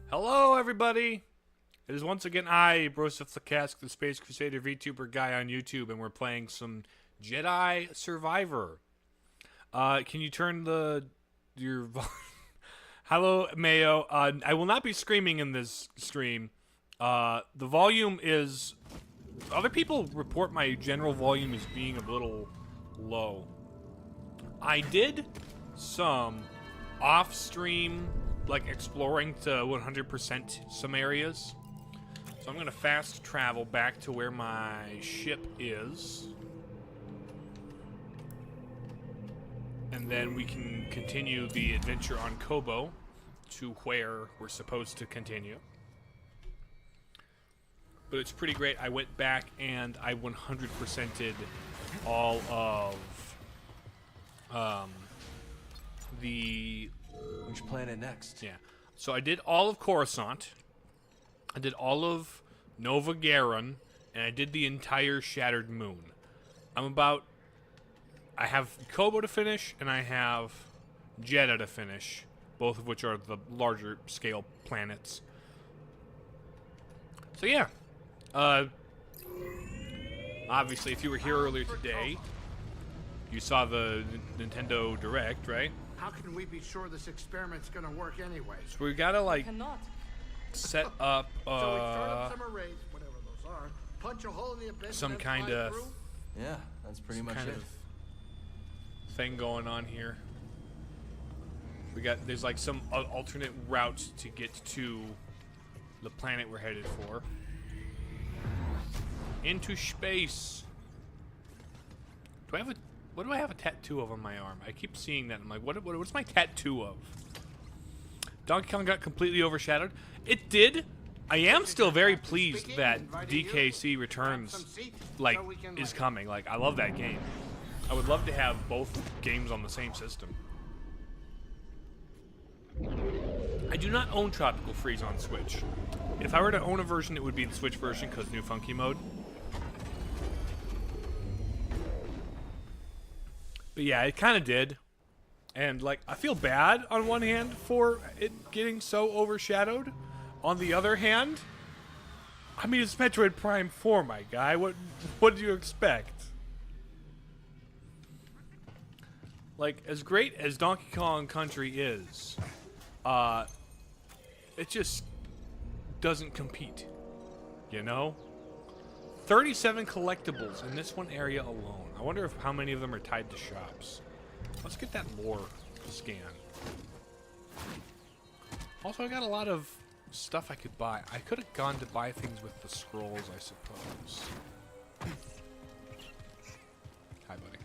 Hello, everybody. It is once again I, Broseph the Space Crusader VTuber guy on YouTube, and we're playing some Jedi Survivor. Can you turn your Hello, Mayo. I will not be screaming in this stream. The volume is... Other people report my general volume as being a little low. I did some off-stream, like, exploring to 100% some areas. So I'm going to fast travel back to where my ship is. And then we can continue the adventure on Kobo to where we're supposed to continue. But it's pretty great. I went back and I 100%ed all of Which planet next? Yeah. So I did all of Coruscant. I did all of Nova Garon, and I did the entire Shattered Moon. I have Kobo to finish, and I have Jeddah to finish, both of which are the larger scale planets. So yeah. Obviously, if you were here earlier today, you saw the Nintendo Direct, right? How can we be sure this experiment's gonna work anyway? So we gotta, like, set up, So we start up some arrays, whatever those are, punch a hole in the abyss, some and then kind fly of... through? Yeah, that's pretty much kind it. of thing going on here. There's like some alternate routes to get to the planet we're headed for. Into space. What do I have a tattoo of on my arm? I keep seeing that. I'm like, what's my tattoo of? Donkey Kong got completely overshadowed. It did. I am still very pleased that DKC Returns, like, is coming. Like, I love that game. I would love to have both games on the same system. I do not own Tropical Freeze on Switch. If I were to own a version, it would be the Switch version because new funky mode. But yeah, it kind of did. And, like, I feel bad on one hand for it getting so overshadowed. On the other hand, I mean, it's Metroid Prime 4, my guy. What do you expect? Like, as great as Donkey Kong Country is, it just doesn't compete, you know? 37 collectibles in this one area alone. I wonder how many of them are tied to shops. Let's get that lore scan. Also, I got a lot of stuff I could buy. I could have gone to buy things with the scrolls, I suppose. Hi, buddy.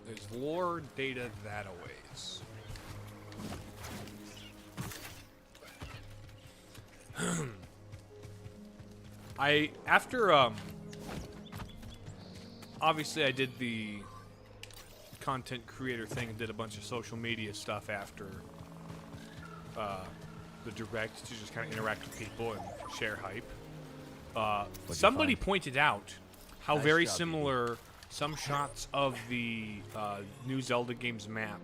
There's lore data that a ways. Obviously I did the content creator thing and did a bunch of social media stuff after the Direct to just kind of interact with people and share hype. Somebody pointed out how very similar some shots of the new Zelda game's map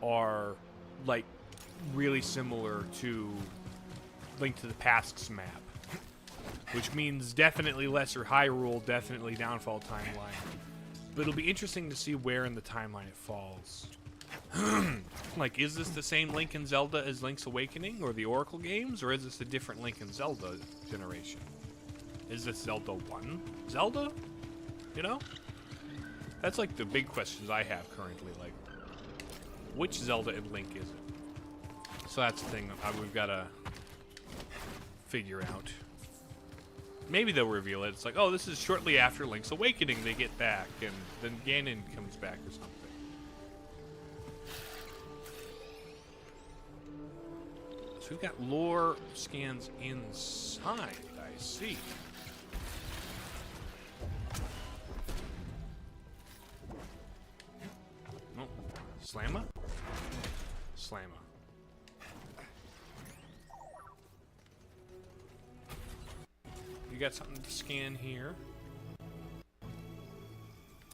are, like, really similar to Link to the Past's map. Which means definitely lesser Hyrule, definitely Downfall timeline. But it'll be interesting to see where in the timeline it falls. Like, is this the same Link in Zelda as Link's Awakening or the Oracle games? Or is this a different Link in Zelda generation? Is this Zelda 1 Zelda? You know? That's like the big questions I have currently. Like, which Zelda and Link is it? So that's the thing we've got to figure out. Maybe they'll reveal it. It's like, oh, this is shortly after Link's Awakening they get back, and then Ganon comes back or something. So we've got lore scans inside, I see. Oh, Slamma? Slamma. Got something to scan here.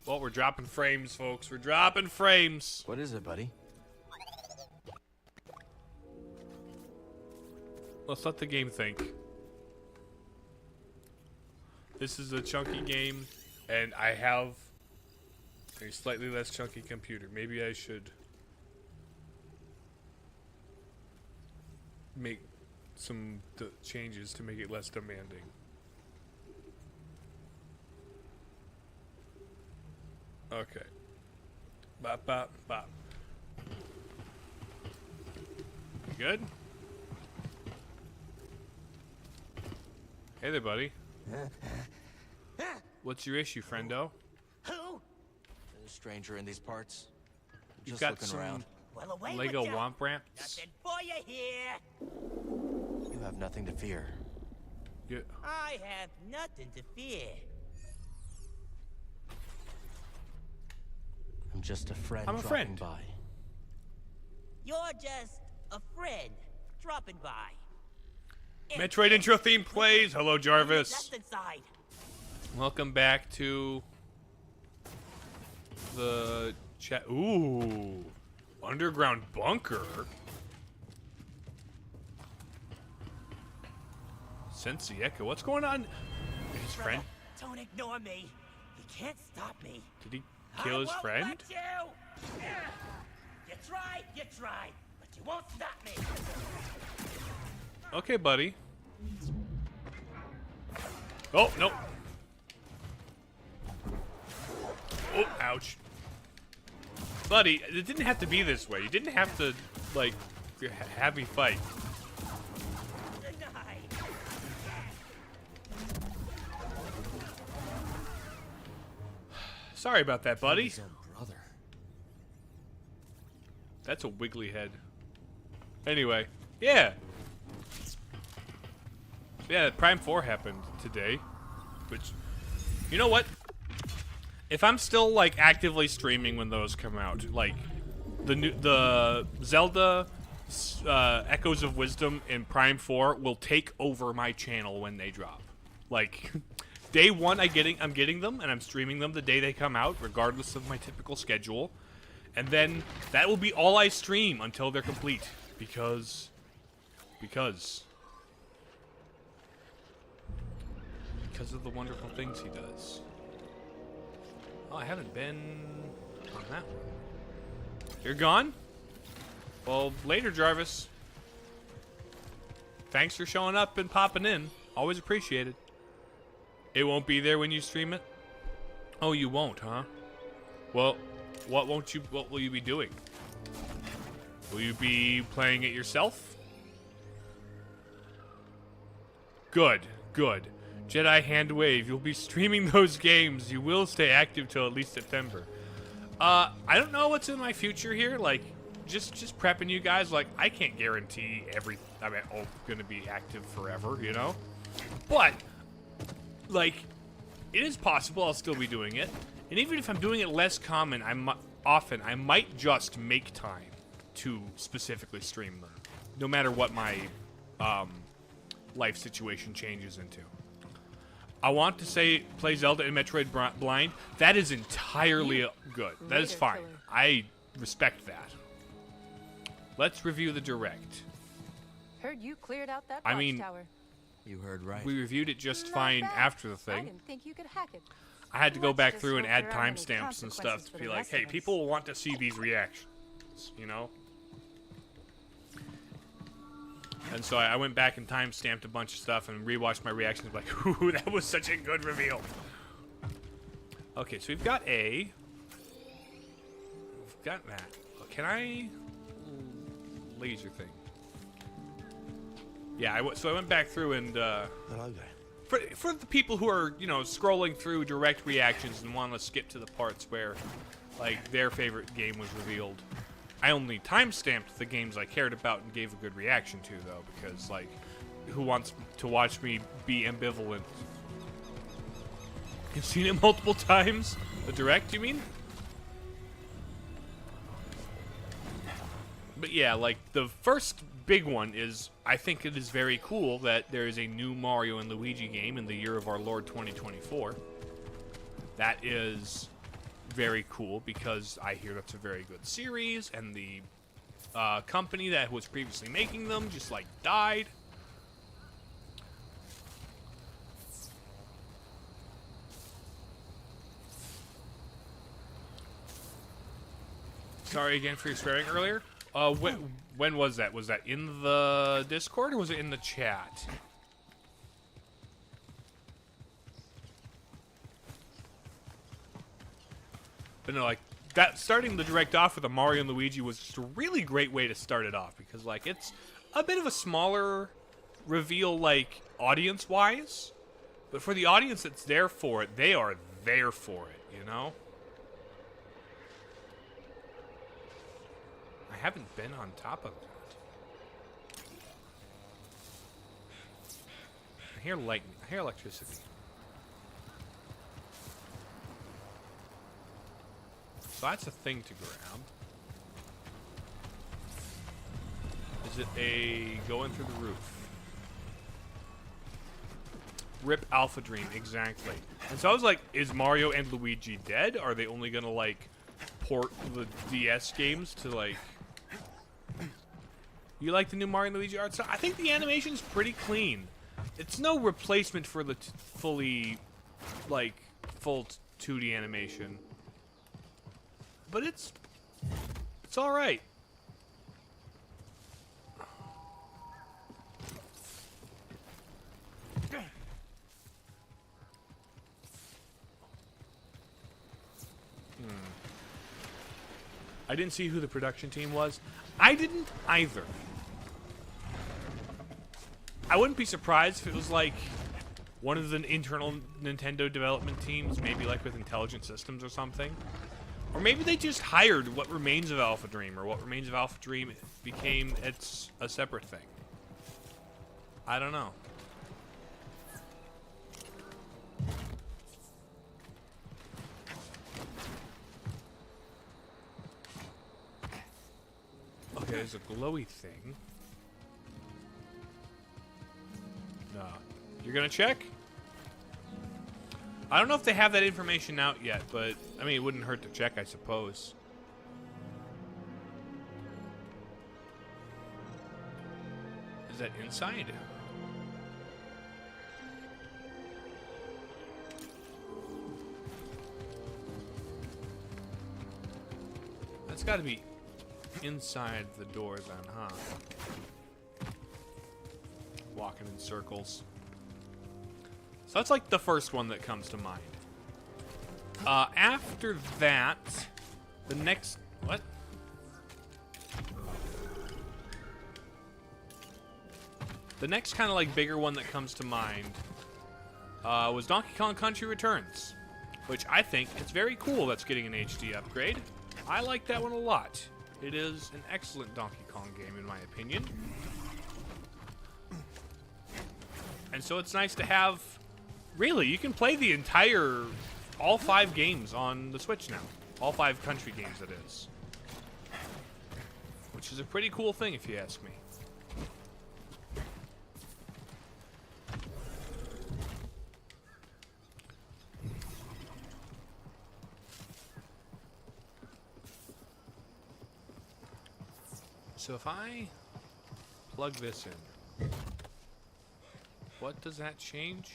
Well, we're dropping frames, folks. We're dropping frames. What is it, buddy? Let's let the game think. This is a chunky game, and I have a slightly less chunky computer. Maybe I should make some changes to make it less demanding. Okay. Bop, bop, bop. You good? Hey there, buddy. What's your issue, friendo? Who? There's a stranger in these parts. You Just got looking some around. Well, away Lego with ya. womp ramps? Nothing for you here. You have nothing to fear. You, I have nothing to fear. I'm just a friend I'm a dropping friend. by. You're just a friend dropping by. Metroid intro theme plays. Hello, Jarvis. Just inside. Welcome back to the chat. Ooh, underground bunker. Sense the echo. What's going on? His friend? Don't ignore me. You can't stop me. Did he kill his I won't friend? let you. You tried, but you won't stop me. Okay, buddy. Oh, no. Oh, ouch. Buddy, it didn't have to be this way. You didn't have to, like, have me fight. Denied. Sorry about that, buddy. His own brother. That's a wiggly head. Anyway, yeah. Yeah, Prime 4 happened today. Which, you know what? If I'm still, like, actively streaming when those come out, like, the Zelda Echoes of Wisdom and Prime 4 will take over my channel when they drop. Like, day one I'm getting them, and I'm streaming them the day they come out, regardless of my typical schedule. And then that will be all I stream until they're complete. Because of the wonderful things he does. Oh, I haven't been on that one. You're gone? Well, later, Jarvis. Thanks for showing up and popping in. Always appreciated. It won't be there when you stream it? Oh, you won't, huh? Well, what will you be doing? Will you be playing it yourself? Good, good. Jedi hand wave. You'll be streaming those games. You will stay active till at least September. I don't know what's in my future here. Like, just prepping you guys. Like, I can't guarantee I'm gonna be active forever, you know? But, like, it is possible I'll still be doing it. And even if I'm doing it less common, I might just make time to specifically stream them, no matter what my life situation changes into. I want to say play Zelda and Metroid blind. That is entirely good. That is fine. I respect that. Let's review the Direct. Heard you cleared out that I mean, watchtower. You heard right. We reviewed it just Not fine bad. after the I thing. didn't think you could hack it. I had to go Let's back just through and hope add there aren't any timestamps and stuff consequences to for be the like, rest of hey, us. people will want to see these reactions, you know? And so I went back and timestamped a bunch of stuff and rewatched my reactions like, ooh, that was such a good reveal. Okay, so we've got A. We've got that. Can I... Laser thing. Yeah, so I went back through and, for the people who are, you know, scrolling through direct reactions and want to skip to the parts where, like, their favorite game was revealed, I only timestamped the games I cared about and gave a good reaction to, though, because, like, who wants to watch me be ambivalent? You've seen it multiple times? The direct, you mean? But yeah, like, the first big one is, I think it is very cool that there is a new Mario and Luigi game in the year of our Lord 2024. That is very cool because I hear that's a very good series, and the company that was previously making them just, like, died. Sorry again for your swearing earlier. When was that? Was that in the Discord or was it in the chat? But no, like, that starting the direct off with a Mario and Luigi was just a really great way to start it off because, like, it's a bit of a smaller reveal, like, audience-wise. But for the audience that's there for it, they are there for it, you know? I haven't been on top of that. I hear lightning. I hear electricity. So that's a thing to grab. Is it a going through the roof? Rip Alpha Dream, exactly. And so I was like, is Mario and Luigi dead? Are they only gonna, like, port the DS games to, like... You like the new Mario and Luigi art style? I think the animation's pretty clean. It's no replacement for the fully, like, full 2D animation. But it's all right. I didn't see who the production team was. I didn't either. I wouldn't be surprised if it was like one of the internal Nintendo development teams, maybe like with Intelligent Systems or something. Or maybe they just hired what remains of Alpha Dream, or what remains of Alpha Dream became a separate thing. I don't know. Okay, there's a glowy thing. No. You're gonna check? I don't know if they have that information out yet, but, I mean, it wouldn't hurt to check, I suppose. Is that inside? That's gotta be inside the door then, huh? Walking in circles. So that's like the first one that comes to mind. After that, the next... What? The next kind of like bigger one that comes to mind was Donkey Kong Country Returns, which I think it's very cool that's getting an HD upgrade. I like that one a lot. It is an excellent Donkey Kong game in my opinion. And so it's nice to have... Really, you can play the entire... all 5 games on the Switch now. All 5 country games, it is. Which is a pretty cool thing, if you ask me. So if I plug this in, what does that change?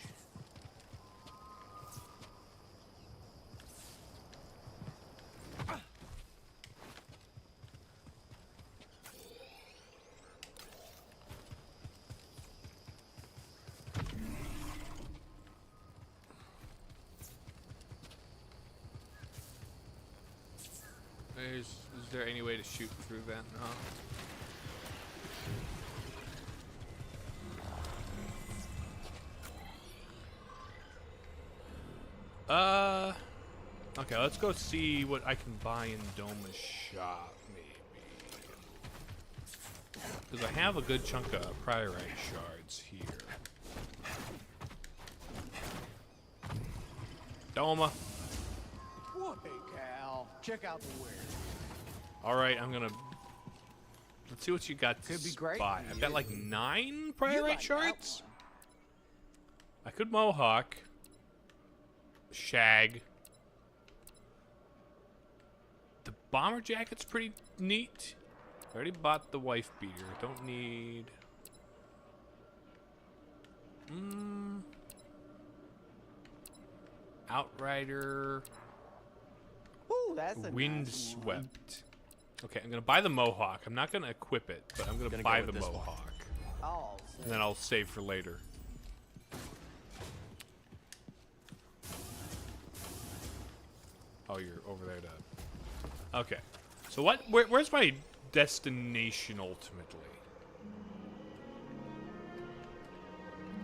Is there any way to shoot through that? No. Okay, let's go see what I can buy in Doma's shop, maybe. Because I have a good chunk of priorite shards here. Doma. Whoopee cow. Check out the weird. Alright, I'm gonna... Let's see what you got to Could be great. buy. I've got like 9 priorite like shards? I could Mohawk. Shag. The bomber jacket's pretty neat. I already bought the wife beater. Don't need... Outrider. Ooh, that's a nice one. Windswept. Okay, I'm gonna buy the Mohawk. I'm not gonna equip it, but I'm gonna buy go the with this one. Mohawk. Oh, And then I'll save for later. Oh, you're over there to... Okay. So where's my destination ultimately?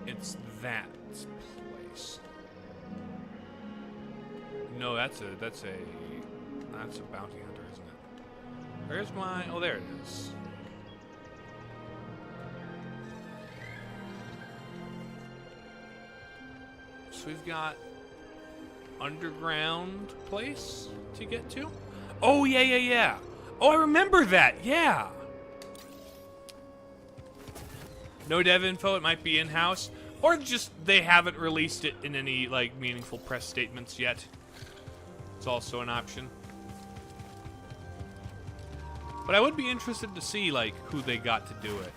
It's that place. No, that's a bounty hunter, isn't it? Where's my... Oh, there it is. So we've got underground place to get to. Oh, yeah. Oh, I remember that. Yeah. No dev info. It might be in-house. Or just they haven't released it in any, like, meaningful press statements yet. It's also an option. But I would be interested to see, like, who they got to do it.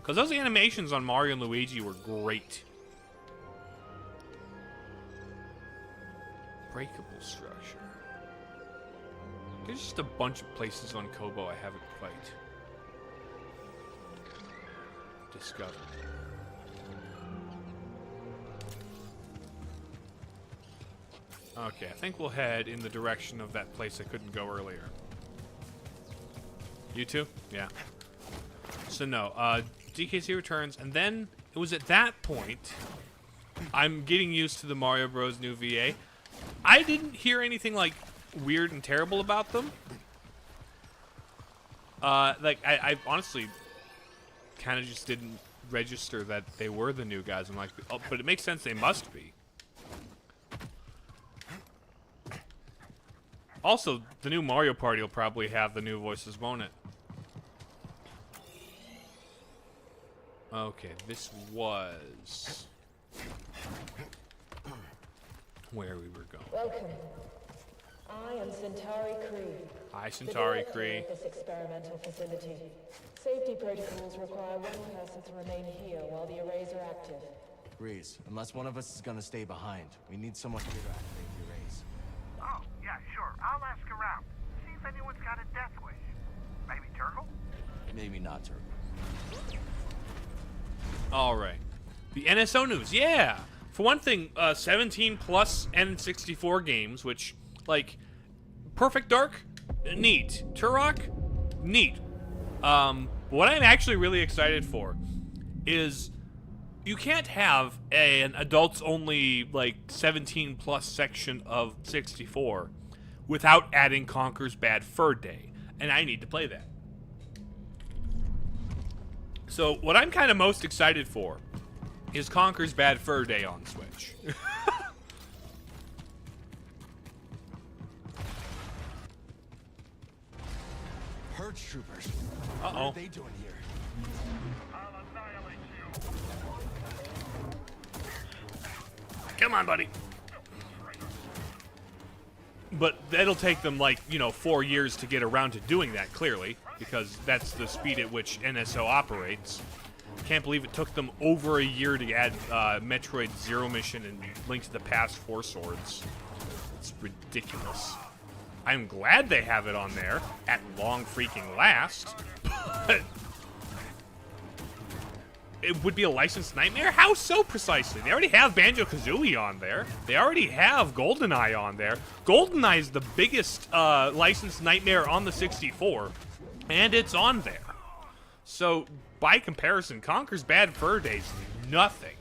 Because those animations on Mario and Luigi were great. Breakable structure. There's just a bunch of places on Kobo I haven't quite discovered. Okay, I think we'll head in the direction of that place I couldn't go earlier. You too? Yeah. So no, DKC returns, and then it was at that point I'm getting used to the Mario Bros. New VA. I didn't hear anything like weird and terrible about them. Like I honestly kind of just didn't register that they were the new guys. I'm like, oh, but it makes sense they must be. Also, the new Mario Party will probably have the new voices, won't it? Okay, this was where we were going. Welcome. I am Centauri Cree. Hi, Centauri Cree. This experimental facility. Safety protocols require one person to remain here while the arrays are active. Reese, unless one of us is gonna stay behind, we need someone here to activate the arrays. Oh, yeah, sure. I'll ask around. See if anyone's got a death wish. Maybe Turtle? Maybe not, Turtle. All right. The NSO news, yeah. For one thing, 17 plus N64 games, which, like, Perfect Dark, neat. Turok, neat. What I'm actually really excited for is you can't have an adults-only, like, 17 plus section of 64 without adding Conker's Bad Fur Day, and I need to play that. So what I'm kind of most excited for is Conker's Bad Fur Day on Switch. Purge troopers. Uh-oh. What are they doing here? I'll annihilate you. Come on, buddy. But that'll take them, like, 4 years to get around to doing that, clearly, because that's the speed at which NSO operates. Can't believe it took them over a year to add Metroid Zero Mission and Link to the Past 4 Swords. It's ridiculous. I'm glad they have it on there at long freaking last, but it would be a licensed nightmare? How so precisely? They already have Banjo-Kazooie on there. They already have GoldenEye on there. GoldenEye is the biggest licensed nightmare on the 64, and it's on there. So, by comparison, Conker's Bad Fur Day is nothing.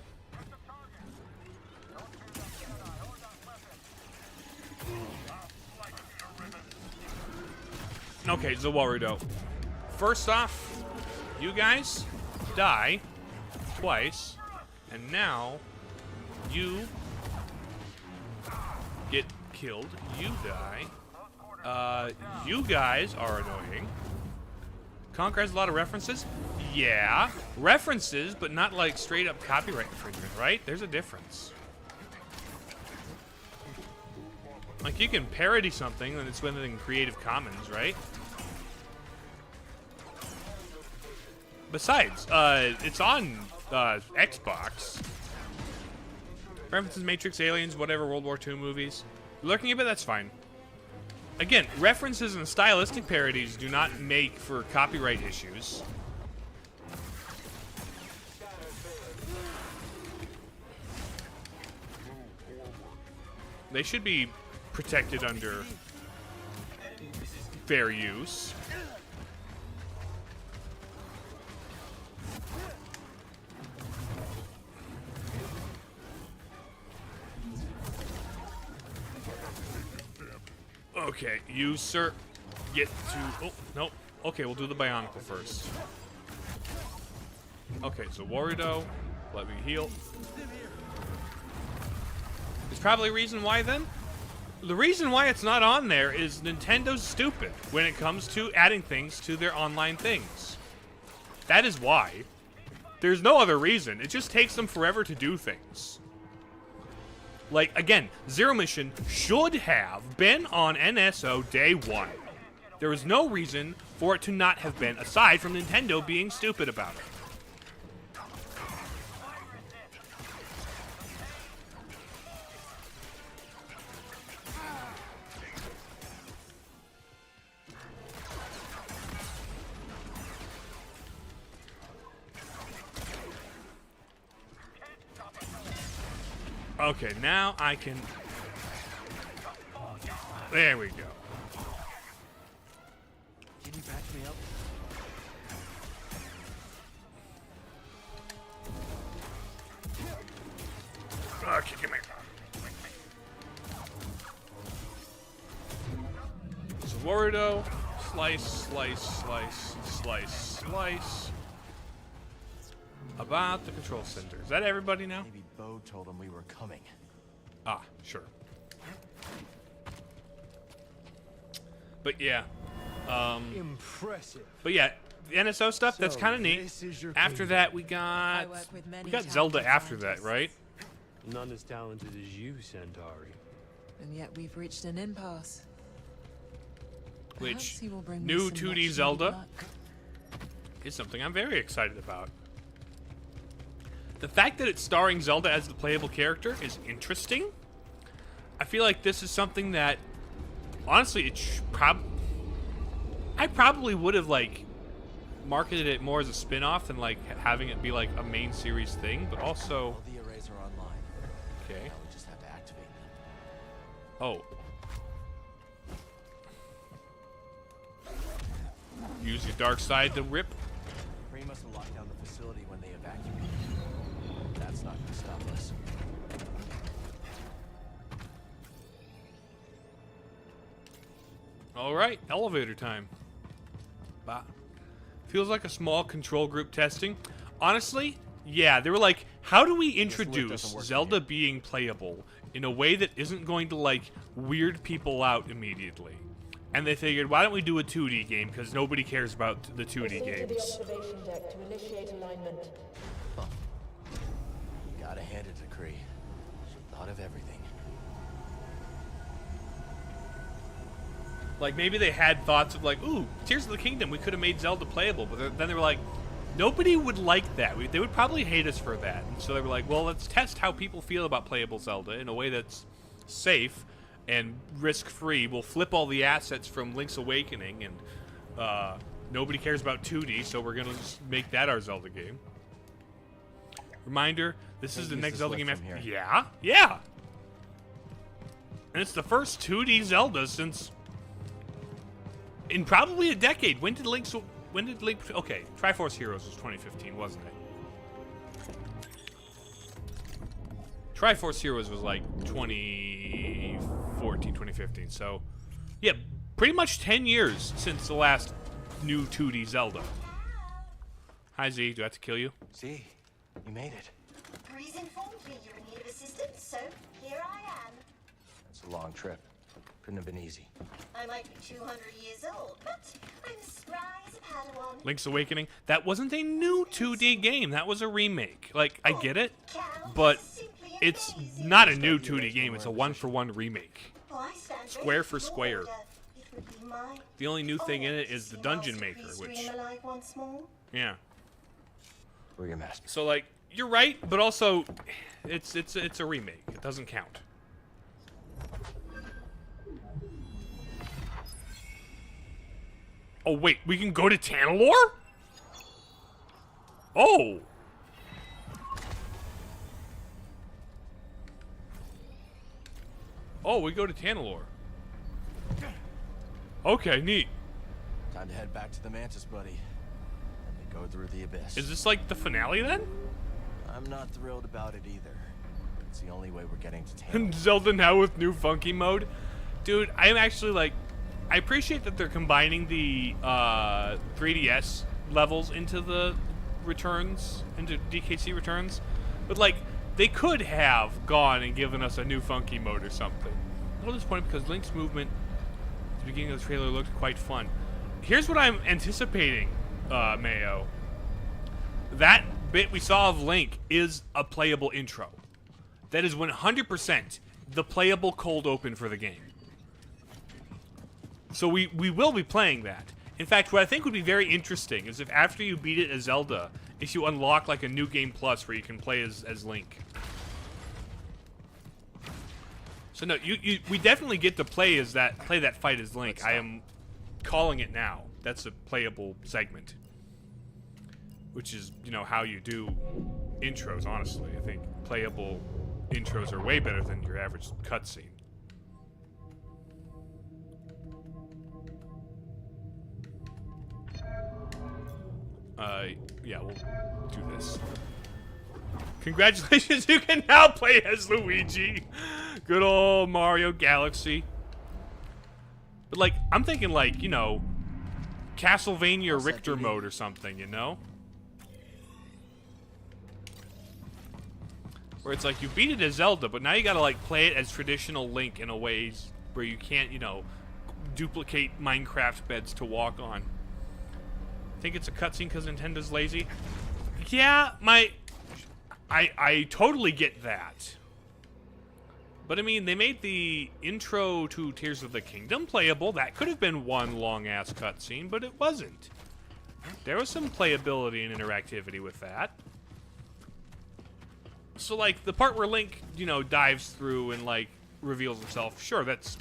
Okay, Zawarudo. First off, you guys die twice, and now you get killed. You die. You guys are annoying. Conker has a lot of references? Yeah. References, but not like straight up copyright infringement, right? There's a difference. Like, you can parody something, and it's within Creative Commons, right? Besides, it's on Xbox. References Matrix, Aliens, whatever, World War II movies. Lurking a bit, that's fine. Again, references and stylistic parodies do not make for copyright issues. They should be protected under fair use. Okay, you, sir, get to... Oh, no. Okay, we'll do the Bionicle first. Okay, so Warudo, let me heal. There's probably a reason why, then. The reason why it's not on there is Nintendo's stupid when it comes to adding things to their online things. That is why. There's no other reason. It just takes them forever to do things. Like, again, Zero Mission should have been on NSO day one. There is no reason for it to not have been, aside from Nintendo being stupid about it. Okay, now I can... There we go. Can you patch me up? Okay, come here. So Warudo, slice, slice, slice, slice, slice. About the control center. Is that everybody now? Maybe Bode told him we were coming. Ah, sure. But yeah. Impressive. But yeah, the NSO stuff, that's So kind of neat. this is your After kingdom. that, we got Zelda after that, right? None as talented as you, Centauri. And yet we've reached an impasse. Which, Perhaps he will bring new me some 2D much-needed Zelda luck. is something I'm very excited about. The fact that it's starring Zelda as the playable character is interesting. I feel like this is something that, honestly, I probably would have, like, marketed it more as a spin-off than, like, having it be, like, a main series thing, but also... All the arrays are online. Okay. Now we just have to activate them. Oh. Use your dark side to rip. Free must have locked down the facility when they evacuated. That's not gonna stop us. Alright, elevator time. Bah. Feels like a small control group testing. Honestly, yeah, they were like, how do we introduce Zelda being playable in a way that isn't going to, like, weird people out immediately? And they figured, why don't we do a 2D game, because nobody cares about the 2D Proceed to the games. observation deck to initiate alignment. Gotta hand it to Kree. She thought of everything. Like, maybe they had thoughts of, like, ooh, Tears of the Kingdom, we could have made Zelda playable. But then they were like, nobody would like that. They would probably hate us for that. And so they were like, well, let's test how people feel about playable Zelda in a way that's safe and risk-free. We'll flip all the assets from Link's Awakening, and nobody cares about 2D, so we're going to just make that our Zelda game. Reminder, this is the next Zelda game after... Yeah? Yeah! And it's the first 2D Zelda since... in probably a decade. When did Link... Okay, Triforce Heroes was 2015, wasn't it? Triforce Heroes was like 2014, 2015. So, yeah, pretty much 10 years since the last new 2D Zelda. Hi, Z. Do I have to kill you? See? You made it. Breeze informed me you're in need of assistance, so here I am. It's a long trip. Couldn't have been easy. I might be 200 years old, but I'm spry as a Padawan. Link's Awakening. That wasn't a new 2D game. That was a remake. Like, I get it, but it's not a new 2D game. It's a one-for-one remake. Square for square. The only new thing in it is the Dungeon Maker, which... Yeah. We're your master. So, like, you're right, but also, it's a remake. It doesn't count. Oh, wait. We can go to Tanalorr? Oh. Oh, we go to Tanalorr. Okay, neat. Time to head back to the Mantis, buddy. And go through the abyss. Is this like the finale then? I'm not thrilled about it either. It's the only way we're getting to Tanalorr. Zelda now with new funky mode. Dude, I'm actually like, I appreciate that they're combining the 3DS levels into the returns, into DKC returns. But like, they could have gone and given us a new funky mode or something. A little disappointed because Link's movement at the beginning of the trailer looked quite fun. Here's what I'm anticipating, Mayo. That bit we saw of Link is a playable intro. That is 100% the playable cold open for the game. So we will be playing that. In fact, what I think would be very interesting is if after you beat it as Zelda, if you unlock like a new game plus where you can play as Link. So no, we definitely get to play that fight as Link. I am calling it now. That's a playable segment. Which is, you know, how you do intros, honestly. I think playable intros are way better than your average cutscene. Yeah, we'll do this. Congratulations, you can now play as Luigi. Good old Mario Galaxy. But, like, I'm thinking, like, you know, Castlevania Richter mode or something, you know? Where it's like, you beat it as Zelda, but now you gotta, like, play it as traditional Link in a ways where you can't, you know, duplicate Minecraft beds to walk on. Think it's a cutscene because Nintendo's lazy? Yeah, I totally get that. But I mean, they made the intro to Tears of the Kingdom playable. That could have been one long-ass cutscene, but it wasn't. There was some playability and interactivity with that. So, like, the part where Link, you know, dives through and, like, reveals himself, sure, that's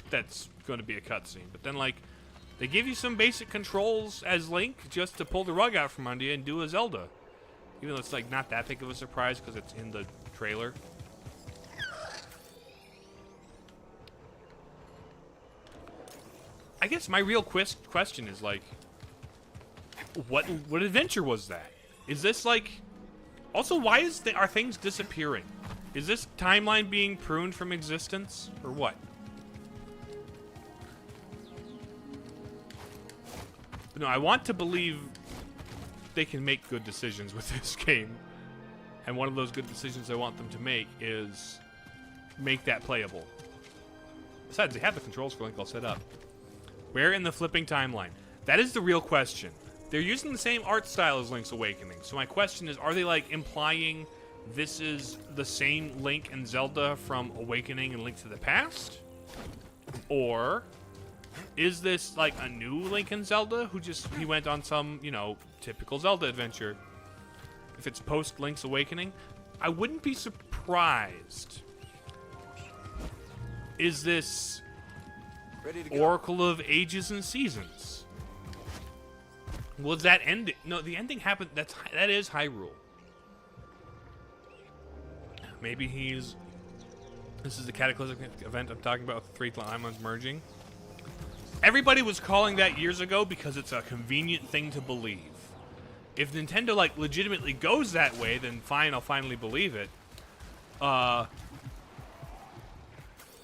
going to be a cutscene. But then, like, they give you some basic controls as Link just to pull the rug out from under you and do a Zelda. Even though it's, like, not that big of a surprise because it's in the trailer. I guess my real question is, like, what adventure was that? Is this, like... Also, why are things disappearing? Is this timeline being pruned from existence? Or what? But no, I want to believe they can make good decisions with this game. And one of those good decisions I want them to make is make that playable. Besides, they have the controls for Link all set up. Where in the flipping timeline? That is the real question. They're using the same art style as Link's Awakening. So my question is, are they, like, implying this is the same Link and Zelda from Awakening and Link to the Past? Or is this, like, a new Link and Zelda who he went on some, you know, typical Zelda adventure? If it's post-Link's Awakening, I wouldn't be surprised. Is this Oracle of Ages and Seasons? Was that end? No, the ending happened. That is Hyrule. Maybe this is the cataclysmic event I'm talking about with the three timelines merging. Everybody was calling that years ago because it's a convenient thing to believe. If Nintendo, like, legitimately goes that way, then fine, I'll finally believe it.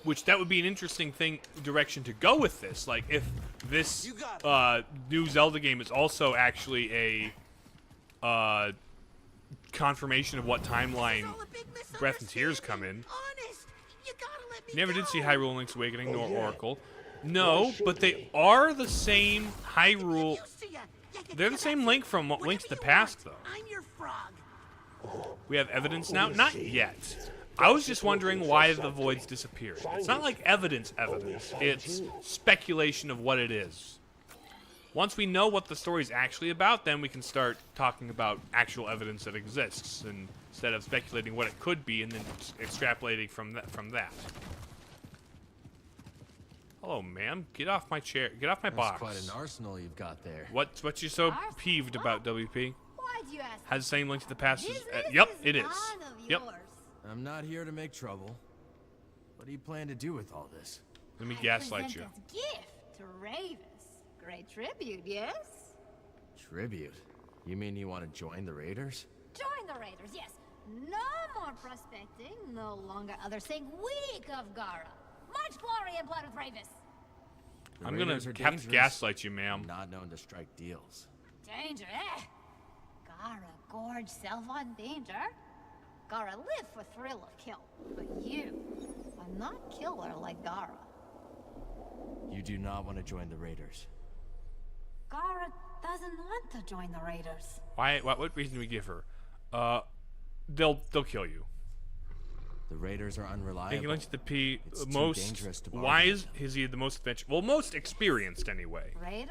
Which that would be an interesting direction to go with this. Like, if this new Zelda game is also actually a confirmation of what timeline Breath and Tears come in. You never did see Hyrule Link's Awakening nor Oracle. No, but they are the same Hyrule. They're the same Link from Link to the Past, though. We have evidence now? Not yet. I was just wondering why the voids disappeared. It's not like evidence. It's speculation of what it is. Once we know what the story is actually about, then we can start talking about actual evidence that exists, and instead of speculating what it could be and then extrapolating from that. Hello, ma'am. Get off my chair. Get off my That's box. quite an arsenal you've got there. What you so peeved about, WP? Why'd you ask? Has the same link to the past. Business Yep, is it is. none of Yep. yours. I'm not here to make trouble. What do you plan to do with all this? Let me I gaslight present you. as gift to Ravis. Great tribute, yes? Tribute? You mean you want to join the Raiders? Join the Raiders, yes. No more prospecting, no longer others saying weak of Gara. Much glory and blood with Ravis. The I'm gonna Raiders are have to dangerous, gaslight you, ma'am. not known to strike deals. Danger, eh? Gara gorge self on danger. Gara live for thrill of kill, but you are not killer like Gara. You do not want to join the Raiders. Gara doesn't want to join the Raiders. Why? What reason do we give her? They'll kill you. The Raiders are unreliable. Thank you, Link to the P. It's too Most dangerous to bargain wise. with them. Is he the most adventurous? Well, most experienced anyway. Raiders?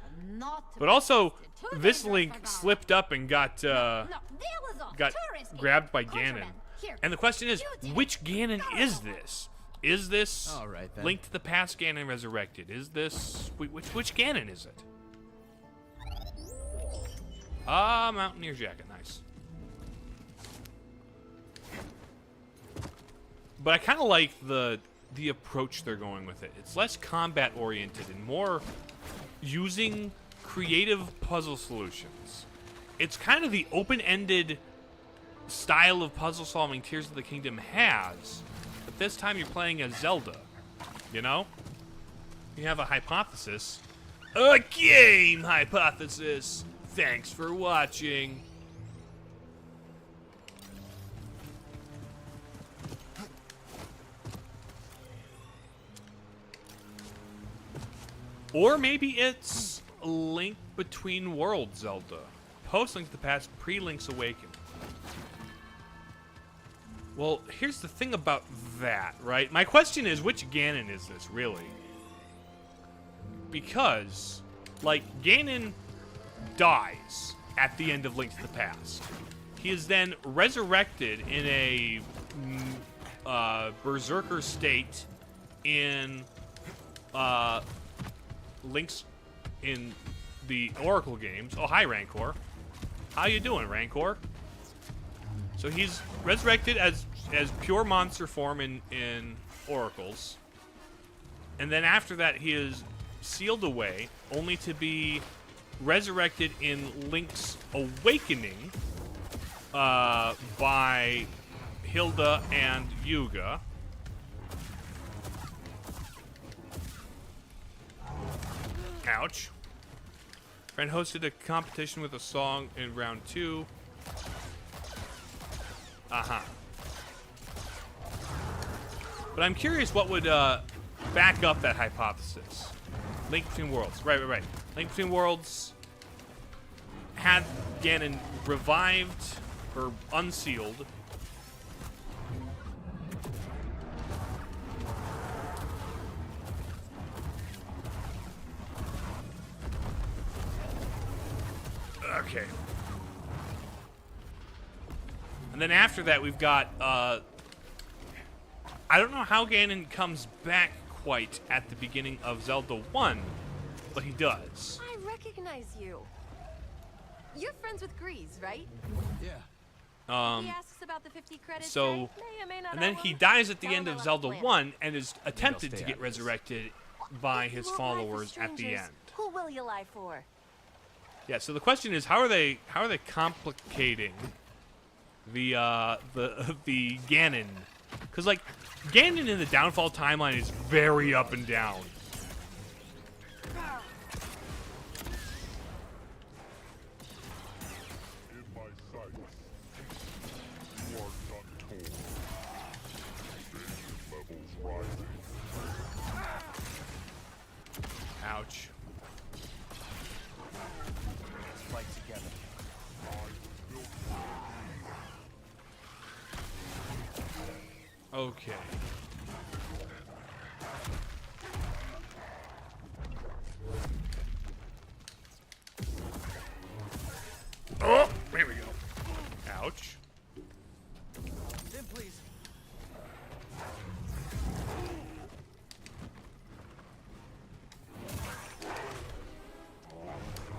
Are not to But be also, trusted. Too this dangerous Link for Gara. slipped up and got No, deal is off. got Tourist in. grabbed by Contraband. Ganon. Here, And the question is, you did it. which Ganon Gara is won't. this? Is this All right, then. Link to the Past Ganon resurrected? Is this which Ganon is it? Mountaineer jacket, nice. But I kind of like the approach they're going with it. It's less combat oriented and more using creative puzzle solutions. It's kind of the open-ended style of puzzle solving Tears of the Kingdom has, but this time you're playing as Zelda. You know? You have a hypothesis. A game hypothesis! Thanks for watching. Or maybe it's a Link Between Worlds Zelda. Post-Link to the Past, pre-Link's Awakening. Well, here's the thing about that, right? My question is, which Ganon is this, really? Because, like, Ganon dies at the end of Link to the Past. He is then resurrected in a berserker state in Link's in the Oracle games. Oh, hi, Rancor. How you doing, Rancor? So he's resurrected as pure monster form in Oracles. And then after that, he is sealed away, only to be resurrected in Link's Awakening by Hilda and Yuga. Ouch. Friend hosted a competition with a song in round 2. Uh-huh. But I'm curious what would back up that hypothesis. Link Between Worlds. Right. Link Between Worlds had Ganon revived or unsealed. Okay. And then after that, we've got, I don't know how Ganon comes back quite at the beginning of Zelda 1, but he does. I recognize you. You're friends with Grease, right? Yeah. He asks about the 50 credits. So, may or may not and then have he one. dies at the Tell end him of I left Zelda the plan. 1 and is attempted stay to out get of this. resurrected by If you his won't lie for followers at the strangers, end. Who will you lie for? Yeah, so the question is, how are they complicating the Ganon? Because like Ganon in the Downfall timeline is very up and down. In my sights, you are none told. Danger levels rising. Ouch. Let's fight together. Okay. Oh, here we go. Ouch. Then please.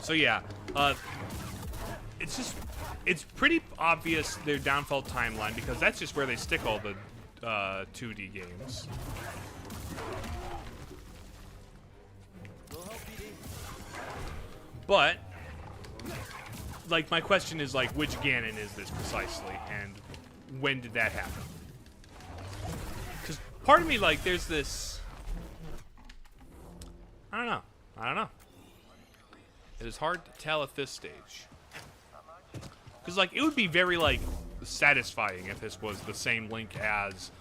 So yeah, it's pretty obvious their downfall timeline because that's just where they stick all the 2D games. But like my question is like, which Ganon is this precisely, and when did that happen? Because part of me like there's this. I don't know. It is hard to tell at this stage. Because, like, it would be very, like, satisfying if this was the same Link as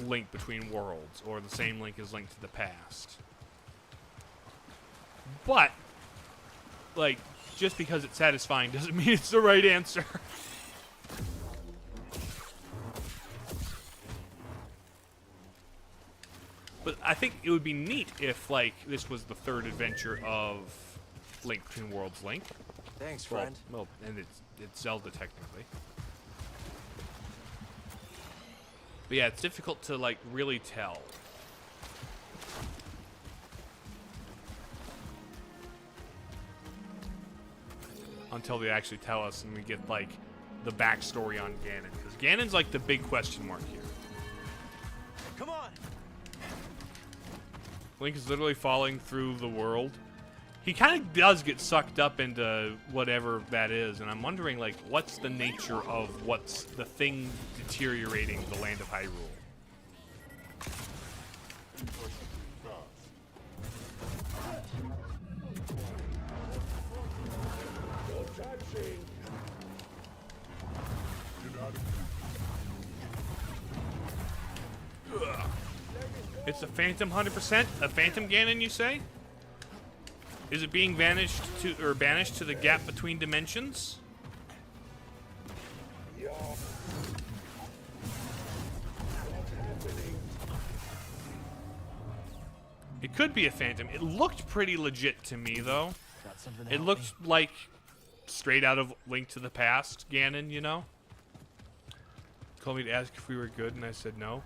Link Between Worlds, or the same Link as Link to the Past. But, like, just because it's satisfying doesn't mean it's the right answer. But I think it would be neat if, like, this was the third adventure of Link Between Worlds Link. Thanks, friend. Well, and it's Zelda technically. But yeah, it's difficult to like really tell. Until they actually tell us and we get like the backstory on Ganon. Because Ganon's like the big question mark here. Come on. Link is literally falling through the world. He kind of does get sucked up into whatever that is, and I'm wondering, like, what's the nature of what's the thing deteriorating the land of Hyrule? It's a Phantom 100%? A Phantom Ganon, you say? Is it being banished to the gap between dimensions? It could be a Phantom. It looked pretty legit to me, though. It looked like straight out of Link to the Past, Ganon, you know? Told me to ask if we were good, and I said no.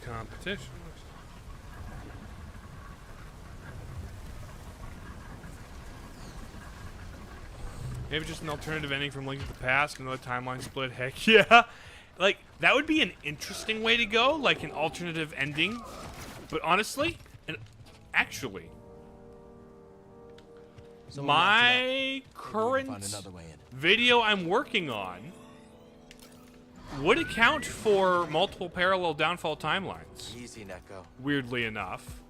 Competition. Maybe just an alternative ending from Link to the Past, another timeline split. Heck yeah. Like, that would be an interesting way to go, like an alternative ending. But honestly, and actually, my current video I'm working on would account for multiple parallel downfall timelines. Easy, Neko. Weirdly enough.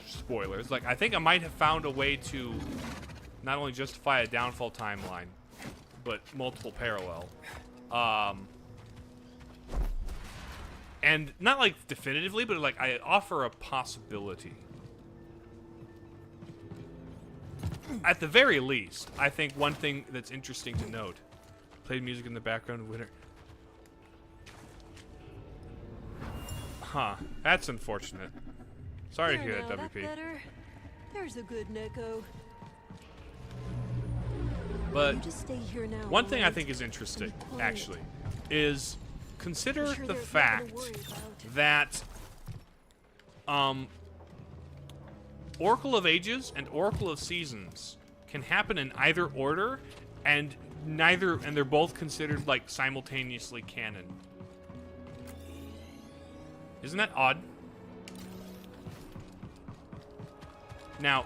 Spoilers. Like, I think I might have found a way to not only justify a downfall timeline, but multiple parallel. And not like definitively, but like I offer a possibility. At the very least, I think one thing that's interesting to note. Played music in the background, winter. Huh. That's unfortunate. Sorry to hear that, WP. There's a good Neko. But one thing I think is interesting, actually, is consider the fact that Oracle of Ages and Oracle of Seasons can happen in either order, and they're both considered like simultaneously canon. Isn't that odd? Now,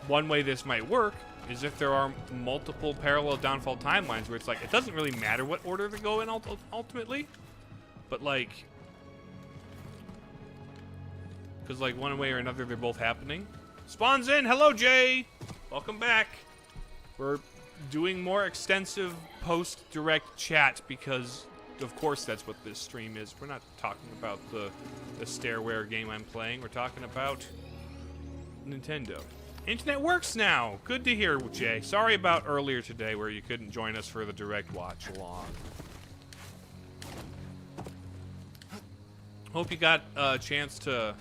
one way this might work is if there are multiple parallel downfall timelines where it's like, it doesn't really matter what order they go in ultimately, but like, because like one way or another they're both happening. Spawns in! Hello, Jay! Welcome back. We're doing more extensive post-direct chat because, of course, that's what this stream is. We're not talking about the Stairware game I'm playing. We're talking about Nintendo. Internet works now. Good to hear, Jay. Sorry about earlier today where you couldn't join us for the direct watch along. Hope you got a chance to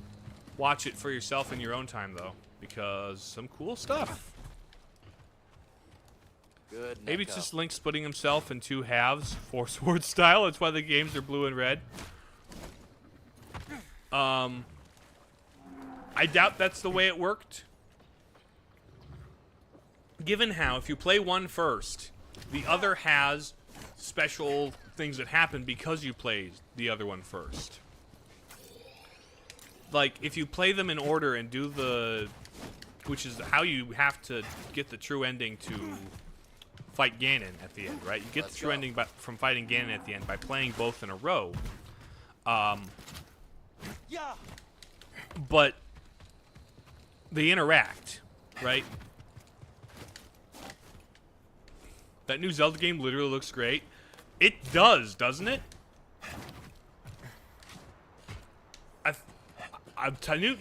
watch it for yourself in your own time, though, because some cool stuff. Good. Maybe it's just Link splitting himself in two halves, Force Word style. That's why the games are blue and red. I doubt that's the way it worked. Given how, if you play one first, the other has special things that happen because you played the other one first. Like, if you play them in order and do the... Which is how you have to get the true ending to fight Ganon at the end, right? You get the true ending from fighting Ganon at the end by playing both in a row. But they interact, right? That new Zelda game literally looks great. It does, doesn't it?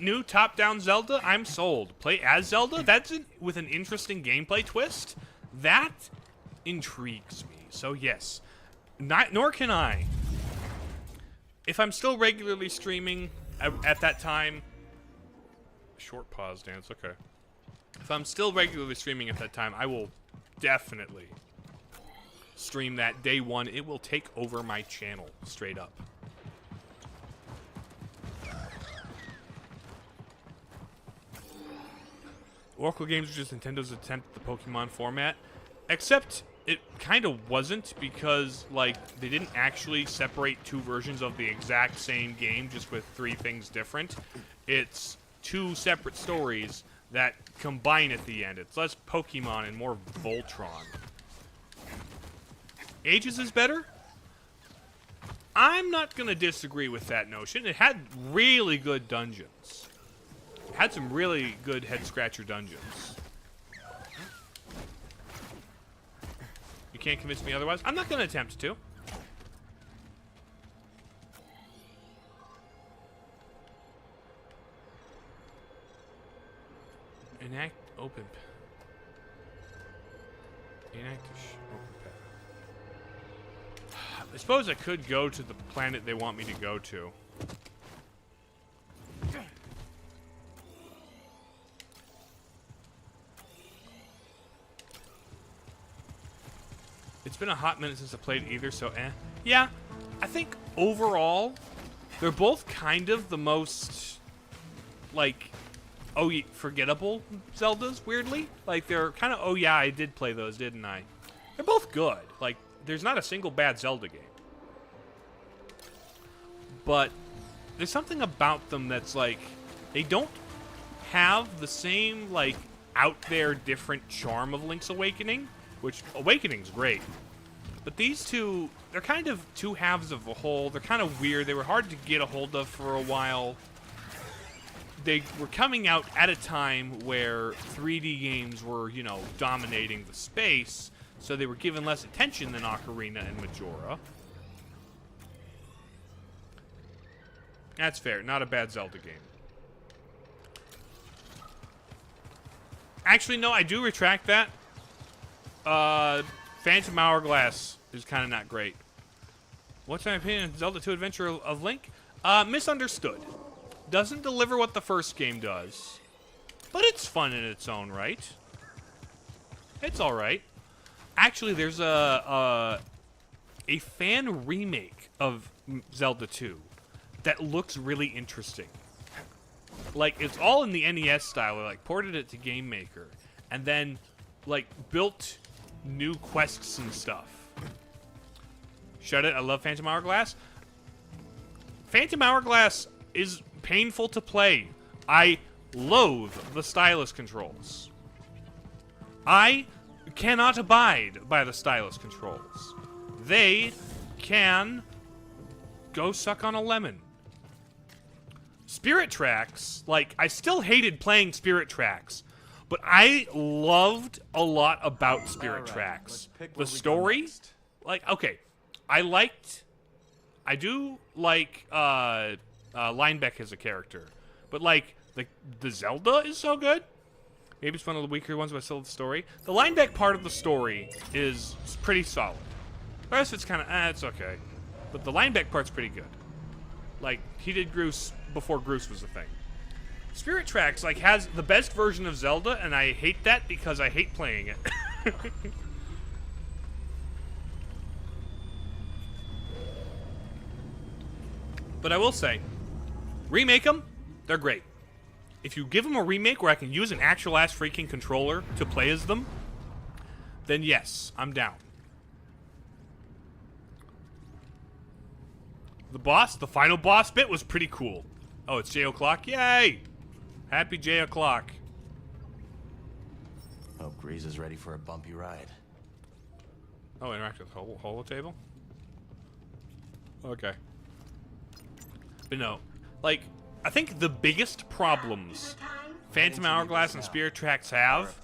New top-down Zelda, I'm sold. Play as Zelda? That's with an interesting gameplay twist? That intrigues me. So yes, nor can I. If I'm still regularly streaming at that time... Short pause dance, okay. If I'm still regularly streaming at that time, I will definitely stream that day one. It will take over my channel, straight up. Oracle Games was just Nintendo's attempt at the Pokemon format, except it kind of wasn't, because like they didn't actually separate two versions of the exact same game just with three things different. It's two separate stories that combine at the end. It's less Pokemon and more Voltron. Ages is better? I'm not gonna disagree with that notion. It had really good dungeons. Had some really good head-scratcher dungeons. You can't convince me otherwise? I'm not going to attempt to. Enact open. Enact open path. I suppose I could go to the planet they want me to go to. It's been a hot minute since I played either, so eh. Yeah, I think overall, they're both kind of the most, like, forgettable Zeldas, weirdly. Like, they're kind of, oh yeah, I did play those, didn't I? They're both good. Like, there's not a single bad Zelda game. But there's something about them that's, like, they don't have the same, like, out there different charm of Link's Awakening. Which, Awakening's great. But these two, they're kind of two halves of a whole. They're kind of weird. They were hard to get a hold of for a while. They were coming out at a time where 3D games were, you know, dominating the space. So they were given less attention than Ocarina and Majora. That's fair. Not a bad Zelda game. Actually, no, I do retract that. Phantom Hourglass is kind of not great. What's my opinion on Zelda 2 Adventure of Link? Misunderstood. Doesn't deliver what the first game does. But it's fun in its own right. It's alright. Actually, there's a fan remake of Zelda 2 that looks really interesting. Like, it's all in the NES style. They, like, ported it to Game Maker. And then, like, built new quests and stuff. Shut it. I love Phantom Hourglass. Phantom Hourglass is painful to play. I loathe the stylus controls. I cannot abide by the stylus controls. They can go suck on a lemon. Spirit Tracks, like, I still hated playing Spirit Tracks. But I loved a lot about Spirit Tracks. The story, like, okay, I do like Linebeck as a character, but like the Zelda is so good. Maybe it's one of the weaker ones, but still the story. The Linebeck part of the story is pretty solid. The rest of it's kind of, it's okay, but the Linebeck part's pretty good. Like, he did Groose before Groose was a thing. Spirit Tracks, like, has the best version of Zelda, and I hate that because I hate playing it. But I will say, remake them, they're great. If you give them a remake where I can use an actual ass freaking controller to play as them, then yes, I'm down. The final boss bit was pretty cool. Oh, it's J o'clock? Yay! Happy J o'clock. Hope Grease is ready for a bumpy ride. Oh, interact with holo table? Okay. But no. Like, I think the biggest problems Phantom Hourglass and Spirit Tracks have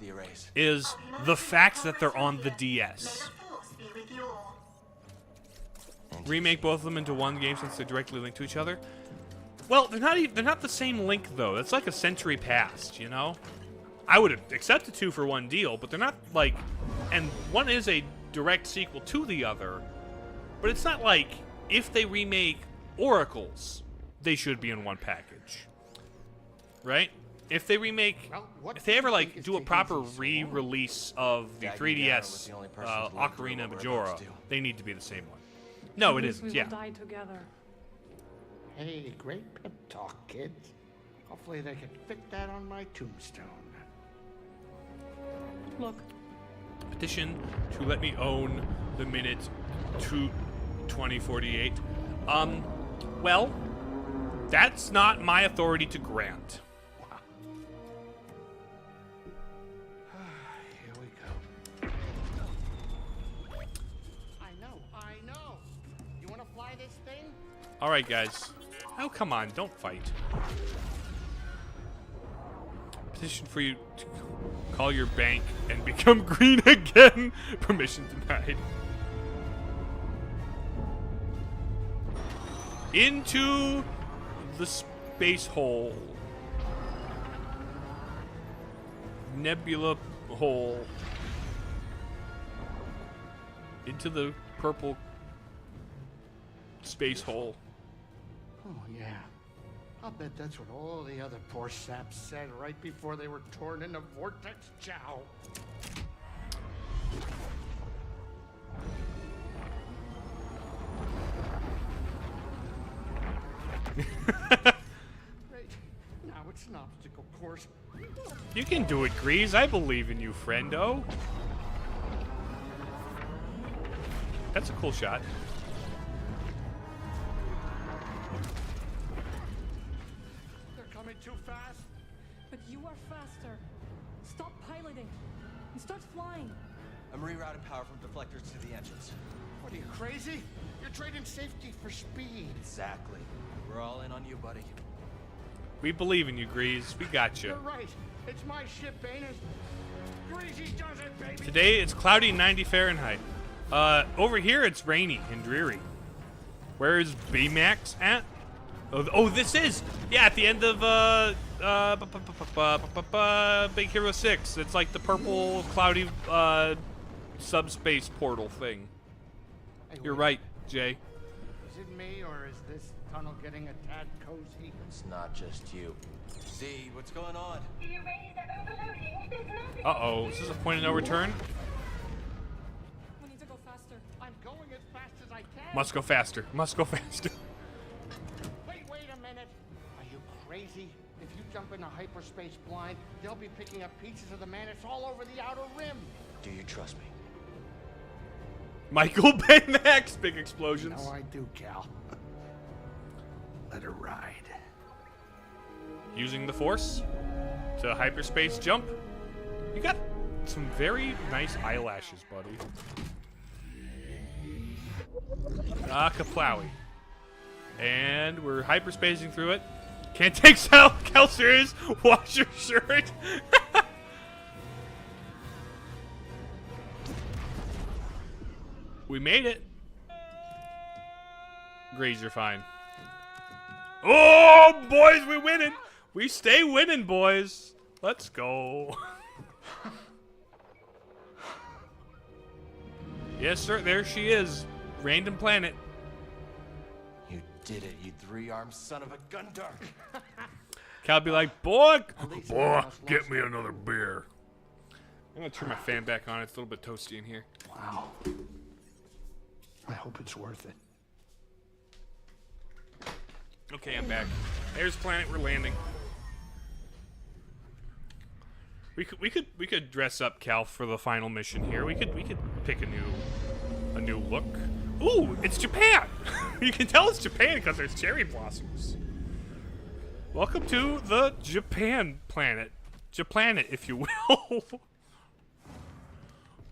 is the fact that they're on the DS. Remake both of them into one game since they're directly linked to each other. Well, they're not the same link though. It's like a century past, you know? I would accept the 2 for 1 deal, but they're not like, and one is a direct sequel to the other, but it's not like if they remake Oracles, they should be in one package. Right? If they remake, if they ever like do a proper re-release of the 3DS Ocarina of Majora, they need to be the same one. No, it isn't. Yeah. Die together. Hey, great pep talk, kids. Hopefully they can fit that on my tombstone. Look. Petition to let me own the minute to 2048. Well, that's not my authority to grant. Here we go. I know. You want to fly this thing? All right, guys. Oh, come on, don't fight. Petition for you to call your bank and become green again. Permission denied. Into the space hole. Nebula hole. Into the purple space hole. Oh, yeah. I'll bet that's what all the other poor saps said right before they were torn into Vortex Chow. Great. Now it's an obstacle course. You can do it, Grease. I believe in you, friendo. That's a cool shot. They're coming too fast. But you are faster. Stop piloting and start flying. I'm rerouting power from deflectors to the engines. What are you, crazy? You're trading safety for speed. Exactly. We're all in on you, buddy. We believe in you, Grease. We got you. You're right. It's my ship, ain't it? Greasy does it, baby. Today it's cloudy 90 Fahrenheit. Over here it's rainy and dreary. Where is Baymax at? Oh, this is! Yeah, at the end of Big Hero 6. It's like the purple, cloudy subspace portal thing. Hey, You're wait. right, Jay. Is it me, or is this tunnel getting a tad cozy? It's not just you. Z, what's going on? Uh-oh, is this a point of no return? We need to go faster. I'm going as fast as I can. Must go faster. Must go faster. Wait a minute. Are you crazy? If you jump into hyperspace blind, they'll be picking up pieces of the Mantis all over the outer rim. Do you trust me? Michael Baymax! Big explosions. No, I do, Cal. Let her ride. Using the Force to hyperspace jump. You got some very nice eyelashes, buddy. Kaplowy. And we're hyperspacing through it. Can't take Cal serious. Wash your shirt. We made it. Grease, you're fine. Oh, boys, we winning. We stay winning, boys. Let's go. Yes, sir. There she is. Random planet. You did it, you three-armed son of a gun dart. Cal be like, boy, get me another beer. I'm gonna turn my fan back on. It's a little bit toasty in here. Wow. I hope it's worth it. Okay, I'm back. There's the planet we're landing. We could dress up Cal for the final mission here. We could pick a new look. Ooh, it's Japan. You can tell it's Japan because there's cherry blossoms. Welcome to the Japan planet. Japlanet, if you will.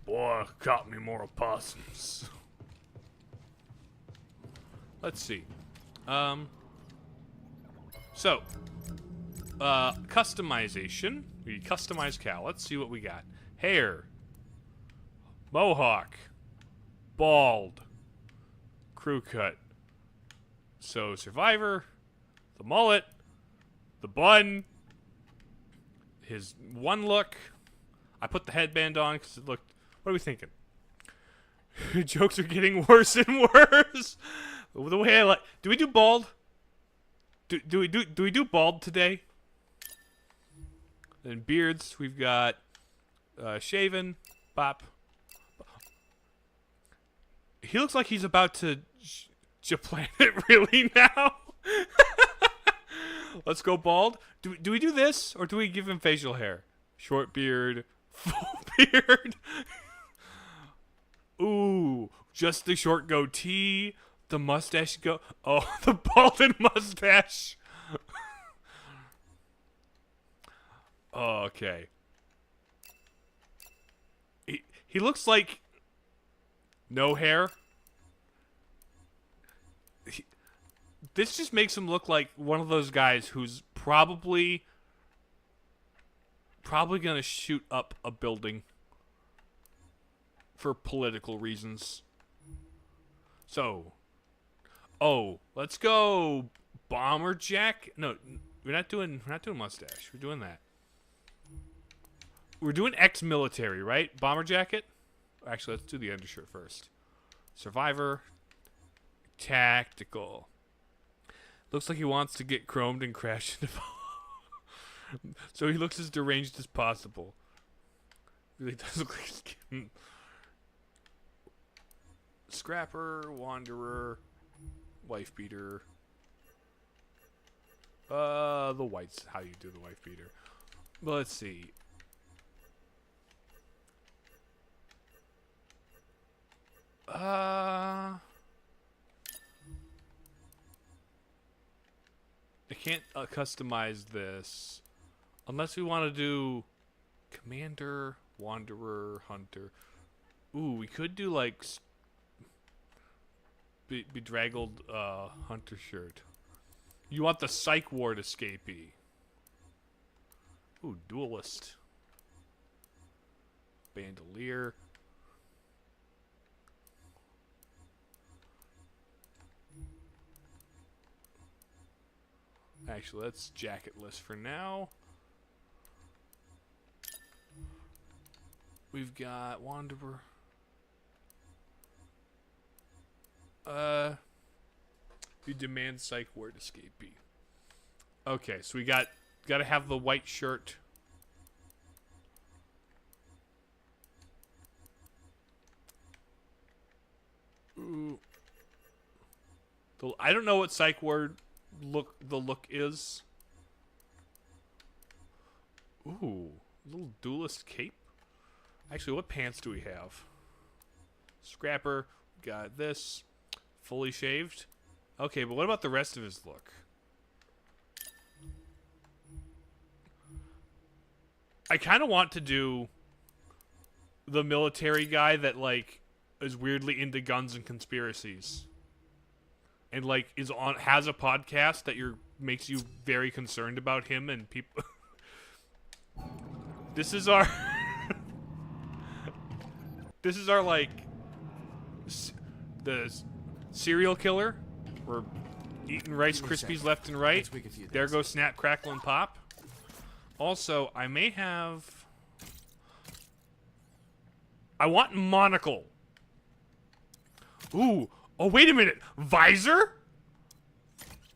Boy, caught me more opossums. Let's see. So, customization. We customize Cal. Let's see what we got. Hair. Mohawk. Bald. Crew cut. So, Survivor. The mullet. The bun. His one look. I put the headband on because it looked... What are we thinking? Jokes are getting worse and worse. The way I like... Do we do bald? Do we do bald today? And beards, we've got shaven, bop. He looks like he's about to Japlan it really now. Let's go bald. Do we do this or do we give him facial hair? Short beard, full beard. Ooh, just the short goatee, the mustache go. Oh, the balded mustache. Okay. He looks like no hair. This just makes him look like one of those guys who's probably gonna shoot up a building for political reasons. So, let's go bomber jack. No, we're not doing mustache. We're doing that. We're doing ex-military, right? Bomber jacket? Actually, let's do the undershirt first. Survivor. Tactical. Looks like he wants to get chromed and crash into so he looks as deranged as possible. Really does look like skin. Scrapper, wanderer, wife beater. The whites, how you do the wife beater. But let's see. I can't customize this unless we want to do commander, wanderer, hunter. Ooh, we could do like bedraggled hunter shirt. You want the psych ward escapee. Ooh, duelist. Bandolier. Actually, let's jacketless for now. We've got Wanderer. We demand psych ward escapee. Okay, so we gotta have the white shirt. Ooh. I don't know what psych ward the look is. Ooh, little duelist cape. Actually, what pants do we have? Scrapper, got this, fully shaved. Okay, but what about the rest of his look? I kind of want to do the military guy that like is weirdly into guns and conspiracies. And like has a podcast that makes you very concerned about him and people. This is our like the serial killer. We're eating Rice Krispies left and right. There goes Snap, Crackle, and Pop. Also, I may have. I want monocle. Ooh. Oh, wait a minute. Visor?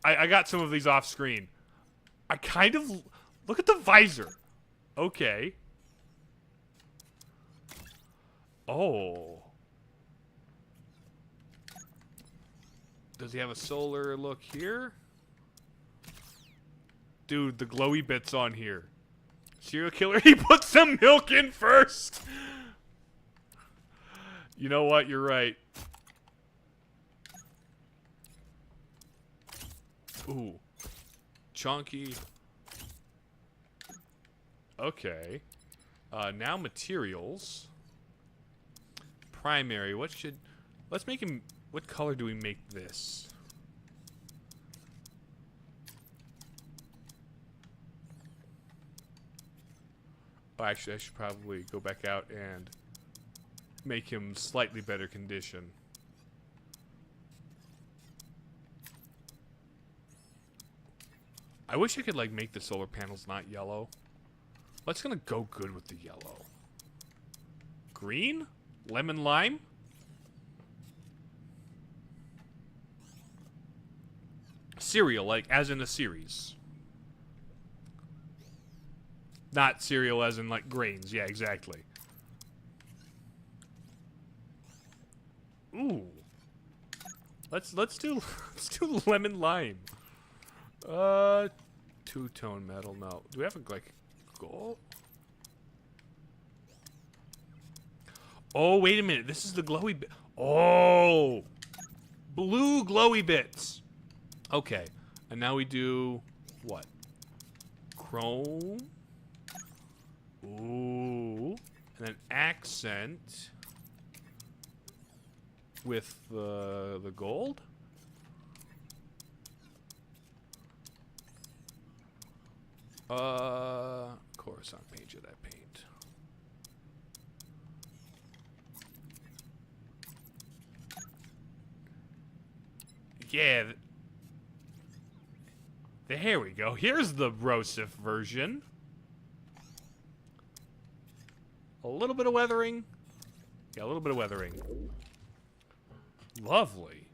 I got some of these off screen. I kind of... Look at the visor. Okay. Oh. Does he have a solar look here? Dude, the glowy bits on here. Serial killer, he put some milk in first. You know what? You're right. Ooh. Chunky. Okay. Now materials. Primary. Let's make him... What color do we make this? Oh, actually, I should probably go back out and make him slightly better condition. I wish I could, like, make the solar panels not yellow. What's gonna go good with the yellow? Green? Lemon lime? Cereal, like, as in a series. Not cereal as in, like, grains. Yeah, exactly. Ooh. Let's do lemon lime. Two-tone metal. No. Do we have a, like, gold? Oh, wait a minute. This is the glowy bit. Oh! Blue glowy bits. Okay. And now we do what? Chrome. Ooh. And then accent with the gold. Coruscant paint, Jedi paint. Yeah. There we go. Here's the Broseph version. A little bit of weathering. Yeah, a little bit of weathering. Lovely.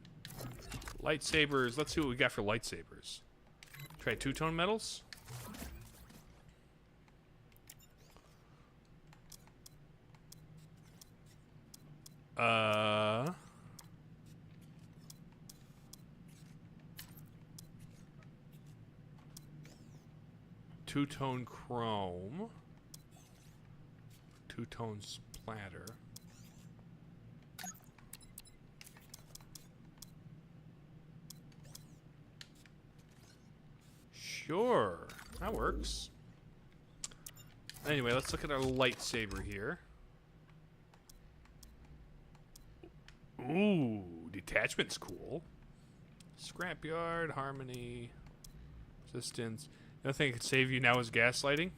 Lightsabers. Let's see what we got for lightsabers. Try two-tone metals. Two-tone chrome. Two-tone splatter. Sure, that works. Anyway, let's look at our lightsaber here. Ooh, detachment's cool. Scrapyard, harmony, resistance. Another thing that could save you now is gaslighting.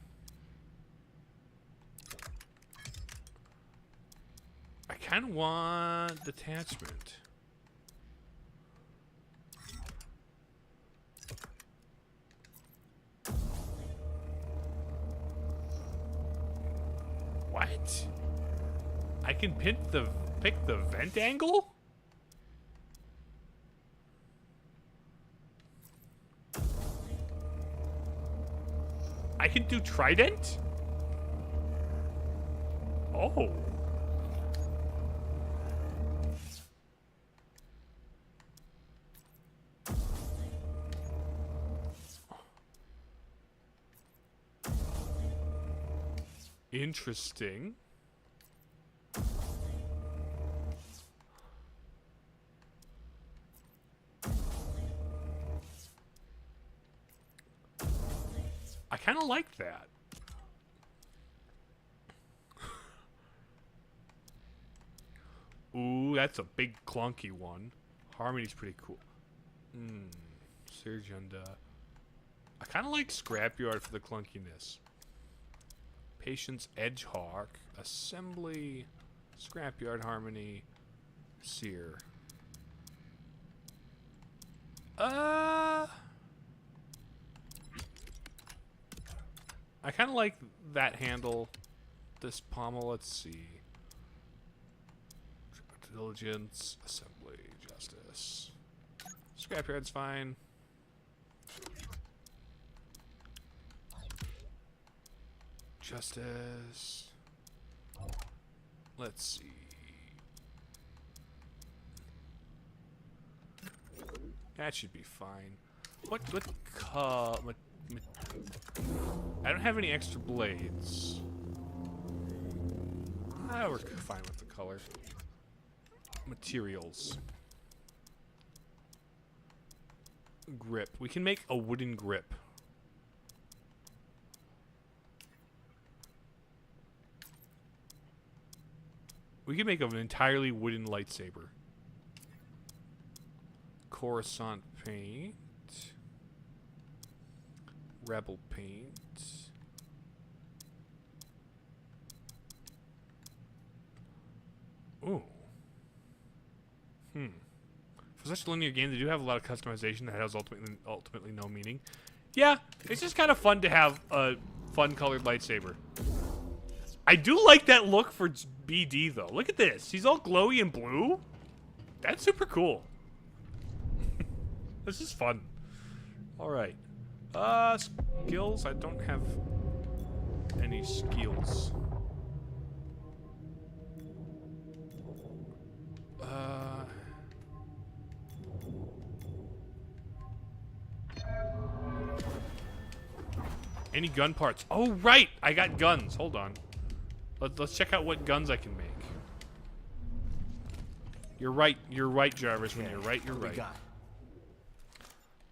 I kind of want detachment. What? I can pick the vent angle? I can do trident? Oh. Interesting. I kind of like that. Ooh, that's a big clunky one. Harmony's pretty cool. Surgenda. I kind of like Scrapyard for the clunkiness. Patience, Edgehawk, Assembly, Scrapyard, Harmony, Sear. I kind of like that handle. This pommel, let's see. Diligence, Assembly, Justice. Scrapyard's fine. Justice. Let's see. That should be fine. What I don't have any extra blades. Ah, we're fine with the color. Materials. Grip. We can make a wooden grip. We can make an entirely wooden lightsaber. Coruscant paint. Rebel paint. Ooh. For such a linear game, they do have a lot of customization that has ultimately no meaning. Yeah, it's just kind of fun to have a fun-colored lightsaber. I do like that look for BD, though. Look at this. He's all glowy and blue. That's super cool. This is fun. All right. Skills. I don't have any skills. Any gun parts? Oh, right! I got guns. Hold on. Let's check out what guns I can make. You're right, Jarvis. When you're right, you're right.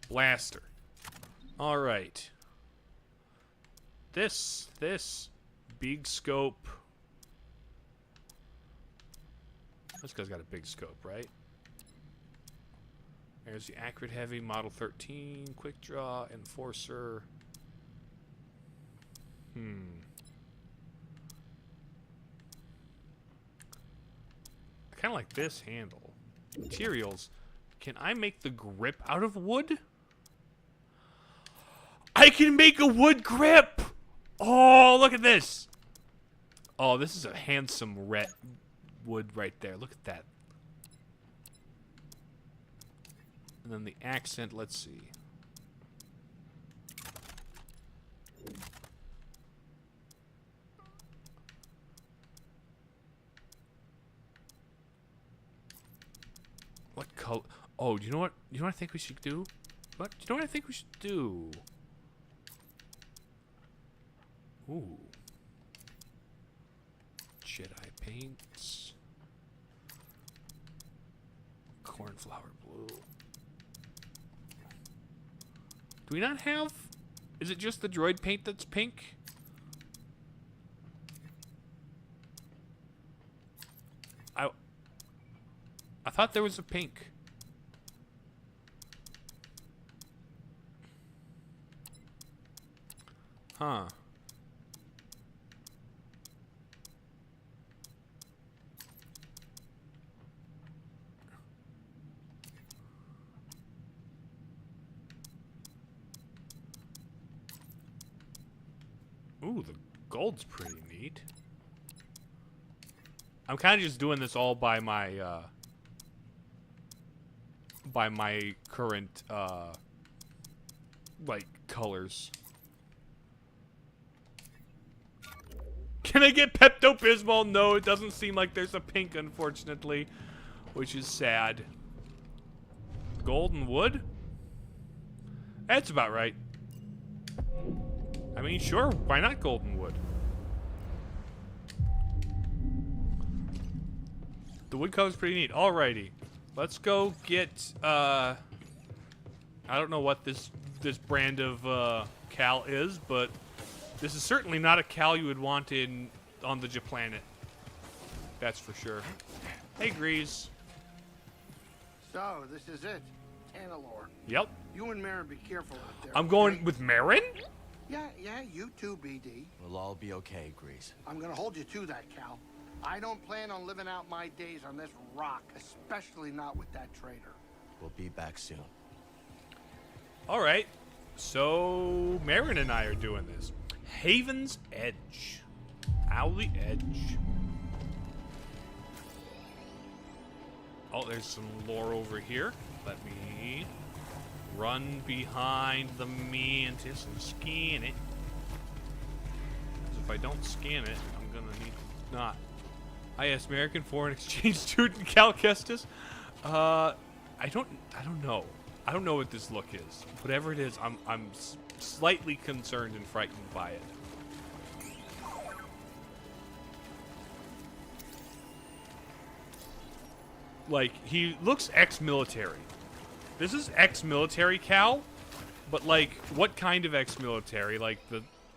Blaster. Alright. This. Big scope. This guy's got a big scope, right? There's the Accurate Heavy, Model 13, Quick Draw, Enforcer. I kind of like this handle. Materials. Can I make the grip out of wood? I can make a wood grip! Oh, look at this! Oh, this is a handsome red wood right there. Look at that. And then the accent, let's see. What color? Oh, do you know what? You know what I think we should do? What? You know what I think we should do? Ooh. Jedi paints. Cornflower blue. Do we not have? Is it just the droid paint that's pink? I thought there was a pink. Huh. Ooh, the gold's pretty neat. I'm kind of just doing this all by my current like colors. Can I get Pepto-Bismol? No, it doesn't seem like there's a pink, unfortunately, which is sad. Golden wood? That's about right. I mean, sure, why not golden wood? The wood color's pretty neat. Alrighty. Let's go get, I don't know what this brand of, Cal is, but this is certainly not a Cal you would want on the J-Planet. That's for sure. Hey, Grease. So, this is it. Tanalorr. Yep. You and Marin be careful out there. I'm going with Marin? Yeah, you too, BD. We'll all be okay, Grease. I'm gonna hold you to that, Cal. I don't plan on living out my days on this rock, especially not with that traitor. We'll be back soon. All right. So, Marin and I are doing this. Haven's Edge. Owly Edge. Oh, there's some lore over here. Let me run behind the Mantis and scan it. Because if I don't scan it, I'm gonna need to not. Hi, yes, American foreign exchange student Cal Kestis. I don't know. I don't know what this look is. Whatever it is, I'm slightly concerned and frightened by it. Like, he looks ex-military. This is ex-military Cal, but like, what kind of ex-military? Like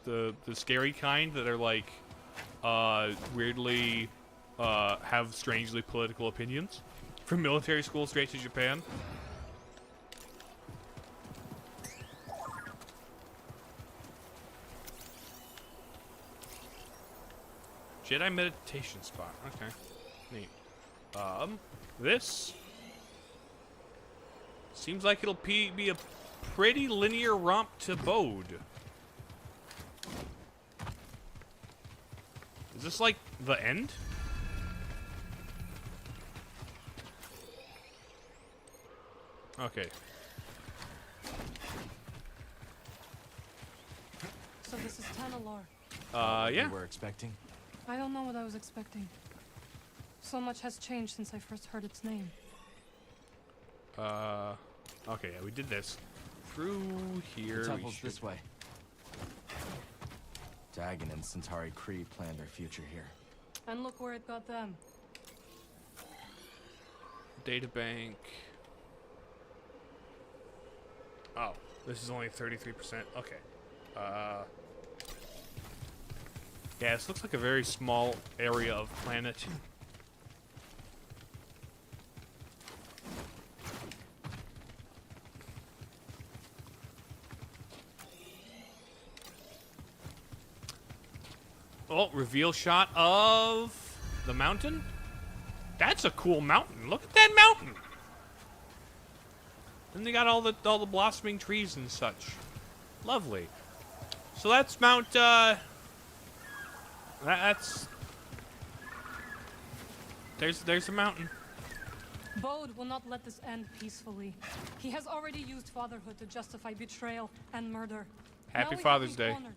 the scary kind that are like weirdly have strangely political opinions? From military school straight to Japan? Jedi meditation spot. Okay. Neat. This seems like it'll be a pretty linear romp to Bode. Is this like the end? Okay. So this is Tanalor. Yeah. You were expecting? I don't know what I was expecting. So much has changed since I first heard its name. Okay, yeah, we did this. Through here. The temple's this way. Dagon and Centauri Kree planned their future here. And look where it got them. Databank. Oh, this is only 33%. Okay. Yeah, this looks like a very small area of planet. Oh, reveal shot of the mountain. That's a cool mountain. Look at that mountain. And they got all the blossoming trees and such. Lovely. So that's Mount. That's. There's a mountain. Bode will not let this end peacefully. He has already used fatherhood to justify betrayal and murder. Happy Now we Father's have been Day. cornered,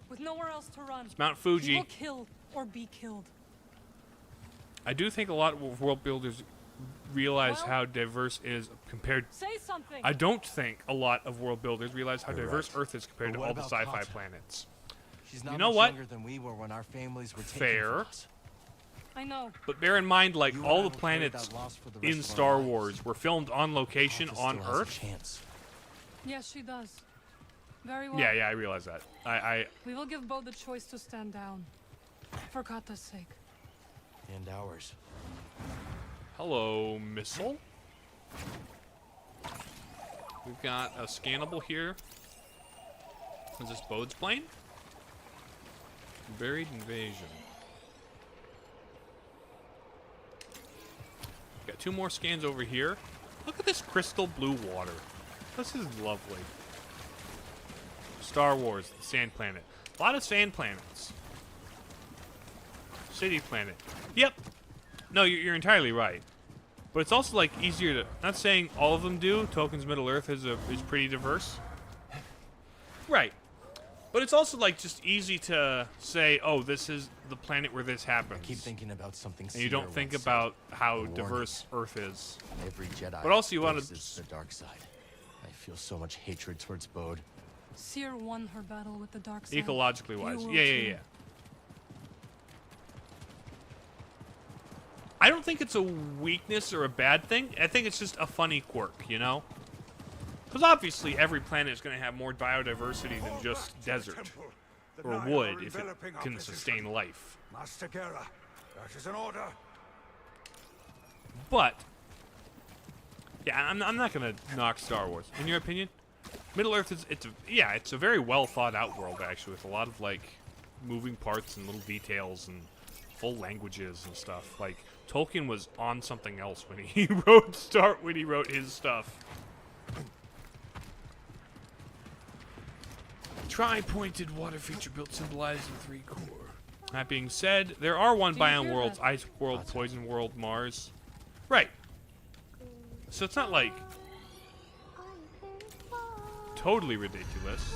with nowhere else to run. It's Mount Fuji. He will kill or be killed. I do think a lot of world builders realize Well, how diverse is compared. Say something. I don't think a lot of world builders realize how You're diverse right. Earth is compared But to what all the about sci-fi Kata? planets. She's not You know much what? younger than we were when our families were taken Fair. from us. I know. But bear in mind, like, You and all I the will carry planets that loss for the rest in of our Star lives. Wars were filmed on location Kata on still has a Earth. chance. Yes, she does. Very well. Yeah, I realize that. We will give Bode the choice to stand down. For Kata's sake. And ours. Hello, missile. We've got a scannable here. Is this Bode's plane? Buried invasion. Got 2 more scans over here. Look at this crystal blue water. This is lovely. Star Wars, the sand planet. A lot of sand planets. City planet. Yep. No, you're entirely right. But it's also like easier to. Not saying all of them do. Tolkien's Middle Earth is pretty diverse. Right. But it's also like just easy to say, oh, this is the planet where this happens. I keep thinking about something. And you don't Seer think once about how warning. diverse Earth is. Every Jedi. But also you want faces the dark side. I feel so much hatred towards Bode. Seer won her battle with the dark side. Ecologically You wise. will Yeah. too. I don't think it's a weakness or a bad thing. I think it's just a funny quirk, you know? Because obviously every planet is going to have more biodiversity than just desert. Or wood, if it can sustain life. Master Gera, that is an order. But, yeah, I'm not going to knock Star Wars. In your opinion? Middle Earth is, it's a very well thought out world, actually, with a lot of, like, moving parts and little details and full languages and stuff. Like, Tolkien was on something else when he wrote his stuff. Tri-pointed water feature built symbolizing 3 core. That being said, there are 1 Do you biome hear worlds: that? Ice World, Poison World, Mars. Right. So it's not like totally ridiculous.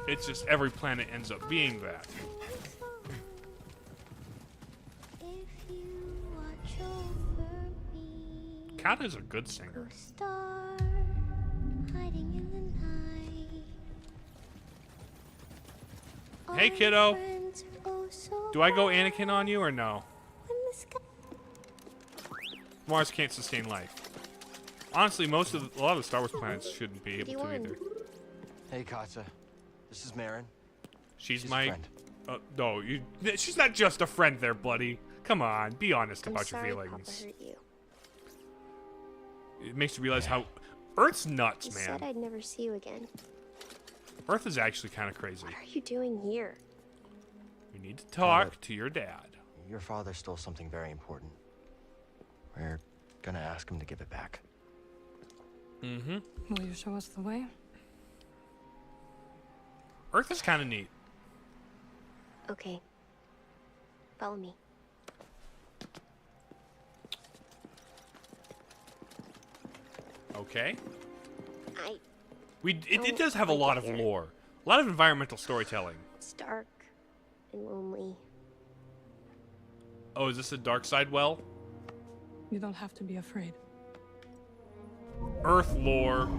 It's just every planet ends up being that. Kata's a good singer. Hey, kiddo. Do I go Anakin on you or no? Mars can't sustain life. Honestly, a lot of the Star Wars planets shouldn't be able to either. Hey, Kata. This is Marin. She's a my... friend. No, she's not just a friend there, buddy. Come on, be honest I'm about sorry your Papa feelings. hurt you. It makes you realize how... Earth's nuts, You man. said I'd never see you again. Earth is actually kind of crazy. What are you doing here? You need to talk to your dad. Your father stole something very important. We're gonna ask him to give it back. Mm-hmm. Will you show us the way? Earth is kind of neat. Okay. Follow me. Okay. It It does have a lot of lore. A lot of environmental storytelling. It's dark and lonely. Oh, is this a dark side well? You don't have to be afraid. Earth lore.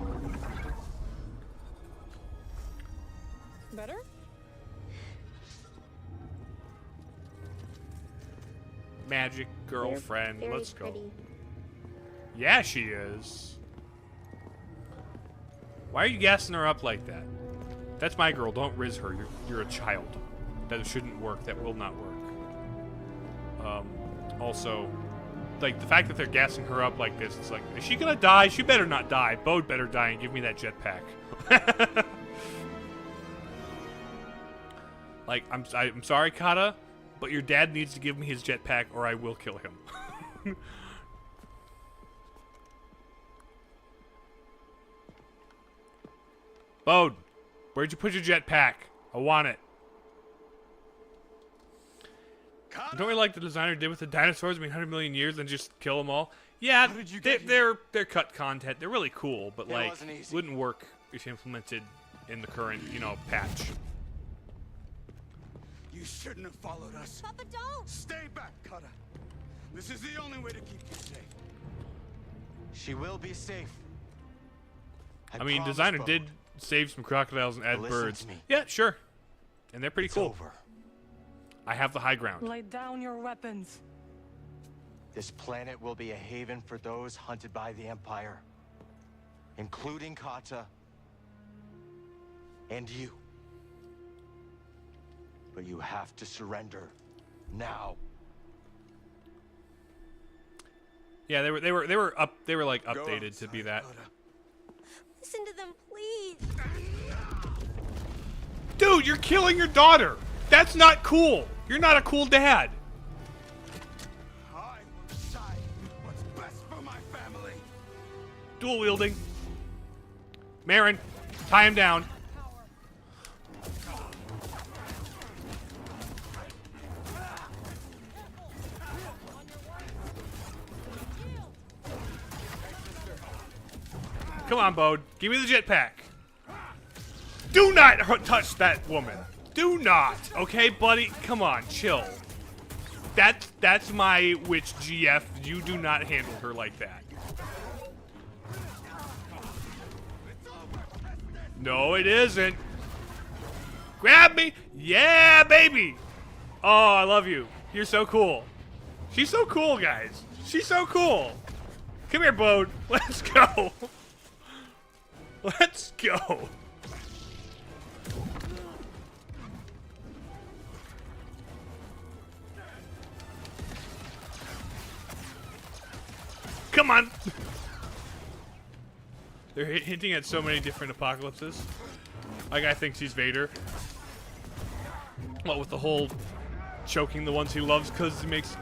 Better? Magic girlfriend. Very Let's go. pretty. Yeah, she is. Why are you gassing her up like that? That's my girl. Don't riz her. You're a child. That shouldn't work. That will not work. Also, like, the fact that they're gassing her up like this, it's like, is she gonna die? She better not die. Bode better die and give me that jetpack. Like, I'm sorry, Kata, but your dad needs to give me his jetpack or I will kill him. Bode, where'd you put your jetpack? I want it. Don't we like the designer did with the dinosaurs 100 million years and just kill them all? Yeah, they're cut content. They're really cool, but like wouldn't work if implemented in the current, patch. You shouldn't have followed us. Papa, don't! Stay back, Kata. This is the only way to keep you safe. She will be safe. I mean, designer did save some crocodiles and add birds. Yeah, sure. And they're pretty cool. Over. I have the high ground. Lay down your weapons. This planet will be a haven for those hunted by the Empire, including Kata and you. But you have to surrender now. Yeah, they were like updated to be that. Listen to them, please. Dude, you're killing your daughter. That's not cool. You're not a cool dad. I will decide what's best for my family. Dual wielding. Marin, tie him down. Come on, Bode. Give me the jetpack. Do not touch that woman. Do not. Okay, buddy? Come on, chill. That's my witch GF. You do not handle her like that. No, it isn't. Grab me. Yeah, baby. Oh, I love you. You're so cool. She's so cool, guys. She's so cool. Come here, Bode. Let's go. Let's go. Come on. They're hinting at so many different apocalypses. My guy thinks he's Vader. What with the whole choking the ones he loves because he makes...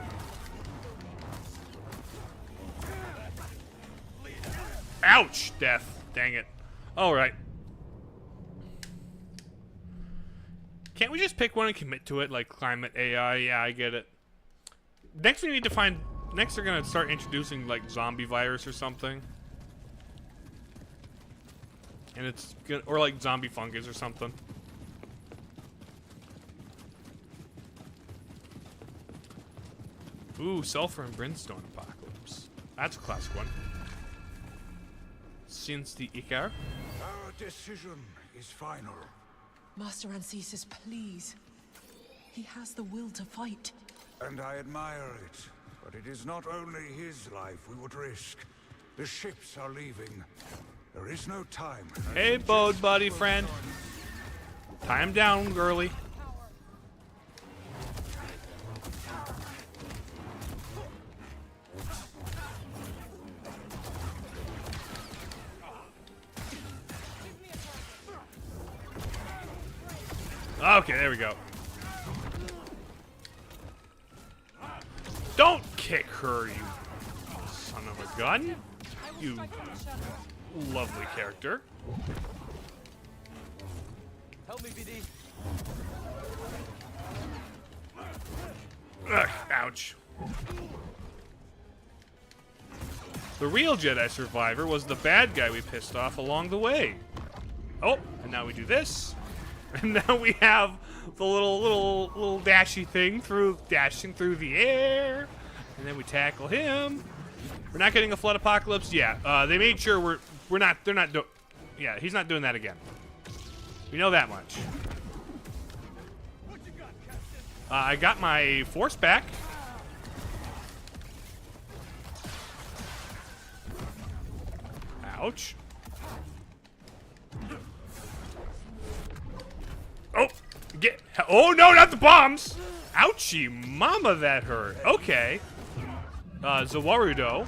Ouch! Death. Dang it. Alright. Can't we just pick one and commit to it, like climate AI? Yeah, I get it. Next we need to find... Next they're gonna start introducing, like, zombie virus or something. And it's gonna... Or, like, zombie fungus or something. Ooh, sulfur and brimstone apocalypse. That's a classic one. Since the Icar. Our decision is final. Master Ancesis, please. He has the will to fight. And I admire it. But it is not only his life we would risk. The ships are leaving. There is no time. Hey, Bode, buddy, friend. Tie him down, girly. Okay, there we go. Don't kick her, you son of a gun. You lovely character. Help me, BD. Ugh, ouch. The real Jedi survivor was the bad guy we pissed off along the way. Oh, and now we do this. And now we have the little dashy thing dashing through the air. And then we tackle him. We're not getting a flood apocalypse. Yeah, they made sure they're not yeah, he's not doing that again. We know that much. I got my force back. Ouch. Oh, oh no, not the bombs! Ouchie, mama, that hurt. Okay. Zawarudo.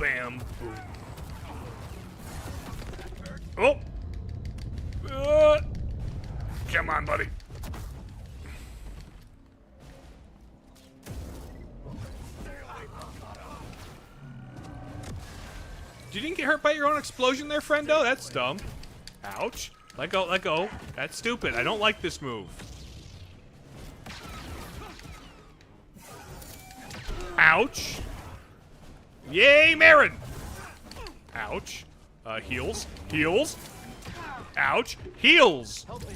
Bam, boom. Oh! Come on, buddy. You didn't get hurt by your own explosion there, friendo? That's dumb. Ouch. Let go, let go. That's stupid. I don't like this move. Ouch. Yay, Marin! Ouch. Heals. Heals. Ouch. Heals! Help me.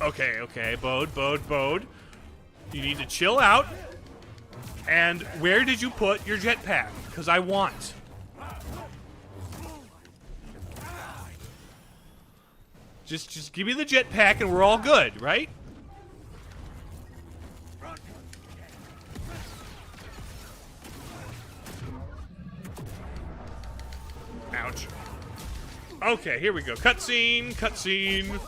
Okay, okay. Bode. You need to chill out. And where did you put your jetpack? Because I want. Just give me the jetpack and we're all good, right? Ouch. Okay, here we go. Cutscene, cutscene.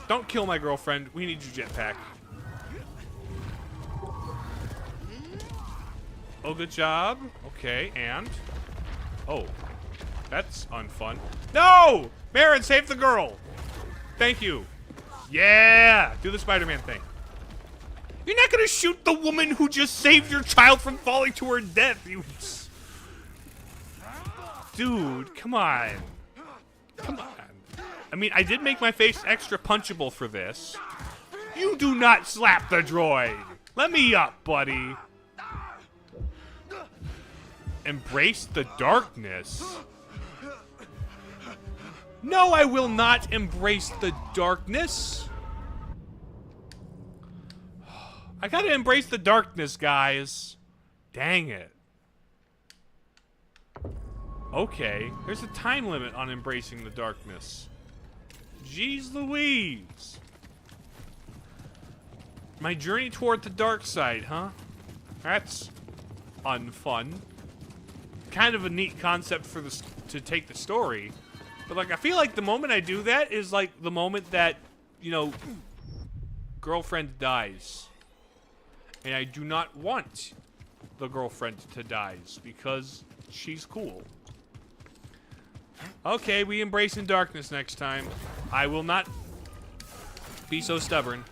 Don't kill my girlfriend. We need your jetpack. Oh, good job. Okay, and... Oh, that's unfun. No! Marin, save the girl! Thank you. Yeah! Do the Spider-Man thing. You're not gonna shoot the woman who just saved your child from falling to her death, you... Dude, come on. Come on. I mean, I did make my face extra punchable for this. You do not slap the droid! Let me up, buddy. Embrace the darkness. No, I will not embrace the darkness. I gotta embrace the darkness, guys. Dang it. Okay, there's a time limit on embracing the darkness. Jeez Louise. My journey toward the dark side, huh? That's unfun. Kind of a neat concept for this to take the story. But like I feel like the moment I do that is like the moment that, you know, girlfriend dies. And I do not want the girlfriend to die because she's cool. Okay, we embracing darkness next time. I will not be so stubborn.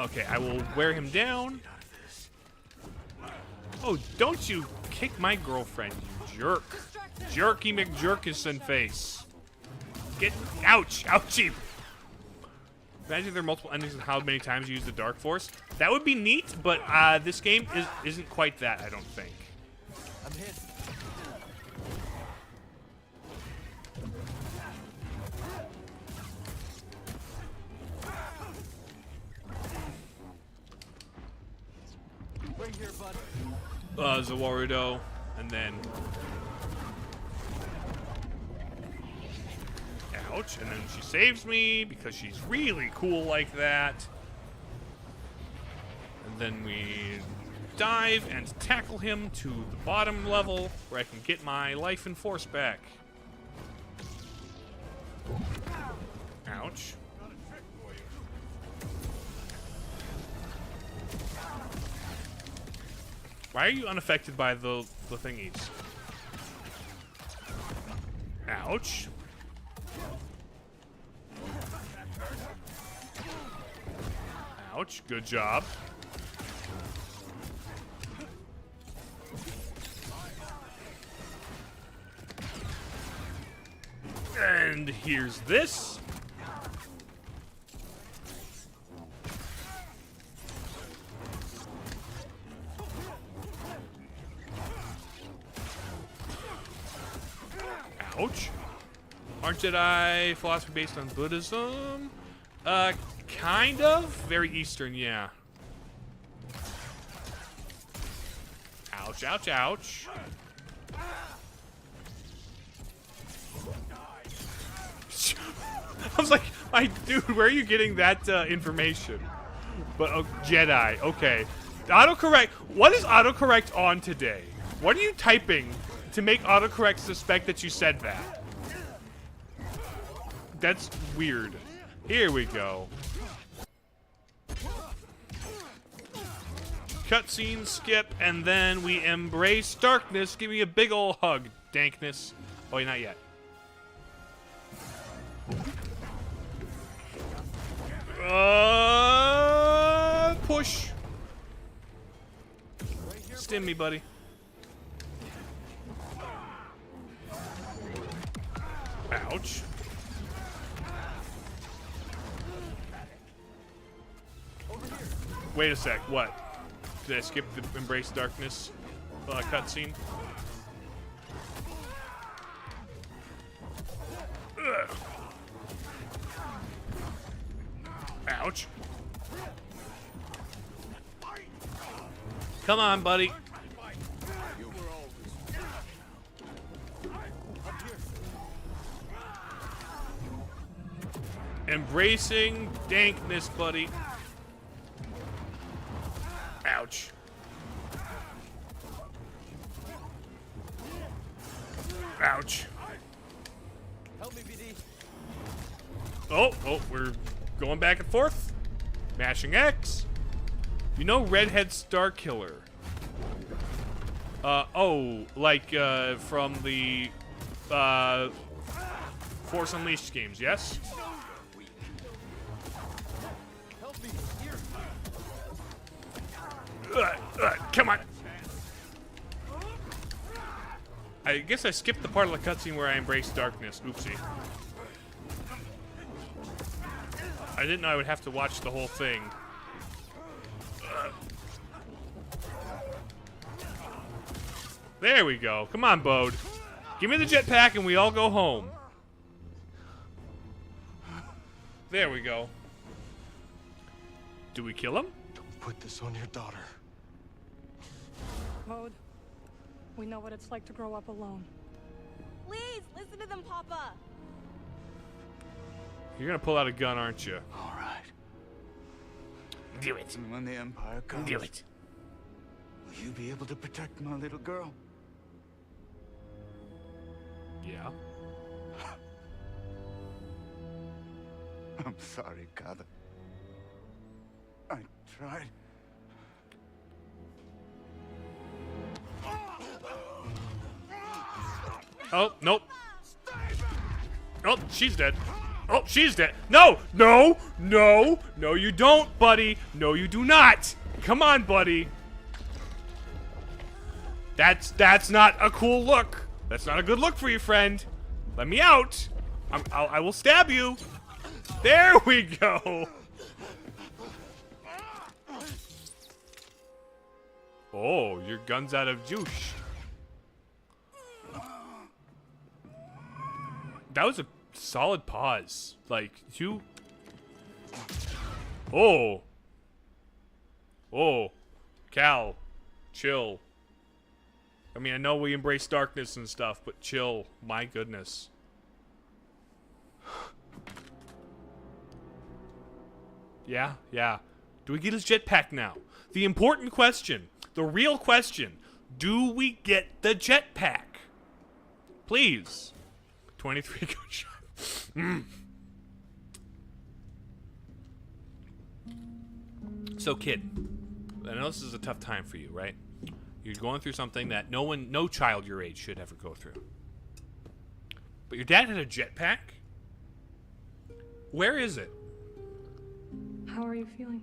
Okay, I will wear him down. Oh, don't you kick my girlfriend, you jerk. Jerky McJerkison face. Ouch! Ouchie! Imagine there are multiple endings and how many times you use the Dark Force. That would be neat, but this game isn't quite that, I don't think. I'm hit. Right here, bud. Zawarudo, and then... Ouch, and then she saves me because she's really cool like that. And then we dive and tackle him to the bottom level where I can get my life and force back. Ouch. Why are you unaffected by the thingies? Ouch. Ouch, good job. And here's this. Ouch. Aren't Jedi philosophy based on Buddhism? Kind of. Very Eastern, yeah. Ouch, ouch, ouch. I was like, dude, where are you getting that information? But Jedi, okay. Autocorrect. What is autocorrect on today? What are you typing to make autocorrect suspect that you said that? That's weird. Here we go. Cutscene skip, and then we embrace darkness. Give me a big ol' hug, dankness. Oh, wait, not yet. Push. Stim me, buddy. Ouch. Wait a sec, what? Did I skip the Embrace Darkness cutscene? Ouch. Come on, buddy. Embracing dankness, buddy. Ouch. Ouch. Help me, BD. Oh, we're going back and forth. Mashing X. You know Redhead Starkiller. From the Force Unleashed games, yes? Help me here. Come on. I guess I skipped the part of the cutscene where I embraced darkness. Oopsie. I didn't know I would have to watch the whole thing. There we go. Come on, Bode. Give me the jetpack and we all go home. There we go. Do we kill him? Don't put this on your daughter. Bode, we know what it's like to grow up alone. Please, listen to them, Papa. You're gonna pull out a gun, aren't you? All right. Do it. And when the Empire comes, Do it. will you be able to protect my little girl? Yeah. I'm sorry, Father. I tried. Oh, nope. Oh, she's dead. Oh, she's dead. No, no, no, no, you don't, buddy. No, you do not. Come on, buddy. That's not a cool look. That's not a good look for you, friend. Let me out. I will stab you. There we go. Oh, your gun's out of juice. That was a solid pause. Like, you... Oh. Oh. Cal. Chill. I mean, I know we embrace darkness and stuff, but chill. My goodness. Yeah, yeah. Do we get his jetpack now? The important question. The real question. Do we get the jetpack? Please. 23 gunshot. So, kid, I know this is a tough time for you, right? You're going through something that no child your age should ever go through. But your dad had a jetpack? Where is it? How are you feeling?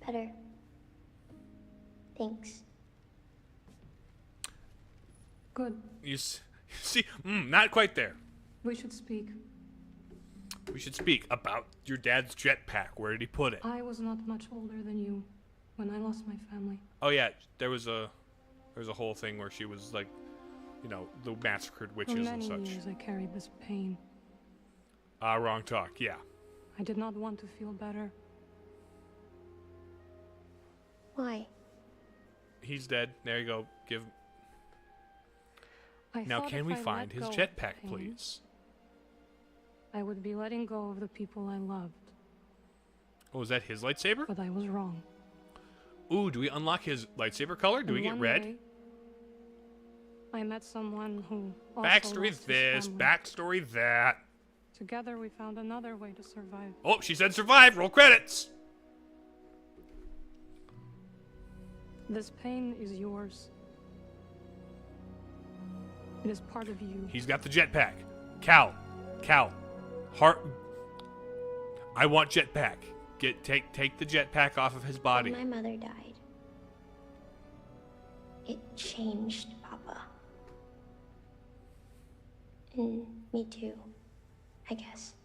Better. Thanks. Good. You see, not quite there. We should speak. We should speak about your dad's jetpack. Where did he put it? I was not much older than you when I lost my family. Oh yeah, there was a whole thing where she was like, you know, the massacred witches and such. For many years I carried this pain. Wrong talk. Yeah. I did not want to feel better. Why? He's dead. There you go. Now, thought can if we I find let his go of jetpack, pain, please? I would be letting go of the people I loved. Oh, is that his lightsaber? But I was wrong. Ooh, do we unlock his lightsaber color? Do we And get one red? day, I met someone who also Backstory lost his this, family. backstory that. Together we found another way to survive. Oh, she said survive. Roll credits. This pain is yours. It is part of you. He's got the jetpack. Cal. Heart. I want jetpack. Take the jetpack off of his body. When my mother died, it changed Papa. And me too, I guess.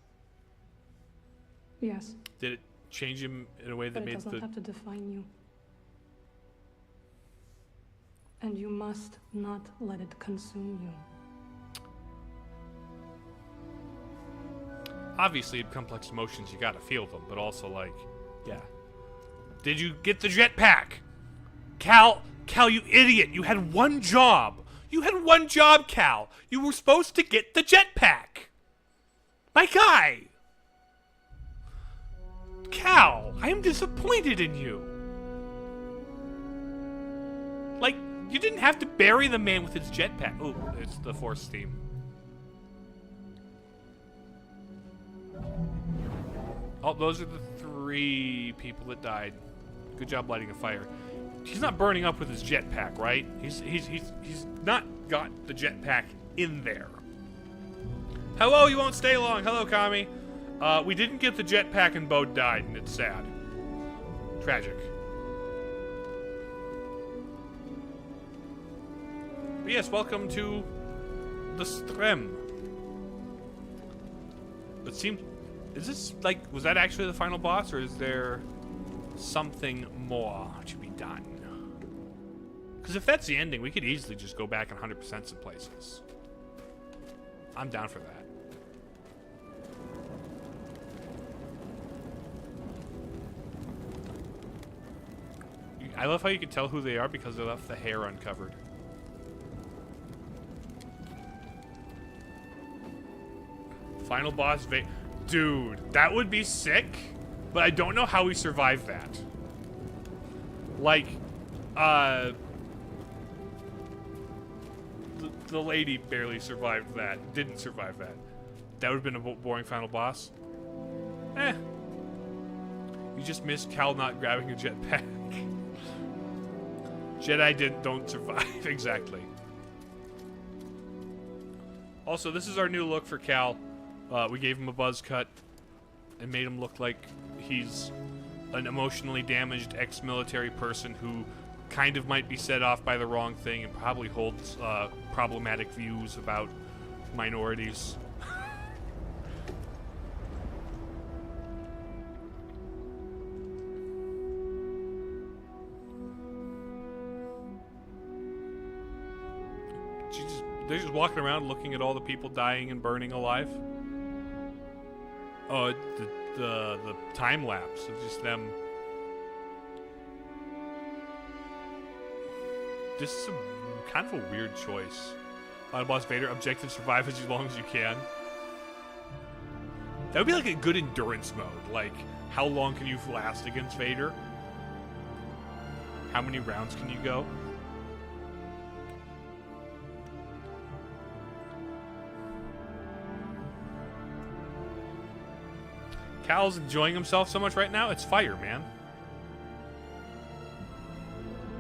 Yes. Did it change him in a way that But it made doesn't have to define you. And you must not let it consume you. Obviously, in complex emotions, you gotta feel them, but also, like, yeah. Did you get the jetpack? Cal, you idiot! You had one job! You had one job, Cal! You were supposed to get the jetpack! My guy! Cal, I am disappointed in you! Like, you didn't have to bury the man with his jetpack. Ooh, it's the Force theme. Oh, those are the 3 people that died. Good job lighting a fire. He's not burning up with his jetpack, right? He's not got the jetpack in there. Hello, you won't stay long. Hello, Kami. We didn't get the jetpack and Bode died, and it's sad. Tragic. But yes, welcome to the stream. It seems... Is this, like, was that actually the final boss, or is there something more to be done? Because if that's the ending, we could easily just go back and 100% some places. I'm down for that. I love how you can tell who they are because they left the hair uncovered. Final boss Dude, that would be sick, but I don't know how we survive that. Like, the lady barely survived that. Didn't survive that. That would have been a boring final boss. Eh. You just missed Cal not grabbing a jetpack. Jedi don't survive, exactly. Also, this is our new look for Cal. We gave him a buzz cut and made him look like he's an emotionally damaged ex-military person who kind of might be set off by the wrong thing and probably holds problematic views about minorities. They're just walking around looking at all the people dying and burning alive. Oh, the time lapse of just them. This is kind of a weird choice. Final boss Vader, objective survive as long as you can. That would be like a good endurance mode. Like, how long can you last against Vader? How many rounds can you go? Cal's enjoying himself so much right now, it's fire, man.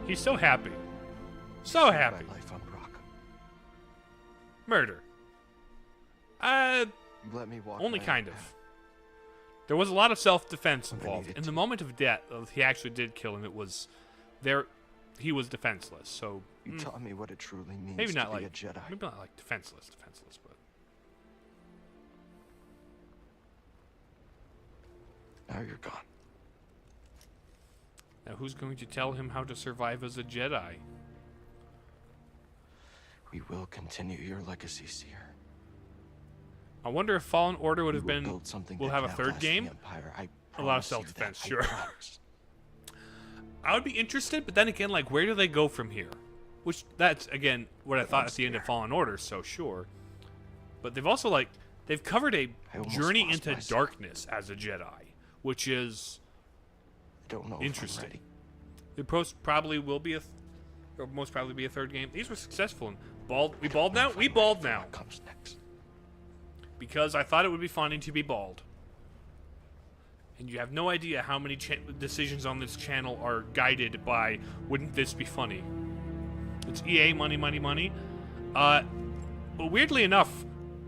He's so happy. So happy. Life on Brock. Murder. You let me walk only my kind own of. path. There was a lot of self-defense When I involved. needed In to. the moment of death, he actually did kill him. It was there. He was defenseless. So You taught me what it truly means maybe to not be like a Jedi. maybe not like defenseless, but Now you're gone. now who's going to tell him how to survive as a Jedi? We will continue your legacy, Seer. I wonder if Fallen Order would have We will been. build something We'll that have a can third outlast the game. Empire. I A lot of promise you self-defense, that. I sure. promise. I would be interested, but then again, like, where do they go from here? Which, that's, again, what I thought at the end of Fallen Order, so sure. But they've also, like, they've covered a I almost journey lost into myself. darkness as a Jedi, which is I don't know if I'm interesting. ready. There probably will be or most probably be a third game. These were successful. And we bald now? We bald now. What comes next? Because I thought it would be funny to be bald. And you have no idea how many decisions on this channel are guided by, wouldn't this be funny? It's EA, money, money, money. But weirdly enough,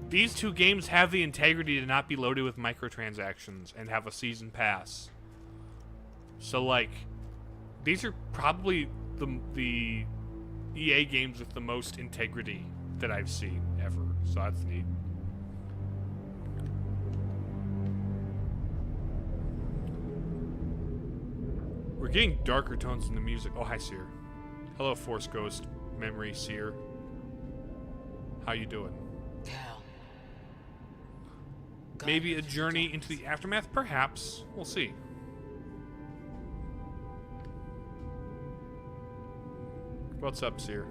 these two games have the integrity to not be loaded with microtransactions and have a season pass. So, like, these are probably the EA games with the most integrity that I've seen ever. So that's neat. We're getting darker tones in the music. Oh, hi, Seer. Hello, Force Ghost, Memory, Seer. How you doing? Maybe a journey into the aftermath? Perhaps. We'll see. What's up, Seer?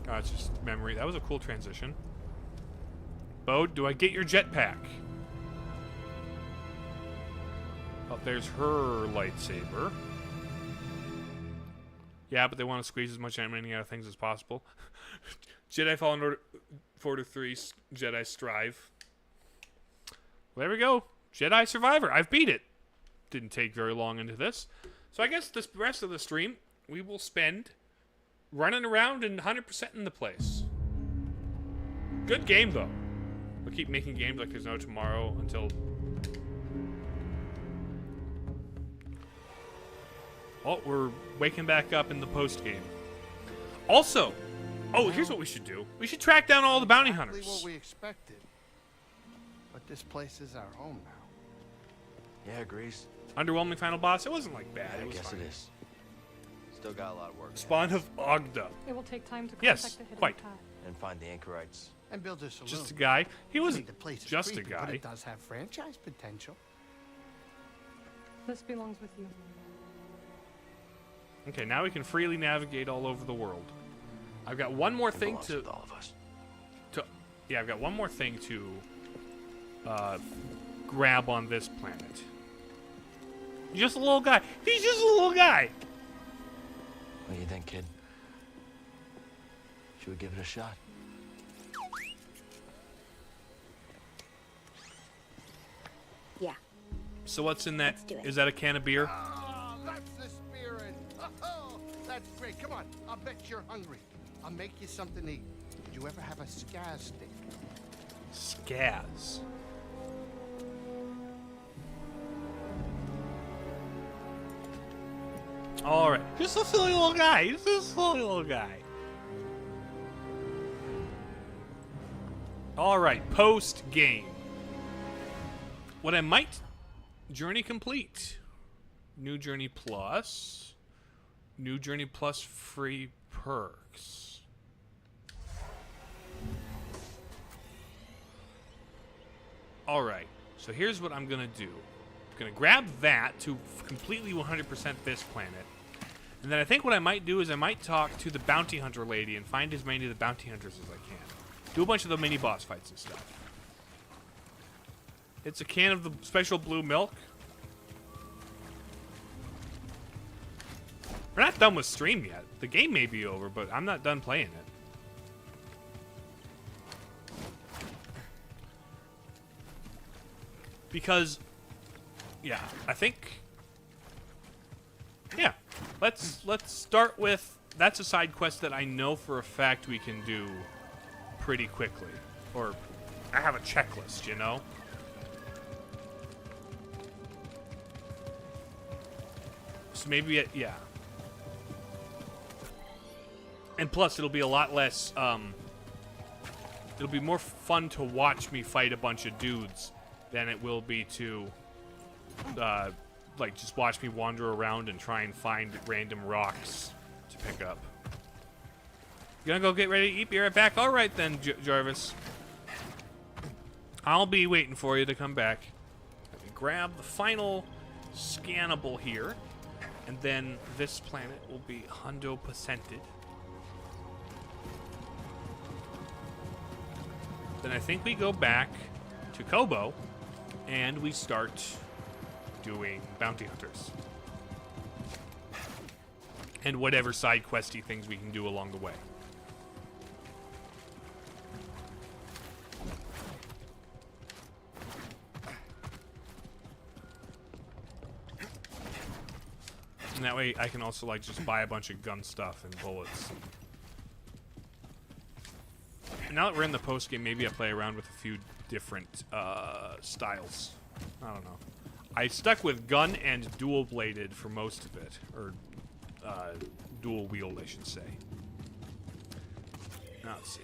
Oh, it's just memory. That was a cool transition. Bode, do I get your jetpack? Oh, there's her lightsaber. Yeah, but they want to squeeze as much ammo out of things as possible. Jedi Fallen Order 3, Jedi Strive. Well, there we go. Jedi Survivor. I've beat it. Didn't take very long into this. So I guess this rest of the stream, we will spend running around and 100% in the place. Good game, though. We'll keep making games like there's no tomorrow until... Oh, we're waking back up in the post-game. Also, oh, here's what we should do. We should track down all the bounty Exactly hunters. what we expected. But this place is our home now. Yeah, agrees. Underwhelming final boss. It wasn't like bad. Yeah, It I was guess fine. it is. Still got a lot of work. Spawn of Ogda. It will take time to Yes, contact the hidden quite. path. And find the anchorites. And build a saloon. Just a guy. He I wasn't mean, the place is just a creepy, but guy. it does have franchise potential. This belongs with you. Okay, now we can freely navigate all over the world. I've got one more thing belongs to... with all of us. Yeah, I've got one more thing to grab on this planet. He's just a little guy. He's just a little guy. What do you think, kid? Should we give it a shot? Yeah. So what's in that? Let's do it. Is that a can of beer? Oh, that's the spirit. Oh, that's great. Come on, I'll bet you're hungry. I'll make you something to eat. Did you ever have a scaz stick? Scaz. Alright, just a silly little guy. Just a silly little guy. Alright, post game. What I might. Journey complete. New Journey Plus. New Journey Plus free perks. Alright, so here's what I'm gonna do. I'm gonna grab that to completely 100% this planet. And then I think what I might do is I might talk to the bounty hunter lady and find as many of the bounty hunters as I can. Do a bunch of the mini boss fights and stuff. It's a can of the special blue milk. We're not done with stream yet. The game may be over, but I'm not done playing it. Because, yeah, I think, yeah, let's start with, that's a side quest that I know for a fact we can do pretty quickly. Or, I have a checklist, you know? So maybe it, yeah. And plus, it'll be a lot less, it'll be more fun to watch me fight a bunch of dudes than it will be to, like, just watch me wander around and try and find random rocks to pick up. You gonna go get ready to eat? Be right back? Alright then, Jarvis. I'll be waiting for you to come back. Let me grab the final scannable here. And then this planet will be 100%ed. Then I think we go back to Kobo and we start doing bounty hunters. And whatever side questy things we can do along the way. And that way I can also like just buy a bunch of gun stuff and bullets. And now that we're in the post game, maybe I play around with a few different styles. I don't know. I stuck with gun and dual bladed for most of it, or dual wield, I should say. Now, let's see.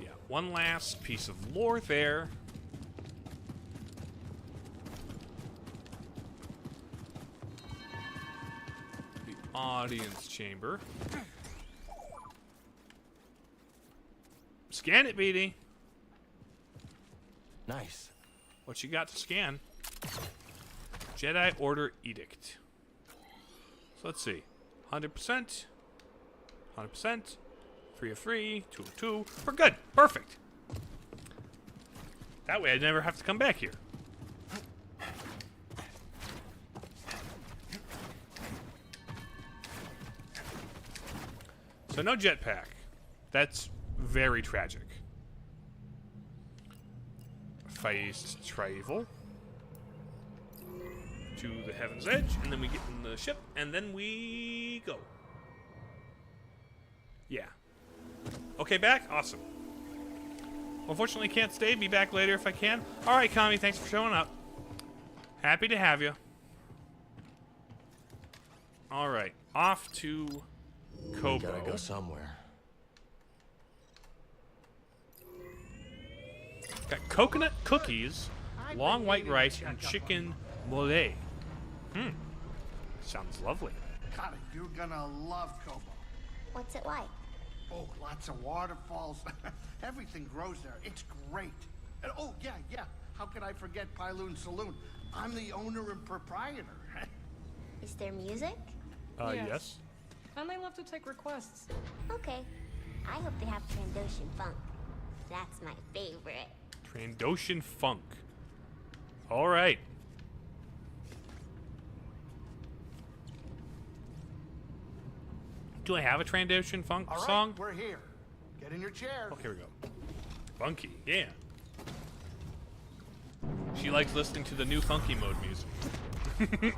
Yeah, one last piece of lore there. The audience chamber. Scan it, BD. Nice. What you got to scan? Jedi Order Edict. So let's see. 100%. 100%. 3 of 3. 2 of 2. We're good. Perfect. That way I never have to come back here. So no jetpack. That's very tragic. Fast travel to the Heaven's Edge, and then we get in the ship, and then we go. Yeah. Okay, back? Awesome. Unfortunately, can't stay. Be back later if I can. Alright, Kami, thanks for showing up. Happy to have you. Alright, off to Kobo. We gotta go somewhere. Got coconut cookies, long white rice, and chicken mole. Sounds lovely. God, you're gonna love Kobo. What's it like? Oh, lots of waterfalls. Everything grows there. It's great. And, oh, yeah. How could I forget Pyloon Saloon? I'm the owner and proprietor. Is there music? Yes. And they love to take requests. Okay. I hope they have Trandoshan Funk. That's my favorite. Trandoshan Funk. All right. Do I have a Trandoshan Funk All right, song? We're here. Get in your chair. Oh, here we go. Funky, yeah. She likes listening to the new funky mode music.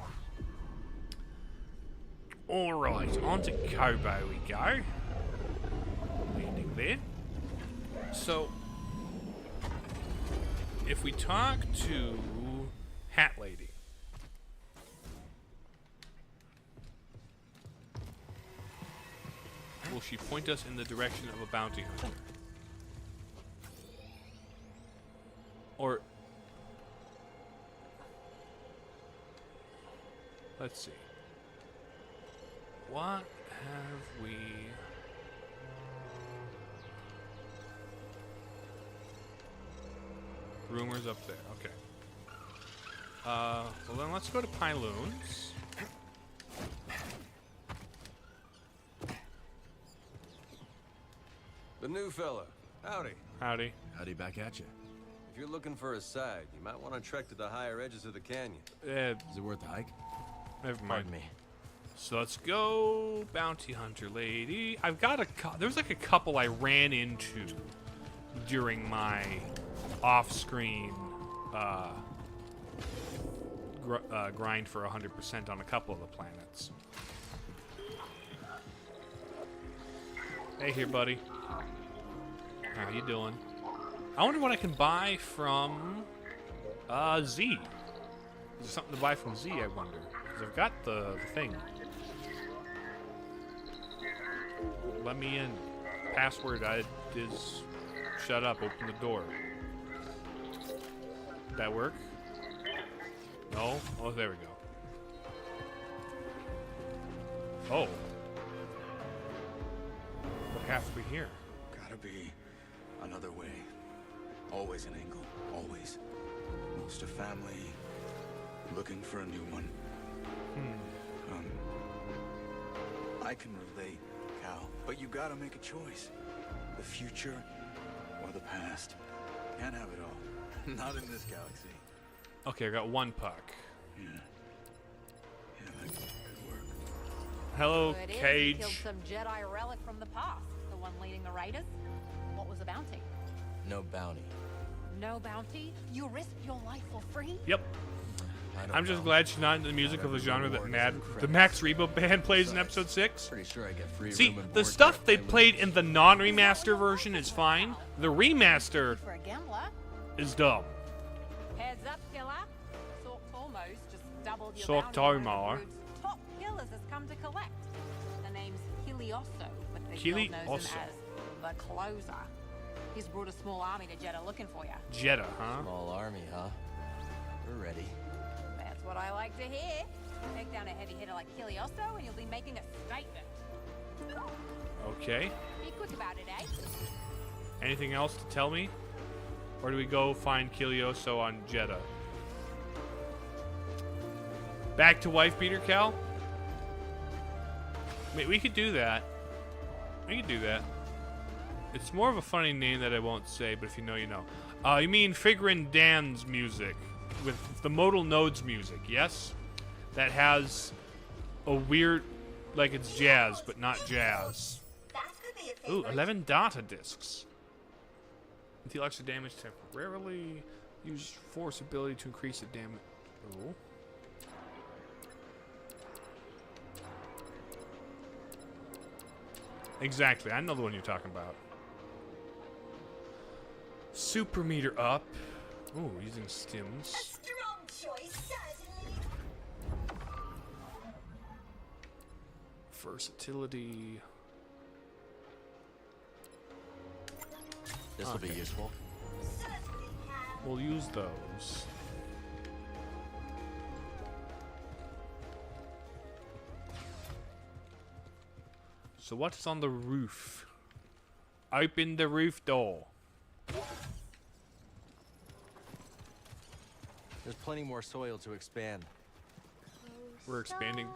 Alright, on to Kobo we go. Landing there. So, if we talk to Hat Lady. Will she point us in the direction of a bounty hunter? Or... let's see. What have we... rumors up there, okay. Well then let's go to Pyloon's. The new fella. Howdy. Howdy. Howdy back at you. If you're looking for a side, you might want to trek to the higher edges of the canyon. Is it worth the hike? Never mind. Pardon me. So let's go, bounty hunter lady. I've got there's like a couple I ran into during my off-screen grind for 100% on a couple of the planets. Hey here, buddy. How you doing? I wonder what I can buy from Z. Is there something to buy from Z, I wonder? Because I've got the thing. Let me in. Password is shut up. Open the door. Did that work? No? Oh, there we go. Oh. What have we here? Gotta be another way. Always an angle. Always. Lost a family. Looking for a new one. I can relate, Cal. But you gotta make a choice. The future or the past. Can't have it all. Not in this galaxy. Okay, I got one puck. Yeah. Yeah, that could work. Hello, So it is, Cage. You killed some Jedi relic from the past. The one leading the raiders. What was the bounty? No bounty. No bounty? You risked your life for free? Yep. I'm just glad she's not into the music of the genre that the Max Rebo band plays in episode 6. Pretty sure I get free See, room and the board stuff they there. played in the non-remaster version is fine. The remaster For a gambler. is dumb. Heads up, killer. Sortomos just doubled your Sortomo. bounty on one of the group's top killers has come to collect. The name's Kilioso, but the guild knows him as the Closer. He's brought a small army to Jeddah looking for you. Jeddah, huh? Small army, huh? We're ready. That's what I like to hear. Take down a heavy hitter like Kilioso and you'll be making a statement. Okay. Be quick about it, eh? Anything else to tell me? Or do we go find Kilioso on Jeddah? Back to wife beater, Cal? We could do that. We could do that. It's more of a funny name that I won't say, but if you know, you know. You mean Figrin Dan's music with the modal nodes music, yes? That has a weird, like it's jazz, but not jazz. Ooh, 11 data discs. Deal extra damage temporarily. Use force ability to increase the damage. Ooh. Exactly, I know the one you're talking about. Super meter up. Ooh, using stims. Strong choice, certainly. Versatility. This will be useful. We'll use those. So what's on the roof? Open the roof door. There's plenty more soil to expand. We're expanding.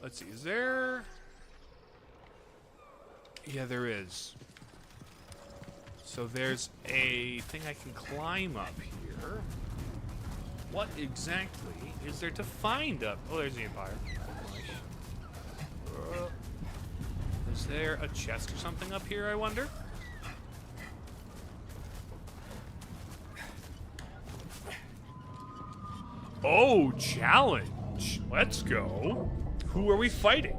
Let's see, is there... Yeah, there is. So there's a thing I can climb up here. What exactly is there to find up? Oh, there's the Empire. Is there a chest or something up here, I wonder? Oh, challenge. Let's go. Who are we fighting?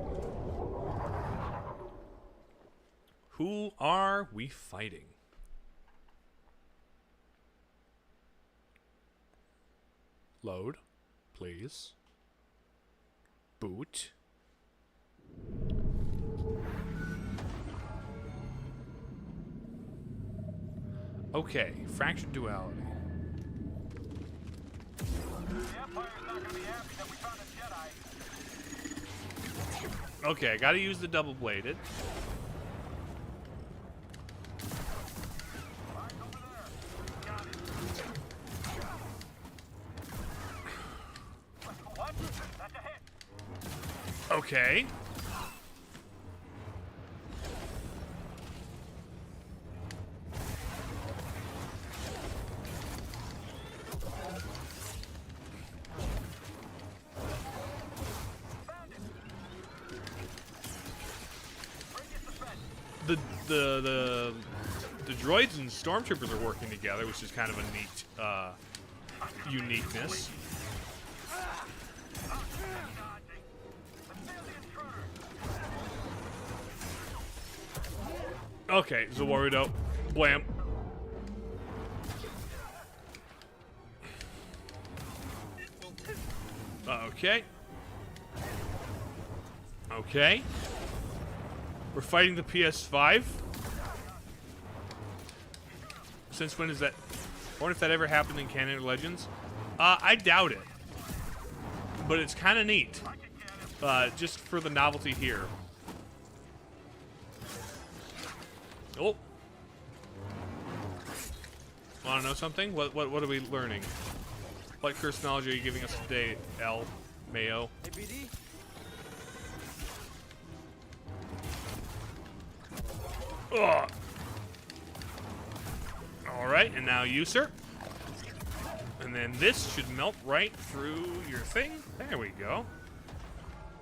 Who are we fighting? Load, please. Boot. Okay, fractured duality. Okay, I gotta use the double-bladed. Okay. The droids and stormtroopers are working together, which is kind of a neat uniqueness. Okay, Zawarudo. Blam. Okay. Okay. We're fighting the PS5. Since when is that? I wonder if that ever happened in Canon or Legends. I doubt it. But it's kind of neat. Just for the novelty here. Oh. Want to know something? What are we learning? What curse knowledge are you giving us today, L. Mayo? Hey, BD. Ugh. Alright, and now you, sir. And then this should melt right through your thing. There we go.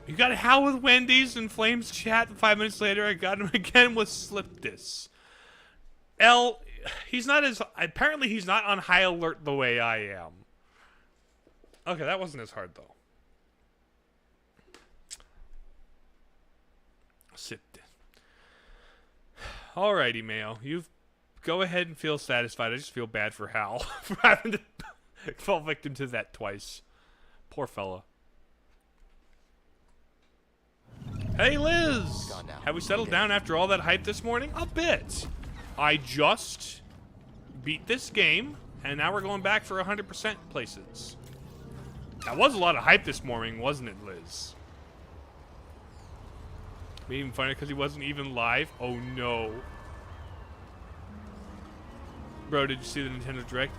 You got a howl with Wendy's and Flames chat. 5 minutes later, I got him again with Slip This. L, he's not as... Apparently, he's not on high alert the way I am. Okay, that wasn't as hard, though. Slip This. Alrighty, Mayo. You've... Go ahead and feel satisfied. I just feel bad for Hal for having to fall victim to that twice. Poor fella. Hey, Liz! Have we settled down after all that hype this morning? A bit. I just beat this game, and now we're going back for 100% places. That was a lot of hype this morning, wasn't it, Liz? Made even funnier because he wasn't even live. Oh, no. Bro, did you see the Nintendo Direct?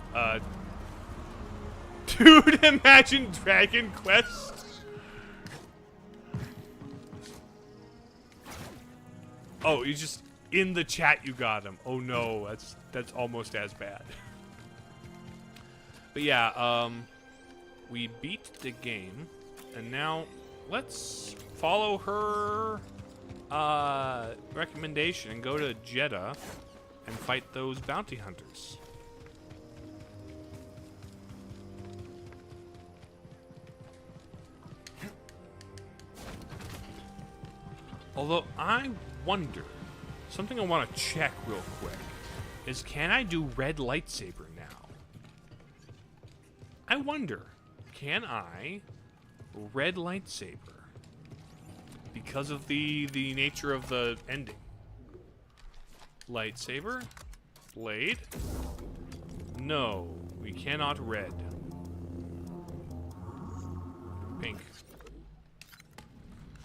Dude, imagine Dragon Quest. Oh, you just in the chat you got him. Oh no, that's almost as bad. But yeah, we beat the game, and now let's follow her recommendation and go to Jeddah and fight those bounty hunters. Although I wonder, something I want to check real quick is, can I do red lightsaber now? I wonder, can I red lightsaber? Because of the nature of the ending. Lightsaber? Blade? No, we cannot red. Pink.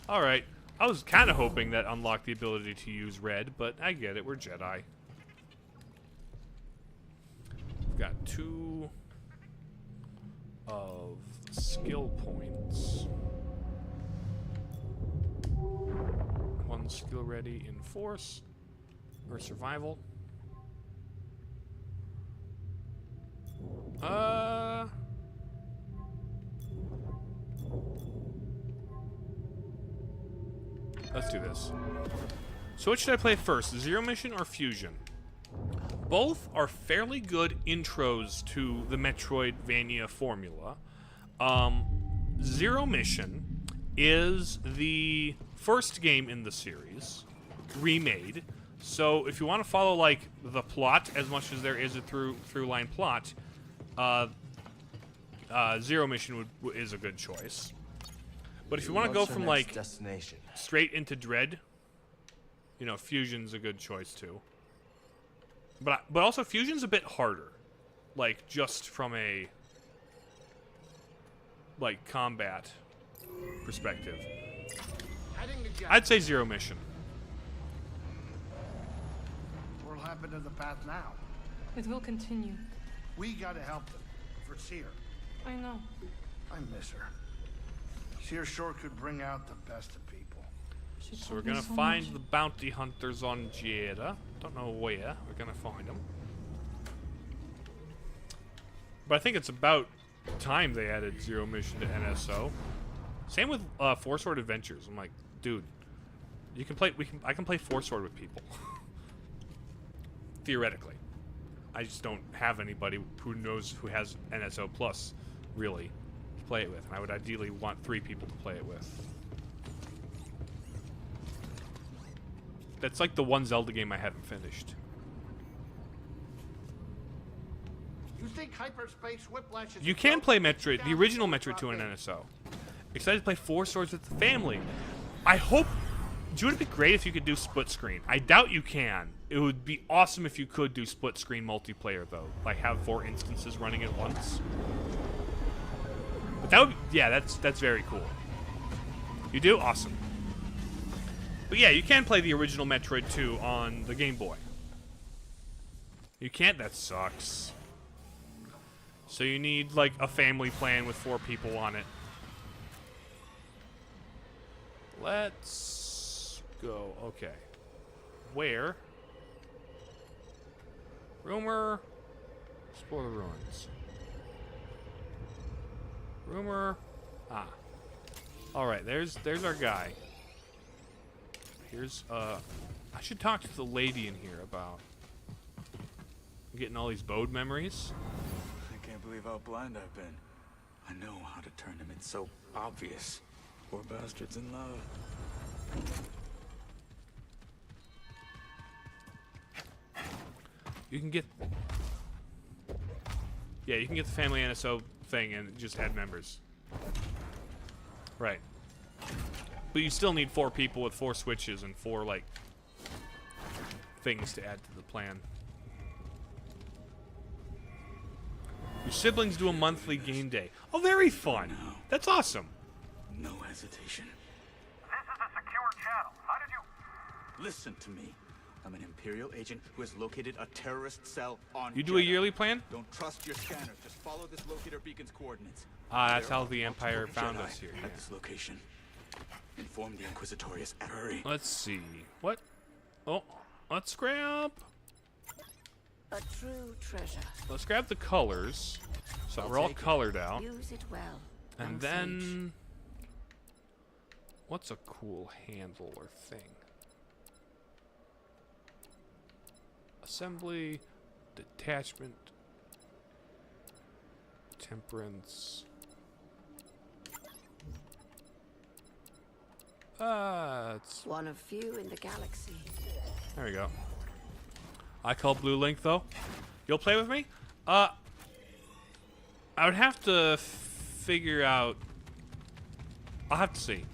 Alright. I was kind of hoping that unlocked the ability to use red, but I get it, we're Jedi. We've got 2 of skill points. 1 skill ready in force or survival. Let's do this. So what should I play first, Zero Mission or Fusion? Both are fairly good intros to the Metroidvania formula. Zero Mission is the first game in the series, remade. So if you want to follow like the plot as much as there is a through line plot, Zero Mission is a good choice. But if you want to go from like destination straight into Dread, you know, Fusion's a good choice too. But also Fusion's a bit harder, like just from a like combat perspective. I'd say Zero Mission. What'll happen to the path now? It will continue. We gotta help them. For Seer. I know. I miss her. Seer sure could bring out the best of people. So we're gonna find the bounty hunters on Jedi. Don't know where we're gonna find them. But I think it's about time they added Zero Mission to NSO. Same with Four Sword Adventures. I'm like, dude, you can play. I can play Four Sword with people. Theoretically, I just don't have anybody who has NSO Plus really to play it with, and I would ideally want 3 people to play it with. That's like the one Zelda game I haven't finished. You think hyperspace whiplash is You can play Metroid, the original Metroid 2 on NSO. Excited to play Four Swords with the family. I hope. Would it be great if you could do split screen? I doubt you can. It would be awesome if you could do split screen multiplayer though, like have 4 instances running at once. But that would, yeah, that's very cool. You do? Awesome. But yeah, you can play the original Metroid 2 on the Game Boy. You can't? That sucks. So you need like a family plan with 4 people on it. Let's go. Okay. Where? Rumor. Explore the ruins. Rumor. Ah. Alright, there's our guy. Here's I should talk to the lady in here about getting all these Bode memories. I can't believe how blind I've been. I know how to turn them. It's so obvious. Poor bastards in love. You can get... Yeah, you can get the family NSO thing and just add members. Right. But you still need 4 people with 4 switches and 4, like, things to add to the plan. Your siblings do a monthly game day. Oh, very fun. That's awesome. No hesitation. This is a secure channel. How did you... Listen to me. I'm an Imperial agent who has located a terrorist cell on You do a Jedi. yearly plan? Don't trust your scanners. Just follow this locator beacon's coordinates. That's There how are the Empire multiple found Jedi us here. at this location. Inform the Inquisitorius and hurry. Let's see. What? Oh, let's grab... A true treasure. Let's grab the colors. So we're all colored out. Use it well. And then... What's a cool handle or thing? Assembly, detachment, temperance. It's one of few in the galaxy. There we go. I call Blue Link though. You'll play with me? I would have to figure out. I'll have to see.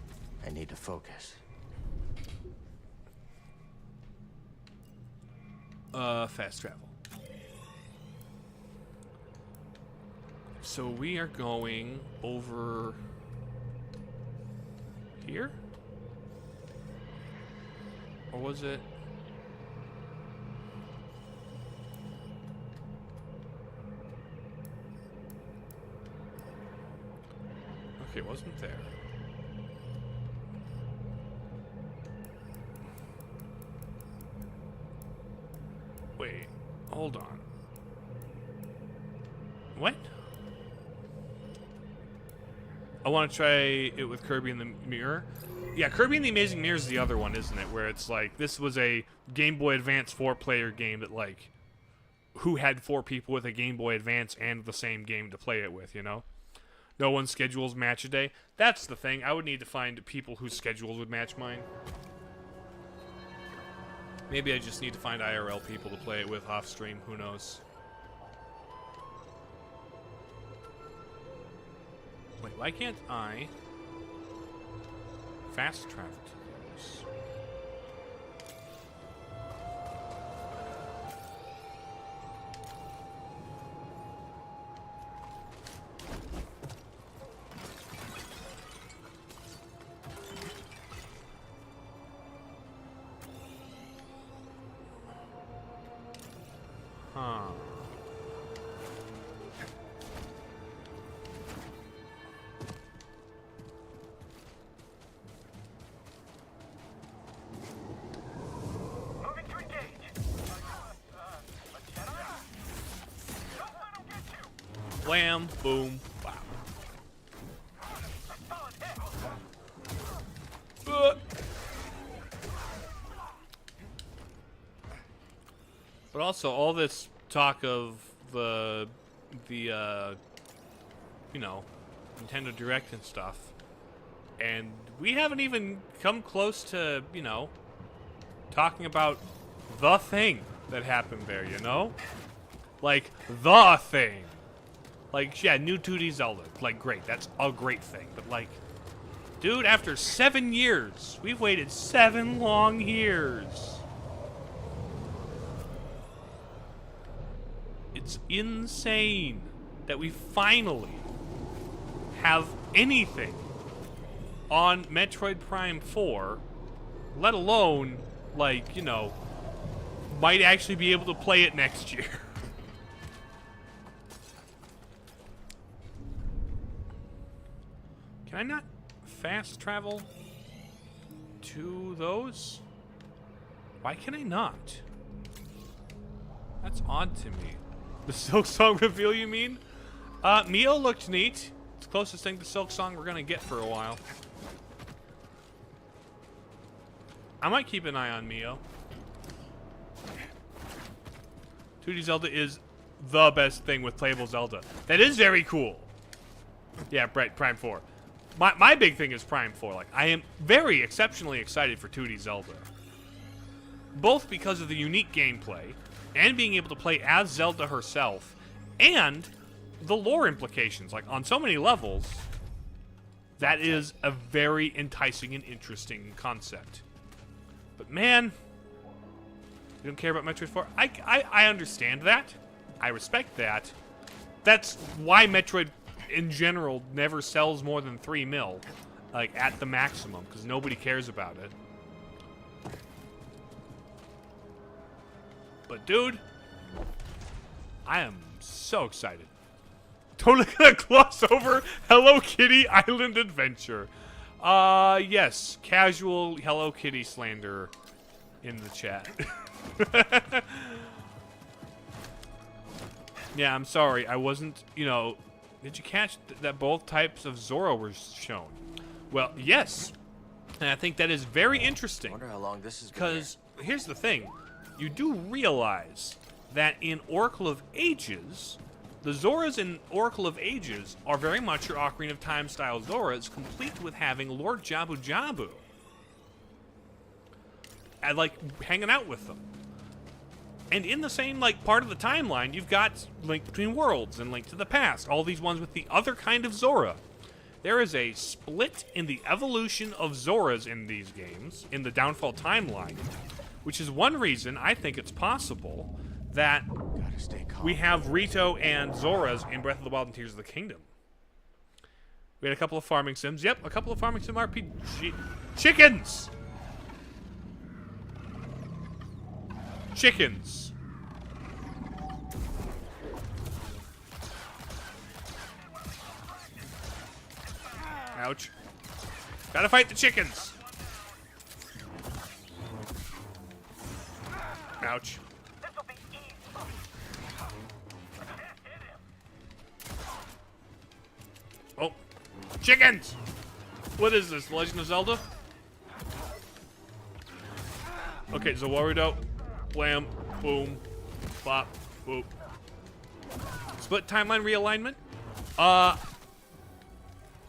I need to focus. Fast travel. So we are going over here? Or was it? Okay, it wasn't there. Wait, hold on. What? I want to try it with Kirby in the Mirror. Yeah, Kirby and the Amazing Mirror is the other one, isn't it? Where it's like, this was a Game Boy Advance 4-player game that, like, who had 4 people with a Game Boy Advance and the same game to play it with, you know? No one schedules match a day. That's the thing. I would need to find people whose schedules would match mine. Maybe I just need to find IRL people to play it with off stream. Who knows? Wait, why can't I fast travel to those? Huh. Moving to engage. A Jedi? Don't let him get you. Wham, boom, wow. But also, all this talk of the you know, Nintendo Direct and stuff, and we haven't even come close to, you know, talking about the thing that happened there, you know? Like, the thing. Like, yeah, new 2D Zelda. Like, great. That's a great thing. But, like, dude, after 7 years, we've waited 7 long years. It's insane that we finally have anything on Metroid Prime 4, let alone, like, you know, might actually be able to play it next year. Can I not fast travel to those? Why can I not? That's odd to me. The Silk Song reveal, you mean? Mio looked neat. It's the closest thing to Silk Song we're gonna get for a while. I might keep an eye on Mio. 2D Zelda is the best thing with playable Zelda. That is very cool. Yeah, right, Prime 4. My big thing is Prime 4. Like, I am very exceptionally excited for 2D Zelda. Both because of the unique gameplay, and being able to play as Zelda herself, and the lore implications. Like, on so many levels, that is a very enticing and interesting concept. But man, you don't care about Metroid 4? I understand that. I respect that. That's why Metroid, in general, never sells more than 3 mil. Like, at the maximum, because nobody cares about it. But dude, I am so excited. Totally gonna gloss over Hello Kitty Island Adventure. Yes, casual Hello Kitty slander in the chat. Yeah, I'm sorry, I wasn't, you know, did you catch that both types of Zora were shown? Well, yes, and I think that is very interesting. I wonder how long this is. Because here's the thing. You do realize that in Oracle of Ages, the Zoras in Oracle of Ages are very much your Ocarina of Time style Zoras, complete with having Lord Jabu Jabu. And, like, hanging out with them. And in the same, like, part of the timeline, you've got Link Between Worlds and Link to the Past, all these ones with the other kind of Zora. There is a split in the evolution of Zoras in these games, in the Downfall timeline, which is one reason I think it's possible that we have Rito and Zoras in Breath of the Wild and Tears of the Kingdom. We had a couple of farming sims. Yep, a couple of farming sim RPG. Chickens! Chickens. Ouch. Gotta fight the chickens. Ouch. Oh. Chickens! What is this, Legend of Zelda? Okay, Zawarudo. Blam. Boom. Bop. Boop. Split timeline realignment?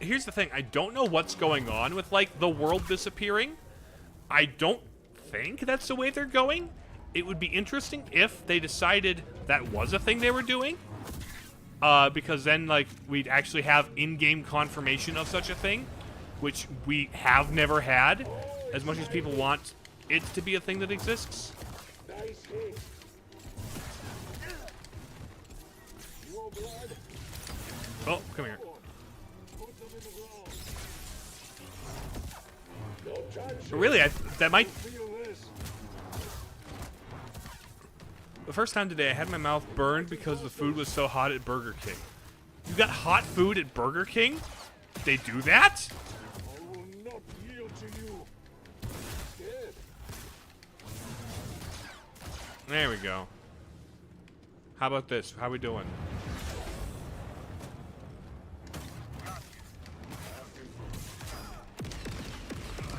here's the thing. I don't know what's going on with, like, the world disappearing. I don't think that's the way they're going. It would be interesting if they decided that was a thing they were doing. Because then, like, we'd actually have in-game confirmation of such a thing, which we have never had, as much as people want it to be a thing that exists. Oh, come here. Really, that might... The first time today, I had my mouth burned because the food was so hot at Burger King. You got hot food at Burger King? They do that? I will not yield to you. Dead. There we go. How about this? How we doing?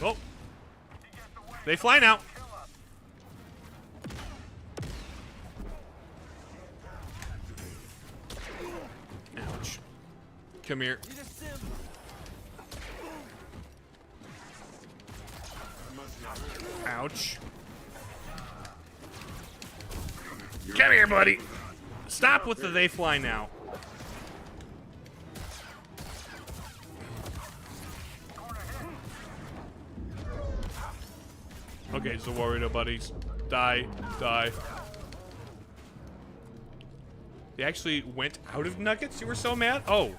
Oh. They fly now. Ouch. Come here. Ouch. Come here, buddy. Stop with the they fly now. Okay, so warrior buddies. Die. Die. They actually went out of nuggets? You were so mad? Oh.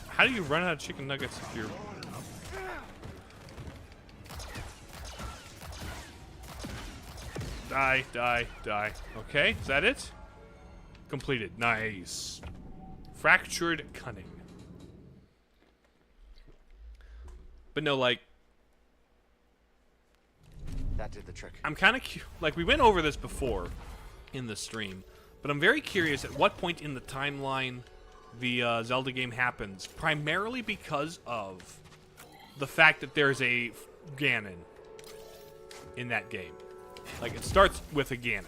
How do you run out of chicken nuggets if you're... Die, die, die. Okay, is that it? Completed. Nice. Fractured cunning. But no, like... That did the trick. I'm kind of like, we went over this before in the stream, but I'm very curious at what point in the timeline the Zelda game happens, primarily because of the fact that there's a Ganon in that game. Like, it starts with a Ganon.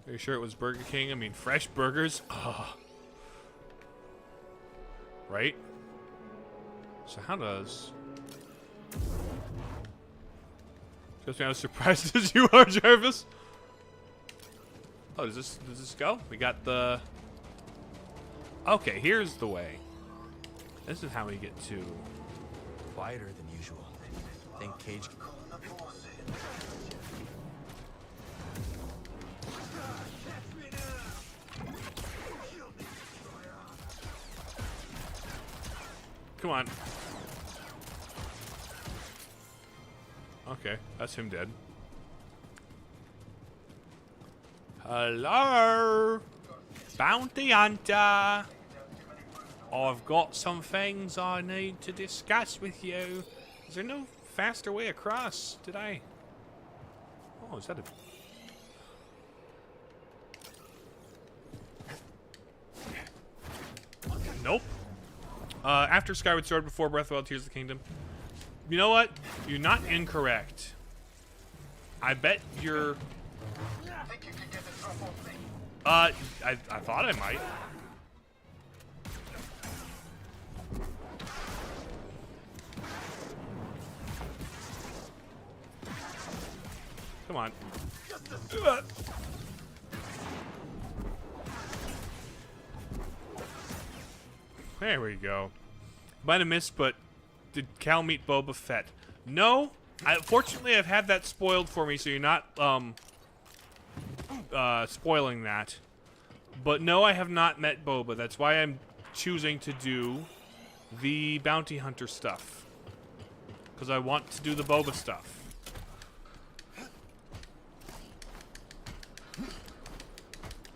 Are you sure it was Burger King? I mean, fresh burgers? Ugh. Right? So how does... Just me, I was surprised as you are, Jarvis. Oh, does this go? We got the... Okay, here's the way. This is how we get to... Quieter than usual. Think Cage... Come on. Okay, that's him dead. Hello? Bounty Hunter! I've got some things I need to discuss with you. Is there no faster way across? Did I... Oh, is that a... Nope. After Skyward Sword, before Breath of the Wild, Tears of the Kingdom. You know what? You're not incorrect. I bet you're... I thought I might. Come on. There we go. Might have missed, but did Cal meet Boba Fett? No. Fortunately, I've had that spoiled for me, so you're not spoiling that. But no, I have not met Boba. That's why I'm choosing to do the bounty hunter stuff. Because I want to do the Boba stuff.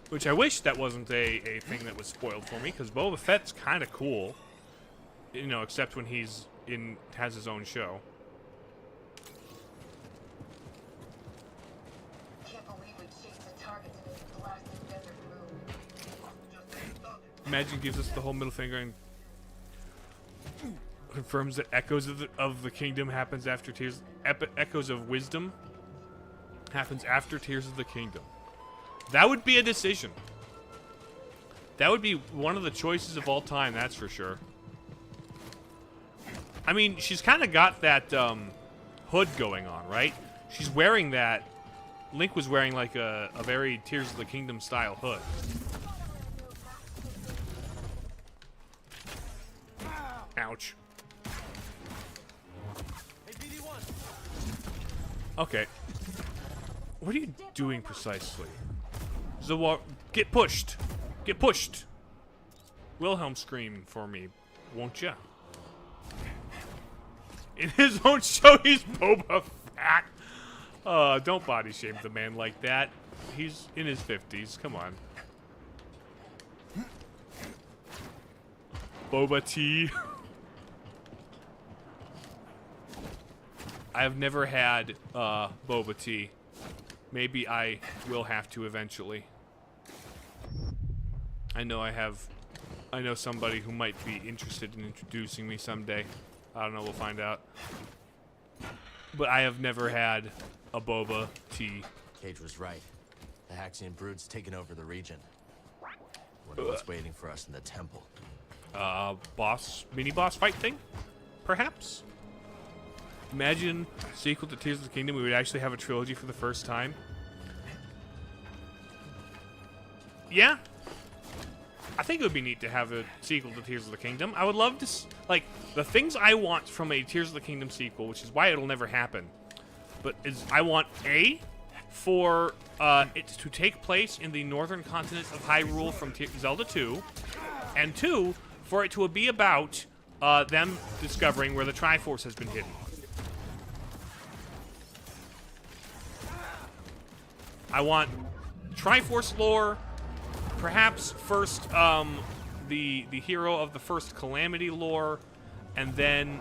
Which I wish that wasn't a thing that was spoiled for me, because Boba Fett's kind of cool. You know, except when he's has his own show. Imagine gives us the whole middle finger and confirms that Echoes of the Kingdom happens after Tears... Echoes of Wisdom happens after Tears of the Kingdom. That would be a decision. That would be one of the choices of all time, that's for sure. I mean, she's kind of got that hood going on, right? She's wearing that. Link was wearing like a very Tears of the Kingdom style hood. Ouch. Okay. What are you doing precisely? Zawar, get pushed. Get pushed. Wilhelm scream for me, won't ya? In his own show, he's Boba Fett. Don't body shame the man like that. He's in his 50s. Come on. Boba tea. I have never had boba tea. Maybe I will have to eventually. I know somebody who might be interested in introducing me someday. I don't know, we'll find out. But I have never had a boba tea. Cage was right. The Haxian brood's taken over the region. Wonder what's waiting for us in the temple. Mini-boss fight thing? Perhaps? Imagine sequel to Tears of the Kingdom, we would actually have a trilogy for the first time. Yeah. I think it would be neat to have a sequel to Tears of the Kingdom. I would love to, like, the things I want from a Tears of the Kingdom sequel, which is why it'll never happen, but is I want for it to take place in the northern continent of Hyrule from Zelda 2, and 2, for it to be about them discovering where the Triforce has been hidden. I want Triforce lore, perhaps first the hero of the first Calamity lore, and then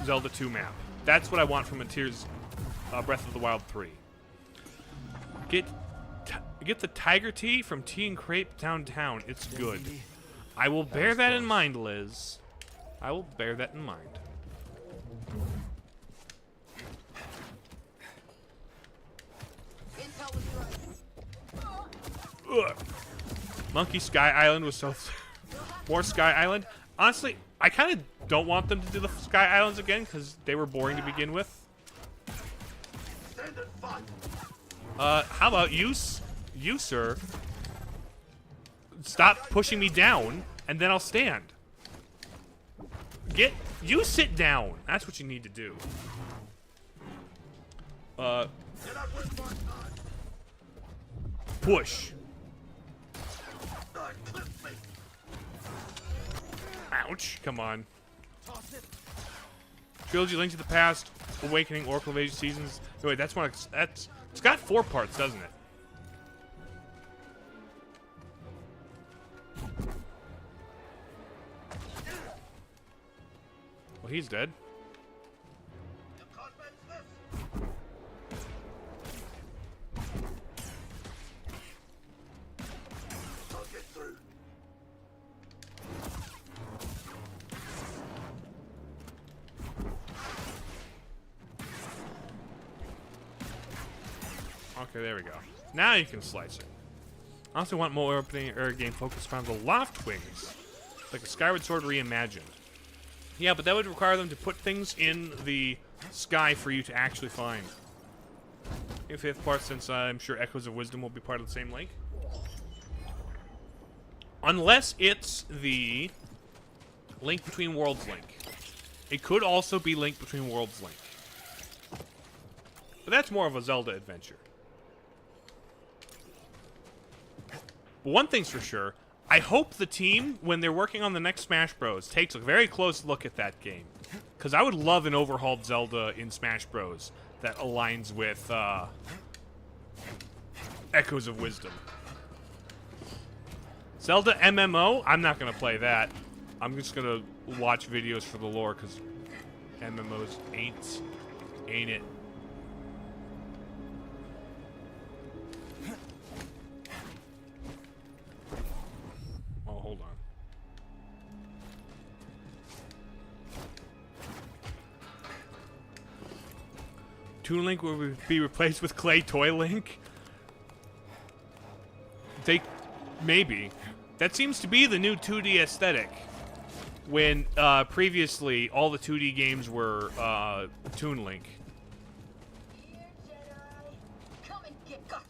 Zelda 2 map. That's what I want from a Tears Breath of the Wild 3. Get the Tiger Tea from Tea and Crepe downtown. It's good. I will bear that in mind, Liz. I will bear that in mind. Ugh. Monkey Sky Island was so... More Sky Island. Honestly, I kind of don't want them to do the Sky Islands again, because they were boring to begin with. How about you, sir? Stop pushing me down, and then I'll stand. You sit down. That's what you need to do. Push. Ouch. Come on. Trilogy Link to the Past, Awakening, Oracle of Ages Seasons. No, wait, that's one. It's got 4 parts, doesn't it? Well, he's dead. Okay, there we go. Now you can slice it. I also want more opening air game focused around the loft wings, like a Skyward Sword reimagined. Yeah, but that would require them to put things in the sky for you to actually find. A 5th part, since I'm sure Echoes of Wisdom will be part of the same link. Unless it's the Link Between Worlds link. It could also be Link Between Worlds link. But that's more of a Zelda adventure. But one thing's for sure, I hope the team, when they're working on the next Smash Bros, takes a very close look at that game. Because I would love an overhauled Zelda in Smash Bros that aligns with Echoes of Wisdom. Zelda MMO? I'm not going to play that. I'm just going to watch videos for the lore, because MMOs ain't it. Oh, hold on. Toon Link will be replaced with Clay Toy Link. Maybe. That seems to be the new 2D aesthetic. When previously all the 2D games were Toon Link. Come and get gotcha.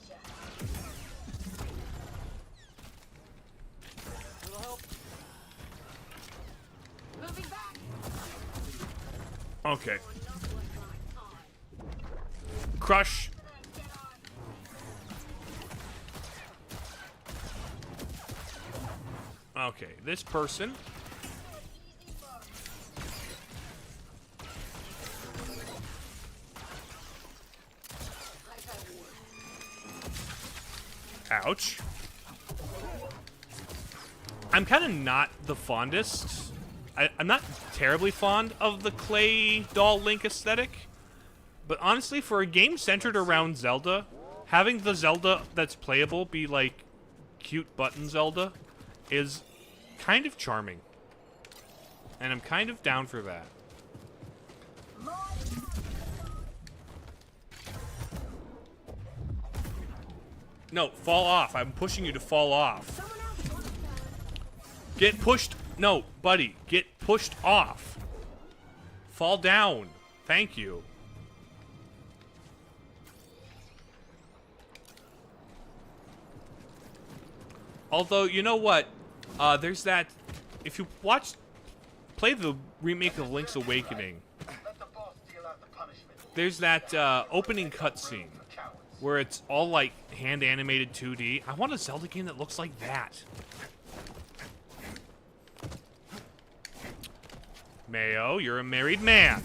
Little help. Moving back. Okay. Crush. Okay, this person. Ouch. I'm kind of not the fondest. I'm not terribly fond of the clay doll Link aesthetic. But honestly, for a game centered around Zelda, having the Zelda that's playable be like cute button Zelda is kind of charming. And I'm kind of down for that. No, fall off. I'm pushing you to fall off. Get pushed. No, buddy. Get pushed off. Fall down. Thank you. Although, you know what? There's that... If you play the remake of Link's Awakening, there's that opening cutscene where it's all like hand-animated 2D. I want a Zelda game that looks like that. Mayo, you're a married man.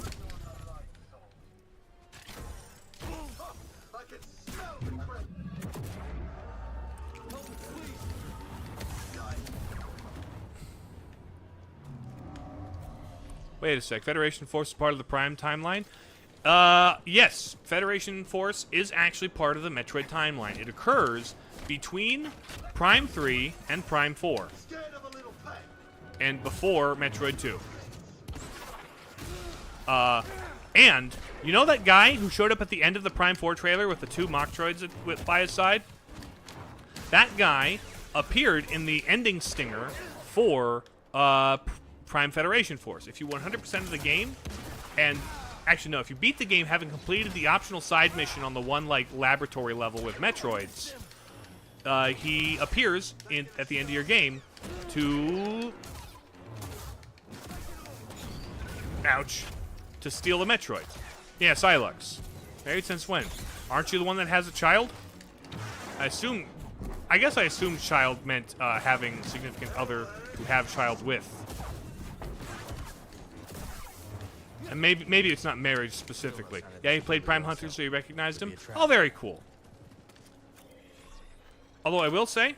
Wait a sec. Federation Force is part of the Prime timeline? Yes. Federation Force is actually part of the Metroid timeline. It occurs between Prime 3 and Prime 4. And before Metroid 2. And, you know that guy who showed up at the end of the Prime 4 trailer with the 2 mock droids by his side? That guy appeared in the ending stinger for, Prime Federation Force. If you 100% of the game, and actually no, if you beat the game having completed the optional side mission on the one like laboratory level with Metroids, he appears at the end of your game to, ouch, to steal a Metroid. Yeah, Silux. Married since when? Aren't you the one that has a child? I guess I assumed child meant having significant other to have child with. And maybe it's not marriage specifically. Yeah, he played Prime Hunter, so you recognized him. Oh, very cool. Although I will say,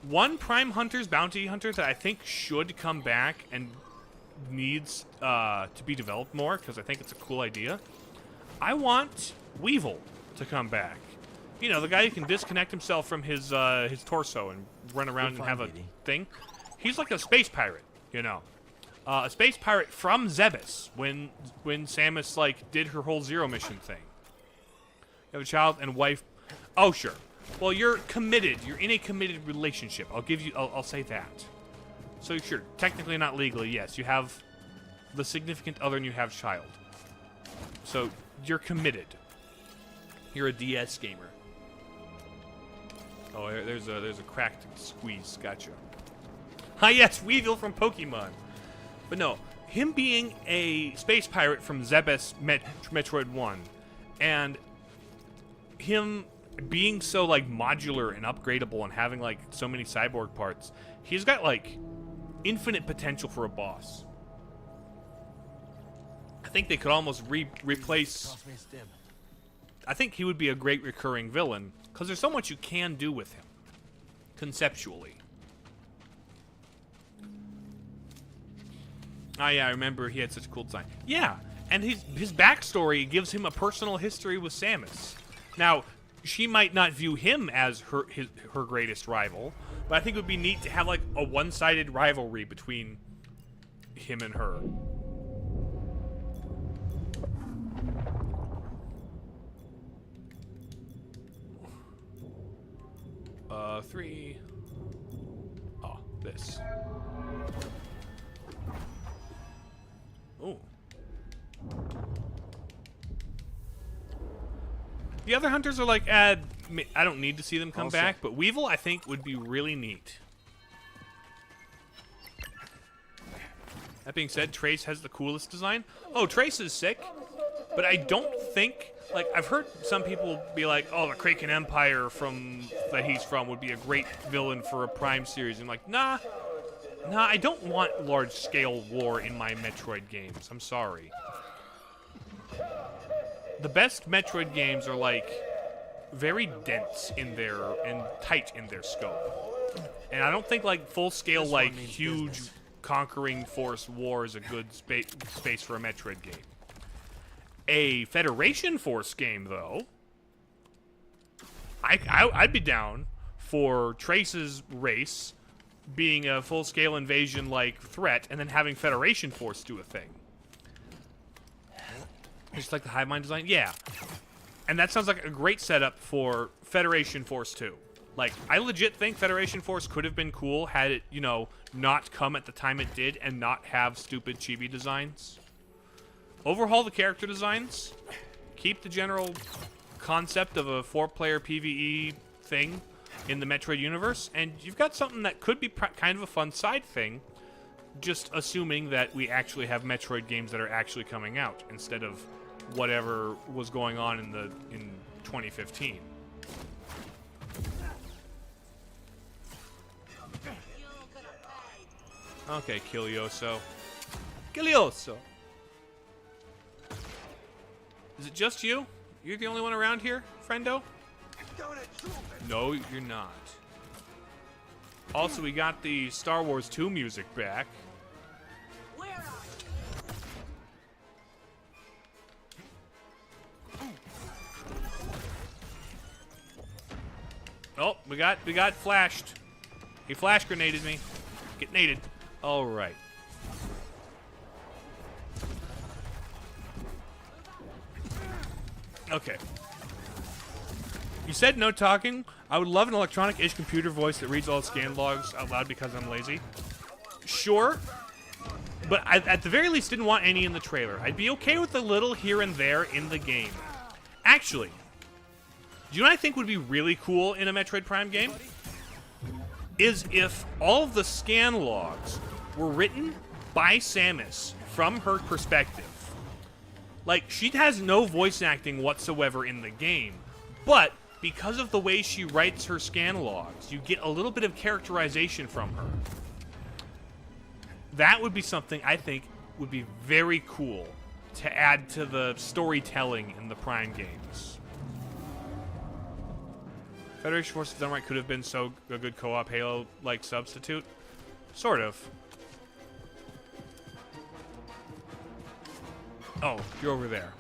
one Prime Hunter's bounty hunter that I think should come back and needs to be developed more, because I think it's a cool idea. I want Weevil to come back. You know, the guy who can disconnect himself from his torso and run around and have a thing. He's like a space pirate, you know. A space pirate from Zebes when Samus like did her whole Zero mission thing. You have a child and wife. Oh sure. Well, you're committed. You're in a committed relationship. I'll say that. So sure, technically not legally, yes. You have the significant other and you have child. So you're committed. You're a DS gamer. Oh, there's a cracked squeeze. Gotcha. Ah yes, Weevil from Pokemon. But no, him being a space pirate from Zebes Metroid 1, and him being so, like, modular and upgradable and having, like, so many cyborg parts, he's got, like, infinite potential for a boss. I think they could almost replace... I think he would be a great recurring villain, because there's so much you can do with him, conceptually. Oh yeah, I remember he had such a cool design. Yeah, and his backstory gives him a personal history with Samus. Now, she might not view him as her greatest rival, but I think it would be neat to have like a one-sided rivalry between him and her. 3. Oh, this. Ooh. The other hunters are like, I don't need to see them come back, but Weevil, I think, would be really neat. That being said, Trace has the coolest design. Oh, Trace is sick, but I don't think, like, I've heard some people be like, oh, the Kraken Empire that he's from would be a great villain for a Prime series. And like, nah, I don't want large-scale war in my Metroid games. I'm sorry. The best Metroid games are, like, very dense in and tight in their scope. And I don't think, like, full-scale, like, huge business. Conquering force war is a good space for a Metroid game. A Federation Force game, though, I'd be down for Trace's race being a full-scale invasion-like threat, and then having Federation Force do a thing. Just like the hive mind design? Yeah. And that sounds like a great setup for Federation Force 2. Like, I legit think Federation Force could have been cool had it, you know, not come at the time it did and not have stupid chibi designs. Overhaul the character designs. Keep the general concept of a 4-player PvE thing in the Metroid universe, and you've got something that could be kind of a fun side thing, just assuming that we actually have Metroid games that are actually coming out instead of whatever was going on in 2015. Okay, Kilioso. Kilioso! Is it just you? You're the only one around here, friendo? No, you're not. Also, we got the Star Wars 2 music back. Oh, we got flashed. He flash grenaded me. Get naded. All right. Okay. You said no talking. I would love an electronic-ish computer voice that reads all the scan logs out loud because I'm lazy. Sure. But I, at the very least, didn't want any in the trailer. I'd be okay with a little here and there in the game. Actually, do you know what I think would be really cool in a Metroid Prime game? Is if all of the scan logs were written by Samus from her perspective. Like, she has no voice acting whatsoever in the game, but because of the way she writes her scan logs, you get a little bit of characterization from her. That would be something I think would be very cool to add to the storytelling in the Prime games. Federation Forces done right could have been a good co-op Halo-like substitute. Sort of. Oh, you're over there.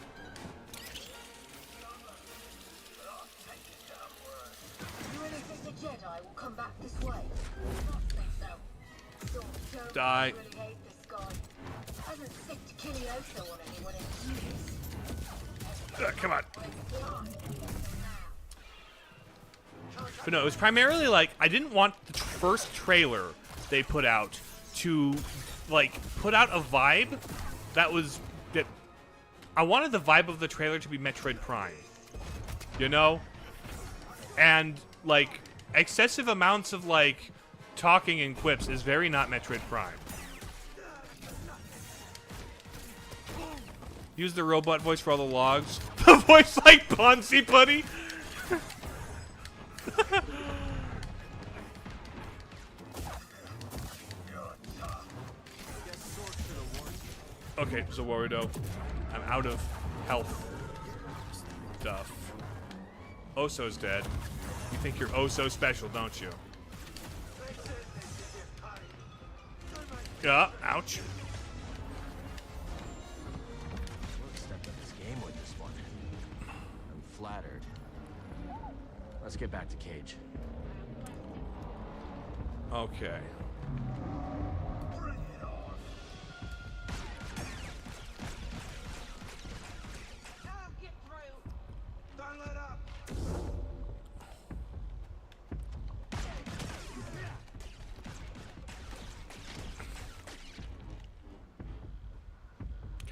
You really think the Jedi will come back this way? Not think so. Die. Really hate this guy. Hasn't sicked Kilioso on anyone in years. Come on. But no, it was primarily like, I didn't want the first trailer they put out to, like, put out a vibe that was, that I wanted the vibe of the trailer to be Metroid Prime, you know? And, like, excessive amounts of, like, talking and quips is very not Metroid Prime. Use the robot voice for all the logs. The voice like Ponzi Putty? Okay, Zawarido. I'm out of health stuff. Oso's dead. You think you're oh so special, don't you? Yeah, ouch. Stepped up his game with this one. I'm flattered. Let's get back to Cage. Okay.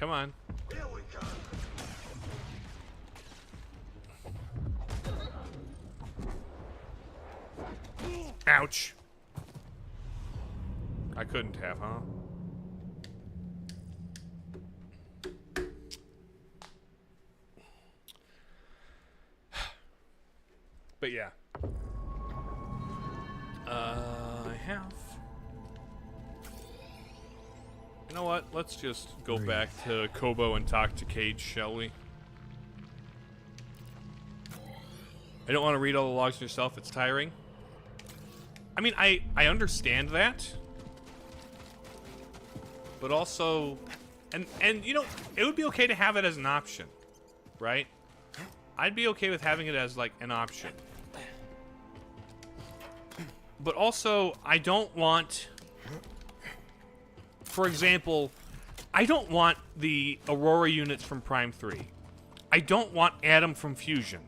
Come on. Ouch. I couldn't have, huh? But yeah. I have. You know what? Let's just go back to Kobo and talk to Cage, shall we? I don't want to read all the logs yourself. It's tiring. I mean, I understand that. But also, and you know, it would be okay to have it as an option, right? I'd be okay with having it as, like, an option. But also, I don't want... For example, I don't want the Aurora units from Prime 3. I don't want Adam from Fusion.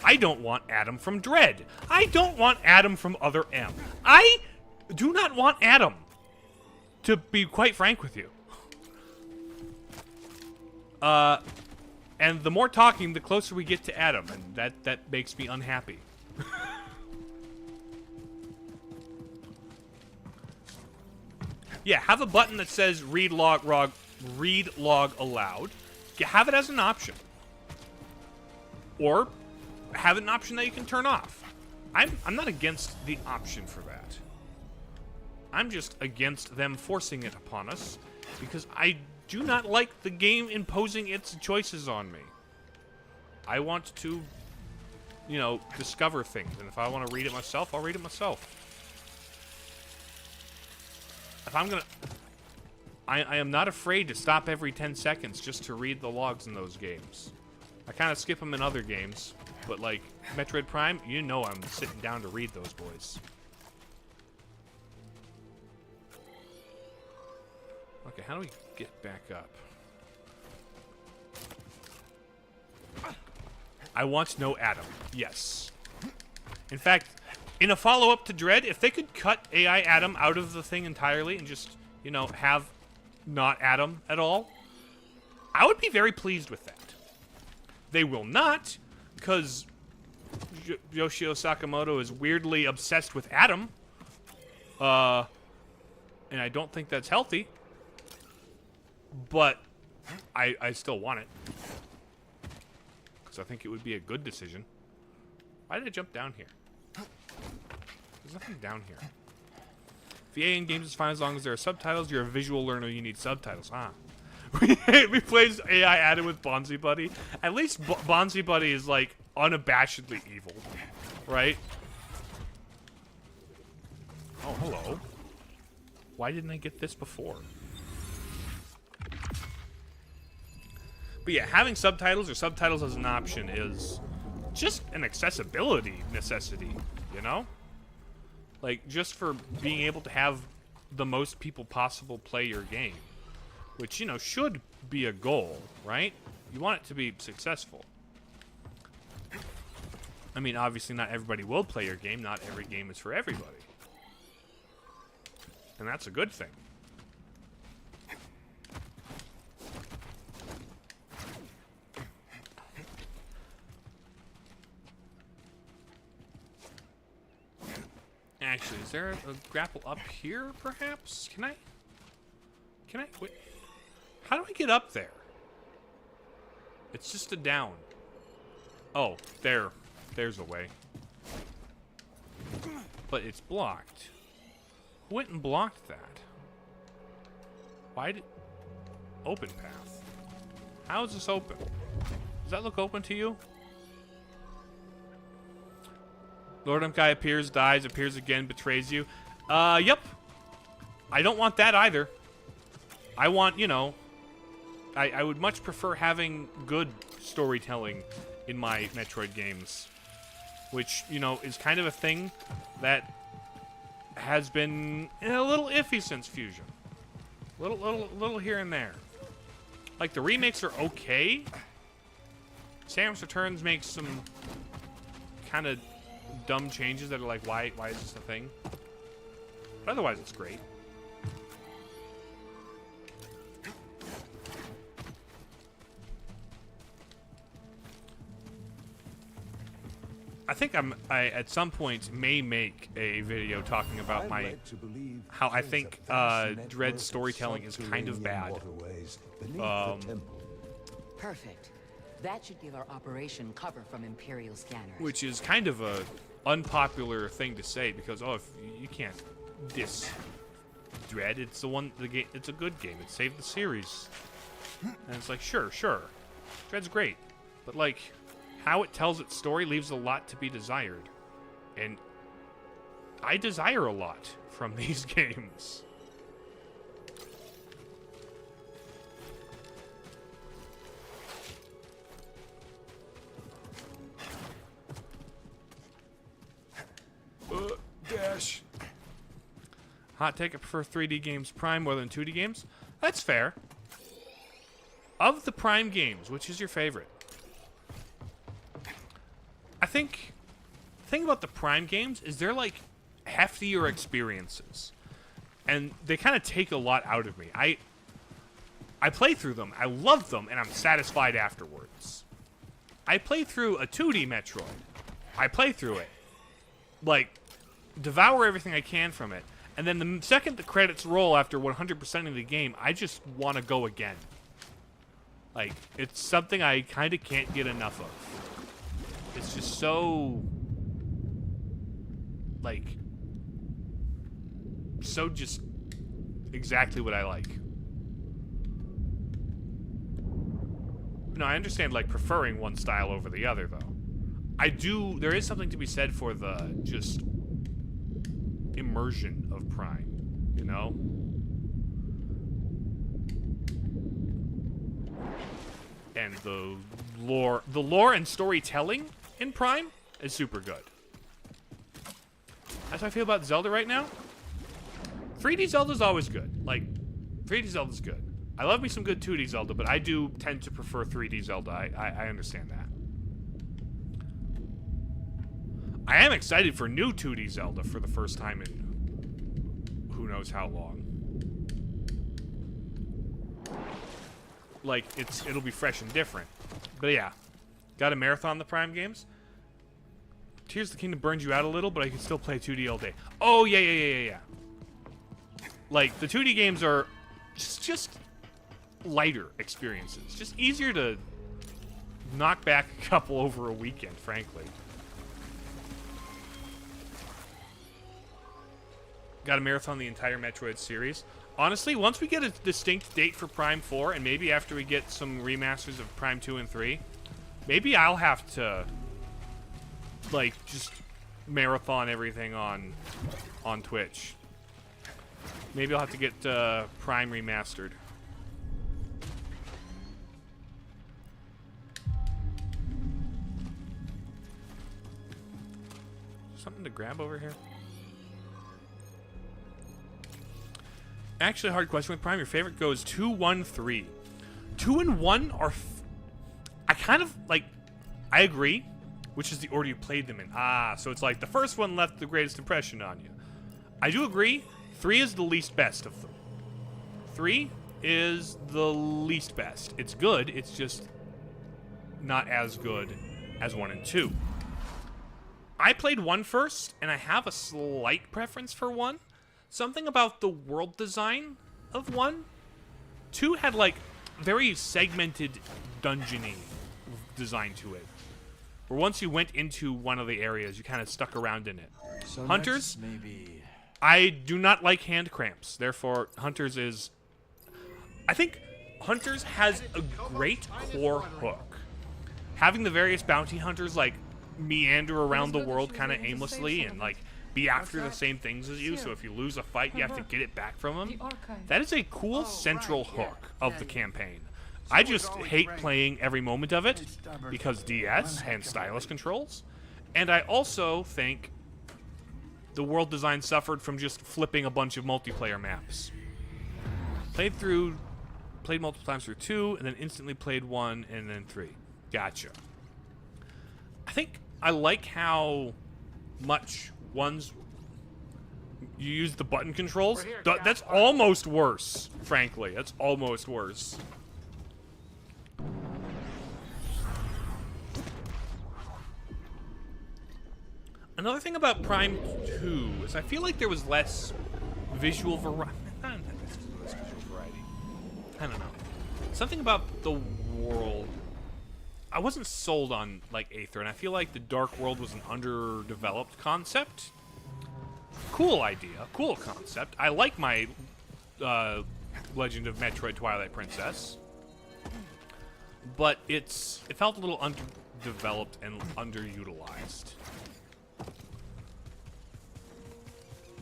I don't want Adam from Dread. I don't want Adam from Other M. I do not want Adam, to be quite frank with you. And the more talking, the closer we get to Adam, and that makes me unhappy. Yeah, have a button that says read log allowed. Have it as an option. Or have an option that you can turn off. I'm not against the option for that. I'm just against them forcing it upon us because I do not like the game imposing its choices on me. I want to, you know, discover things, and if I want to read it myself, I'll read it myself. If I'm gonna... I am not afraid to stop every 10 seconds just to read the logs in those games. I kind of skip them in other games, but like Metroid Prime, you know I'm sitting down to read those boys. Okay, how do we get back up? I want to know Adam. Yes. In fact, in a follow-up to Dread, if they could cut AI Adam out of the thing entirely and just, you know, have not Adam at all, I would be very pleased with that. They will not, because Yoshio Sakamoto is weirdly obsessed with Adam. And I don't think that's healthy. But I still want it. Because I think it would be a good decision. Why did I jump down here? There's nothing down here. VA in games is fine as long as there are subtitles. You're a visual learner, you need subtitles. Ah. We played AI Adam with Bonzi Buddy. At least Bonzi Buddy is, like, unabashedly evil. Right? Oh, hello. Why didn't I get this before? But yeah, having subtitles or subtitles as an option is just an accessibility necessity, you know? Like, just for being able to have the most people possible play your game. Which, you know, should be a goal, right? You want it to be successful. I mean, obviously not everybody will play your game. Not every game is for everybody. And that's a good thing. Actually, is there a grapple up here, perhaps? Can I? Wait. How do I get up there? It's just a down. Oh, there. There's a way. But it's blocked. Who went and blocked that? Why did... Open path. How is this open? Does that look open to you? Lord Guy appears, dies, appears again, betrays you. Yep. I don't want that either. I want, you know... I would much prefer having good storytelling in my Metroid games. Which, you know, is kind of a thing that has been a little iffy since Fusion. Little here and there. Like, the remakes are okay. Samus Returns makes some kind of dumb changes that are like, why is this a thing? But otherwise, it's great. I think I at some point may make a video talking about how I think Dread's storytelling is kind of bad. Perfect. That should give our operation cover from Imperial scanners. Which is kind of a unpopular thing to say because if you can't diss Dread, it's the game. It's a good game. It saved the series, and it's like sure, Dread's great, but like how it tells its story leaves a lot to be desired, and I desire a lot from these games. Dash. Hot take, I prefer 3D games Prime more than 2D games. That's fair. Of the Prime games, which is your favorite? I think the thing about the Prime games is they're like heftier experiences. And they kind of take a lot out of me. I play through them, I love them, and I'm satisfied afterwards. I play through a 2D Metroid. I play through it. Like, devour everything I can from it. And then the second the credits roll after 100% of the game, I just want to go again. Like, it's something I kind of can't get enough of. It's just so... like... so just exactly what I like. No, I understand, like, preferring one style over the other, though. There is something to be said for the, just... immersion of Prime, you know? And the lore and storytelling in Prime is super good. That's how I feel about Zelda right now. 3D Zelda's always good. Like, 3D Zelda's good. I love me some good 2D Zelda, but I do tend to prefer 3D Zelda. I understand that. I am excited for new 2D Zelda for the first time in who knows how long. Like, it'll be fresh and different. But yeah, got to marathon the Prime games. Tears of the Kingdom burns you out a little, but I can still play 2D all day. Oh, yeah. Like, the 2D games are just lighter experiences. Just easier to knock back a couple over a weekend, frankly. Got to marathon the entire Metroid series. Honestly, once we get a distinct date for Prime 4, and maybe after we get some remasters of Prime 2 and 3, maybe I'll have to, like, just marathon everything on Twitch. Maybe I'll have to get Prime remastered. Something to grab over here? Actually, a hard question with Prime. Your favorite goes 2, 1, 3. 2 and 1 are... I kind of, like... I agree. Which is the order you played them in. So it's like the first one left the greatest impression on you. I do agree. 3 is the least best of them. 3 is the least best. It's good. It's just not as good as 1 and 2. I played 1 first, and I have a slight preference for 1. Something about the world design of 1. 2 had, like, very segmented dungeon-y design to it. Where once you went into one of the areas, you kind of stuck around in it. So Hunters, maybe... I do not like hand cramps. Therefore, Hunters is... I think Hunters has a great core hook. Having the various bounty hunters, like, meander around the world kind of aimlessly and, like, be after the same things as you, so if you lose a fight, you have to get it back from them. That is a cool central hook of the campaign. I just hate playing every moment of it because DS and stylus controls. And I also think the world design suffered from just flipping a bunch of multiplayer maps. Played multiple times through 2, and then instantly played 1, and then 3. Gotcha. I think I like how much one's... You use the button controls? That's almost worse, frankly. That's almost worse. Another thing about Prime 2 is I feel like there was less visual variety. I don't know. Something about the world. I wasn't sold on like Aether, and I feel like the Dark World was an underdeveloped concept. Cool idea, cool concept. I like my Legend of Metroid Twilight Princess, but it felt a little underdeveloped and underutilized.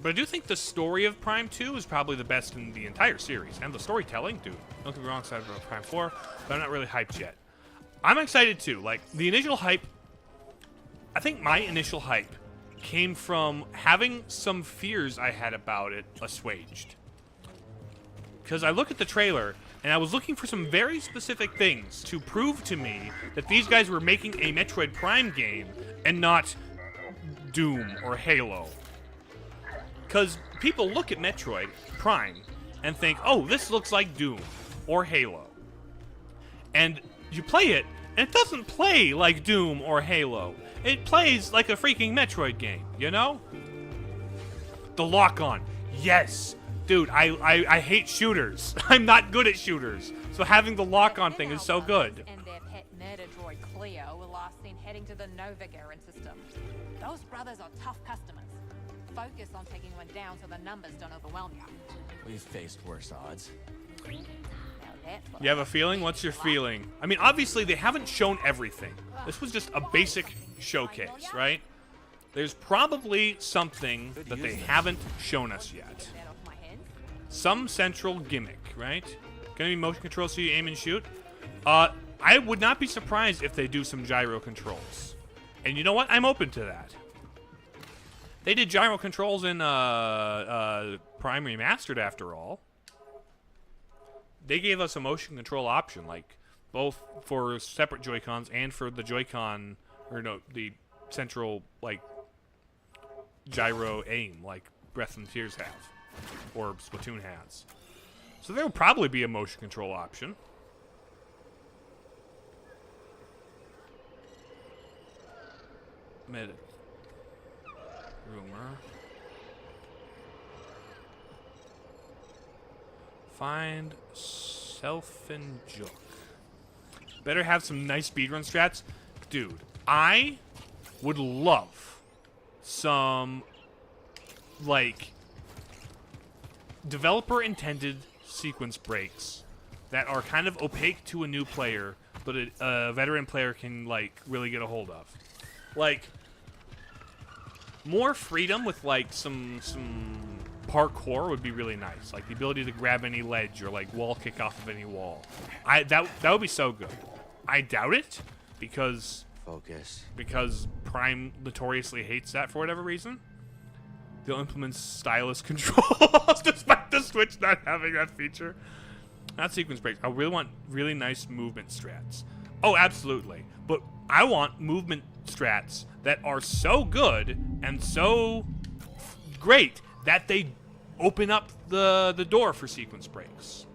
But I do think the story of Prime 2 is probably the best in the entire series. And the storytelling, dude. Don't get me wrong, I'm excited about Prime 4, but I'm not really hyped yet. I'm excited too. Like, the initial hype, I think my initial hype came from having some fears I had about it assuaged. Because I look at the trailer, and I was looking for some very specific things to prove to me that these guys were making a Metroid Prime game and not Doom or Halo. Because people look at Metroid Prime and think, oh, this looks like Doom or Halo. And you play it, and it doesn't play like Doom or Halo. It plays like a freaking Metroid game, you know? The lock-on. Yes. Dude, I hate shooters. I'm not good at shooters. So having the lock-on thing is so good. And their pet murder droid Cleo were last seen heading to the Nova Garen system. Those brothers are tough customers. Focus on taking one down so the numbers don't overwhelm you. We've faced worse odds. You have a feeling? What's your feeling? I mean, obviously, they haven't shown everything. This was just a basic showcase, right? There's probably something that they haven't shown us yet. Some central gimmick, right? Gonna be motion control so you aim and shoot? I would not be surprised if they do some gyro controls. And you know what? I'm open to that. They did gyro controls in Prime Remastered, after all. They gave us a motion control option, like both for separate Joy-Cons and for the Joy-Con, or no, the central like gyro aim, like Breath and Tears have, or Splatoon has. So there will probably be a motion control option. Medic. Rumor. Find Self-Injuk. Better have some nice speedrun strats. Dude, I would love some, like, developer-intended sequence breaks that are kind of opaque to a new player, but a veteran player can, like, really get a hold of. Like, more freedom with, like, some parkour would be really nice. Like, the ability to grab any ledge or, like, wall kick off of any wall. That would be so good. I doubt it, because Prime notoriously hates that for whatever reason. They'll implement stylus controls despite the Switch not having that feature. Not sequence breaks. I really want really nice movement strats. Oh, absolutely. But I want movement strats that are so good and so great that they open up the door for sequence breaks.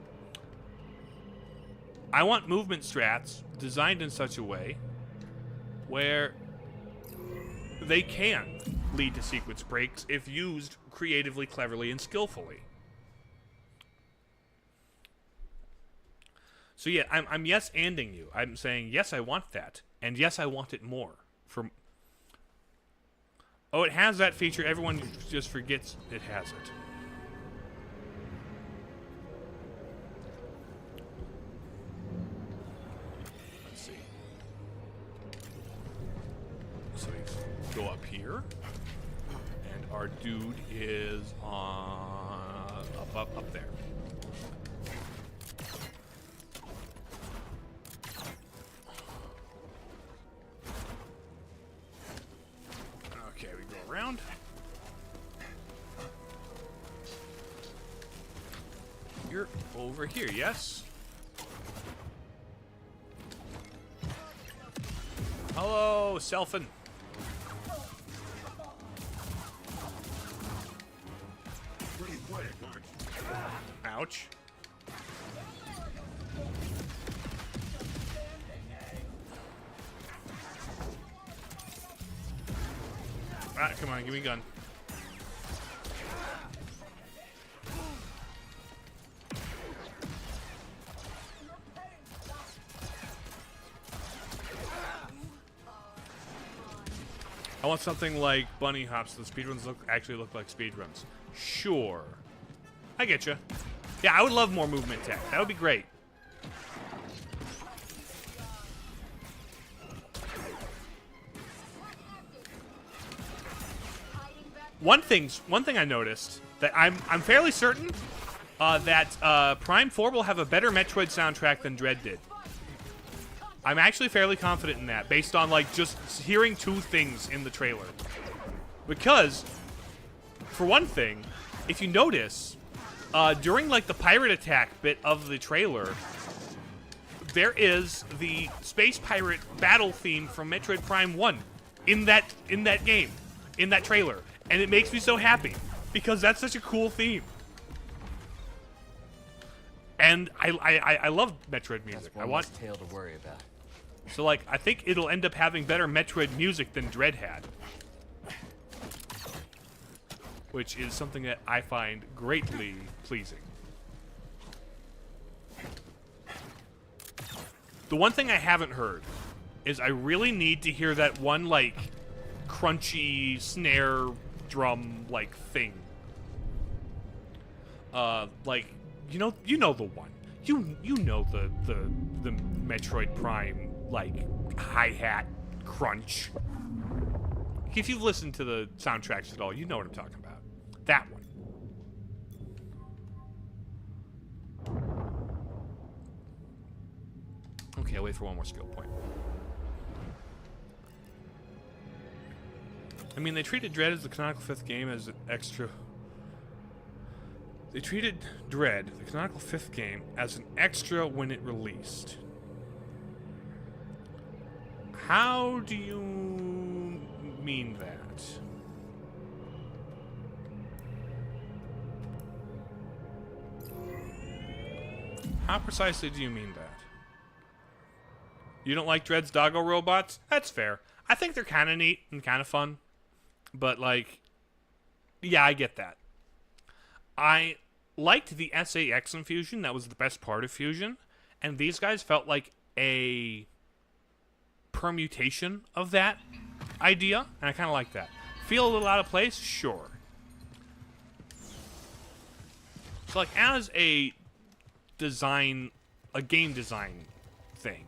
I want movement strats designed in such a way where they can lead to sequence breaks if used creatively, cleverly, and skillfully. So yeah, I'm yes-anding you. I'm saying, yes, I want that. And yes, I want it more. Oh, it has that feature. Everyone just forgets it has it. Let's see. So we go up here. And our dude is on up there. Okay, we go around. You're over here, yes? Hello, Selfin. Ouch. Ah, come on, give me a gun. I want something like bunny hops so the speedruns actually look like speedruns. Sure. I get you. Yeah, I would love more movement tech. That would be great. One thing I noticed that I'm fairly certain that Prime 4 will have a better Metroid soundtrack than Dread did. I'm actually fairly confident in that, based on like just hearing two things in the trailer. Because, for one thing, if you notice, during like the pirate attack bit of the trailer, there is the space pirate battle theme from Metroid Prime 1 in that game, in that trailer, and it makes me so happy because that's such a cool theme. And I love Metroid music. That's one less tale to worry about. So, like, I think it'll end up having better Metroid music than Dread had. Which is something that I find greatly pleasing. The one thing I haven't heard is I really need to hear that one, like, crunchy snare drum, like, thing. Like, you know the one. You know the Metroid Prime, like, hi-hat crunch. If you've listened to the soundtracks at all, you know what I'm talking about. That one. Okay, I'll wait for one more skill point. I mean, they treated Dread as the canonical 5th game as an extra... They treated Dread, the canonical 5th game, as an extra when it released. How do you mean that? How precisely do you mean that? You don't like Dread's doggo robots? That's fair. I think they're kind of neat and kind of fun. But, like, yeah, I get that. I liked the SAX in Fusion. That was the best part of Fusion. And these guys felt like a permutation of that idea. And I kind of like that. Feel a little out of place? Sure. So, like, as a game design thing,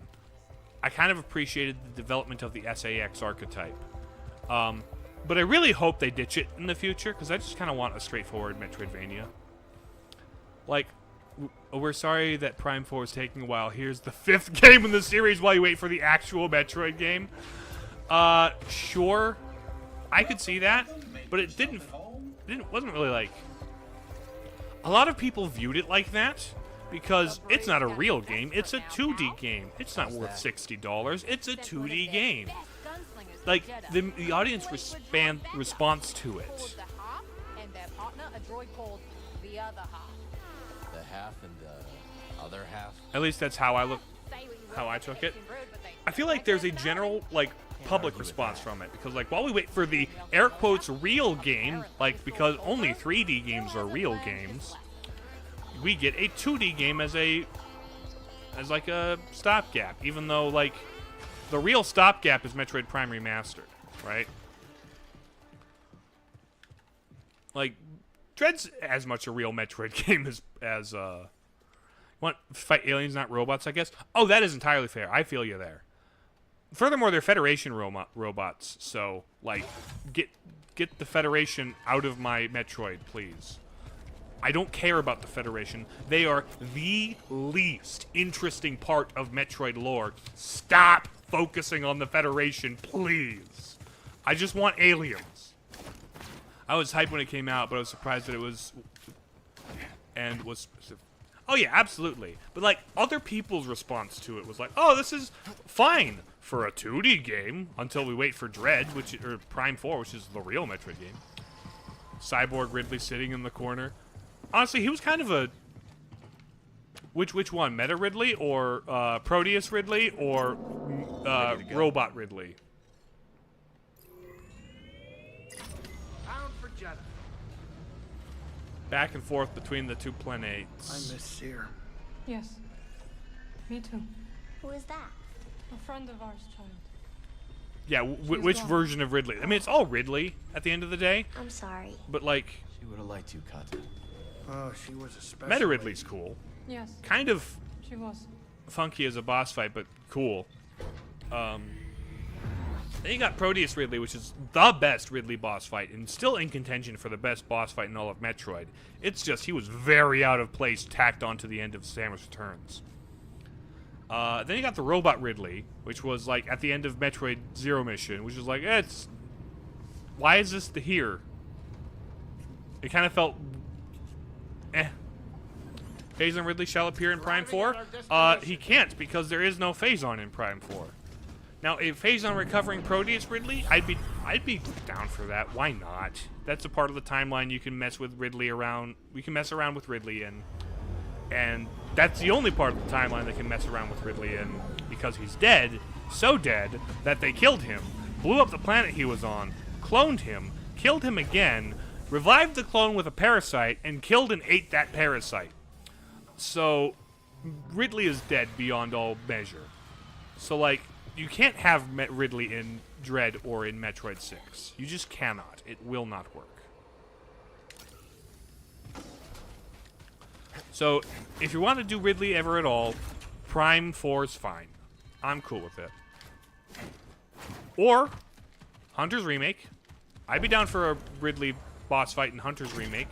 I kind of appreciated the development of the SAX archetype. But I really hope they ditch it in the future, because I just kind of want a straightforward Metroidvania. Like, we're sorry that Prime 4 is taking a while. Here's the 5th game in the series while you wait for the actual Metroid game. Sure, I could see that, but it wasn't really like... A lot of people viewed it like that, because it's not a real game, it's a 2D game. It's not worth $60, it's a 2D game. Like, the audience response to it. And their partner, a droid called the other half. The half and the other half? At least that's how I took it. I feel like there's a general, like, public response from it. Because, like, while we wait for the, air quotes, real game, like, because only 3D games are real games, we get a 2D game as like a stopgap. Even though, like, the real stopgap is Metroid Prime Remastered, right? Like, Dread's as much a real Metroid game as want to fight aliens, not robots, I guess. Oh, that is entirely fair. I feel you there. Furthermore, they're Federation robots, so, like, get the Federation out of my Metroid, please. I don't care about the Federation. They are the least interesting part of Metroid lore. Stop focusing on the Federation, please. I just want aliens. I was hyped when it came out, but I was surprised that it was... And was... Oh, yeah, absolutely. But, like, other people's response to it was like, oh, this is fine for a 2D game until we wait for Dread, or Prime 4, which is the real Metroid game. Cyborg Ridley sitting in the corner. Honestly, he was kind of a... Which one? Meta Ridley or Proteus Ridley or Robot Ridley? Jedi. Back and forth between the two planes. I miss Seer. Yes. Me too. Who is that? A friend of ours, child. Yeah, which version of Ridley? I mean, it's all Ridley at the end of the day. I'm sorry. But like, She would have liked you, Kata. Oh, she was a special. Meta Ridley's cool. Yes. Kind of She was. funky as a boss fight, but cool. Then you got Proteus Ridley, which is the best Ridley boss fight, and still in contention for the best boss fight in all of Metroid. It's just, he was very out of place, tacked onto the end of Samus Returns. Then you got the Robot Ridley, which was like at the end of Metroid Zero Mission, which was like, why is this here? It kind of felt, Phazon Ridley shall appear in Prime 4? He can't, because there is no Phazon in Prime 4. Now, a Phazon recovering Proteus Ridley, I'd be down for that. Why not? That's a part of the timeline you can mess with Ridley around. We can mess around with Ridley in. And that's the only part of the timeline that can mess around with Ridley in, because he's dead, so dead that they killed him, blew up the planet he was on, cloned him, killed him again, revived the clone with a parasite, and killed and ate that parasite. So, Ridley is dead beyond all measure. So, like, you can't have Ridley in Dread or in Metroid 6. You just cannot. It will not work. So, if you want to do Ridley ever at all, Prime 4 is fine. I'm cool with it. Or, Hunter's Remake. I'd be down for a Ridley boss fight in Hunter's Remake.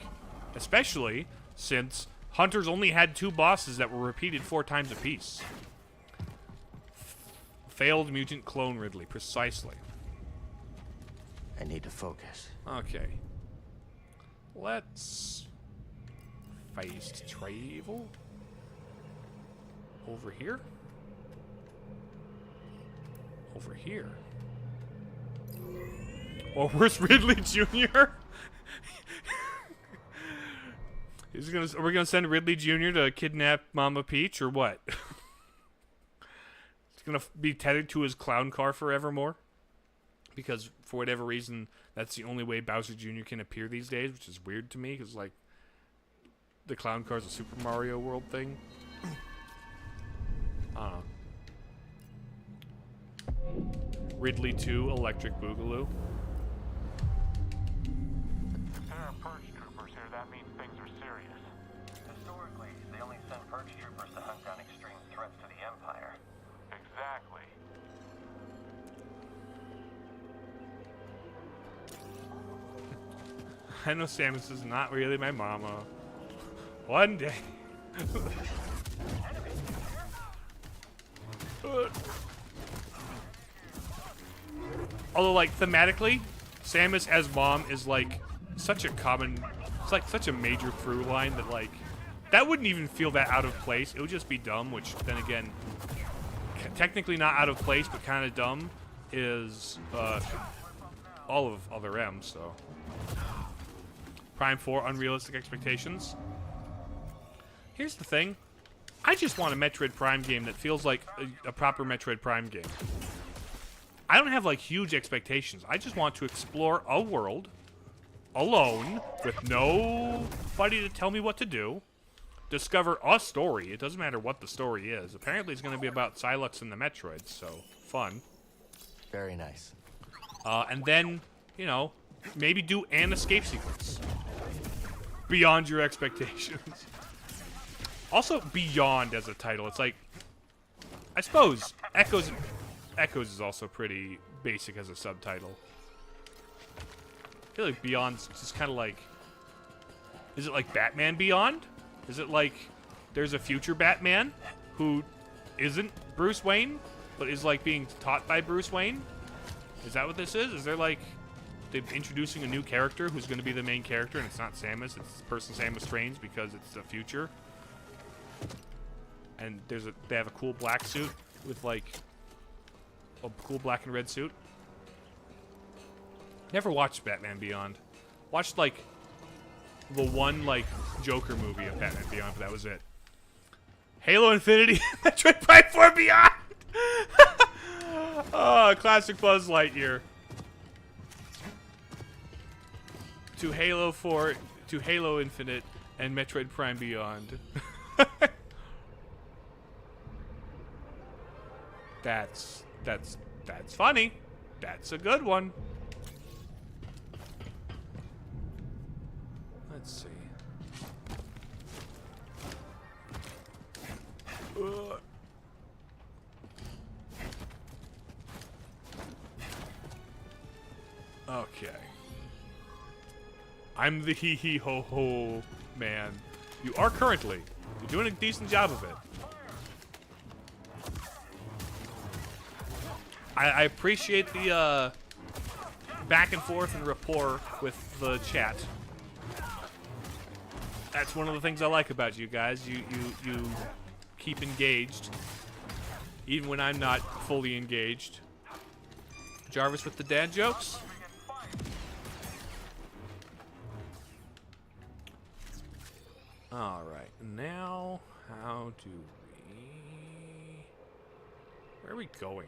Especially since Hunter's only had 2 bosses that were repeated 4 times apiece. Failed mutant clone Ridley, precisely. I need to focus. Okay. Let's fast travel over here. Over here. Or where's Ridley Jr.? Are we gonna send Ridley Jr. to kidnap Mama Peach or what? Gonna be tethered to his clown car forevermore, because for whatever reason that's the only way Bowser Jr. can appear these days, which is weird to me, because like the clown car's a Super Mario World thing. I don't know. Ridley 2 Electric Boogaloo. There are purge troopers here. That means things are serious. Historically, they only send purge troopers to hunt down extreme threats to the Empire. Exactly. I know Samus is not really my mama. One day. Although, like, thematically, Samus as mom is, like, such a common... It's, like, such a major through line that, like... That wouldn't even feel that out of place. It would just be dumb, which, then again... Technically not out of place, but kind of dumb, is all of Other M, so. Prime 4, Unrealistic Expectations. Here's the thing. I just want a Metroid Prime game that feels like a proper Metroid Prime game. I don't have, like, huge expectations. I just want to explore a world, alone, with nobody to tell me what to do. Discover a story. It doesn't matter what the story is. Apparently it's going to be about Sylux and the Metroids, so fun. Very nice. And then, you know, maybe do an escape sequence. Beyond your expectations. Also, Beyond as a title. It's like, I suppose, Echoes is also pretty basic as a subtitle. I feel like Beyond's just kind of like, is it like Batman Beyond? Is it like there's a future Batman who isn't Bruce Wayne, but is like being taught by Bruce Wayne? Is that what this is? Is there like they're introducing a new character who's going to be the main character, and it's not Samus, it's the person Samus trains because it's the future? And they have a cool black suit with like a cool black and red suit. Never watched Batman Beyond. Watched like the one, like, Joker movie of Batman Beyond, but that was it. Halo Infinity, Metroid Prime 4 Beyond! Oh, classic Buzz Lightyear. to Halo 4, to Halo Infinite, and Metroid Prime Beyond. That's funny. That's a good one. Let's see. Okay. I'm the hee hee ho ho man. You are currently. You're doing a decent job of it. I appreciate the back and forth and rapport with the chat. That's one of the things I like about you guys. You keep engaged, even when I'm not fully engaged. Jarvis with the dad jokes. All right, now how do we? Where are we going?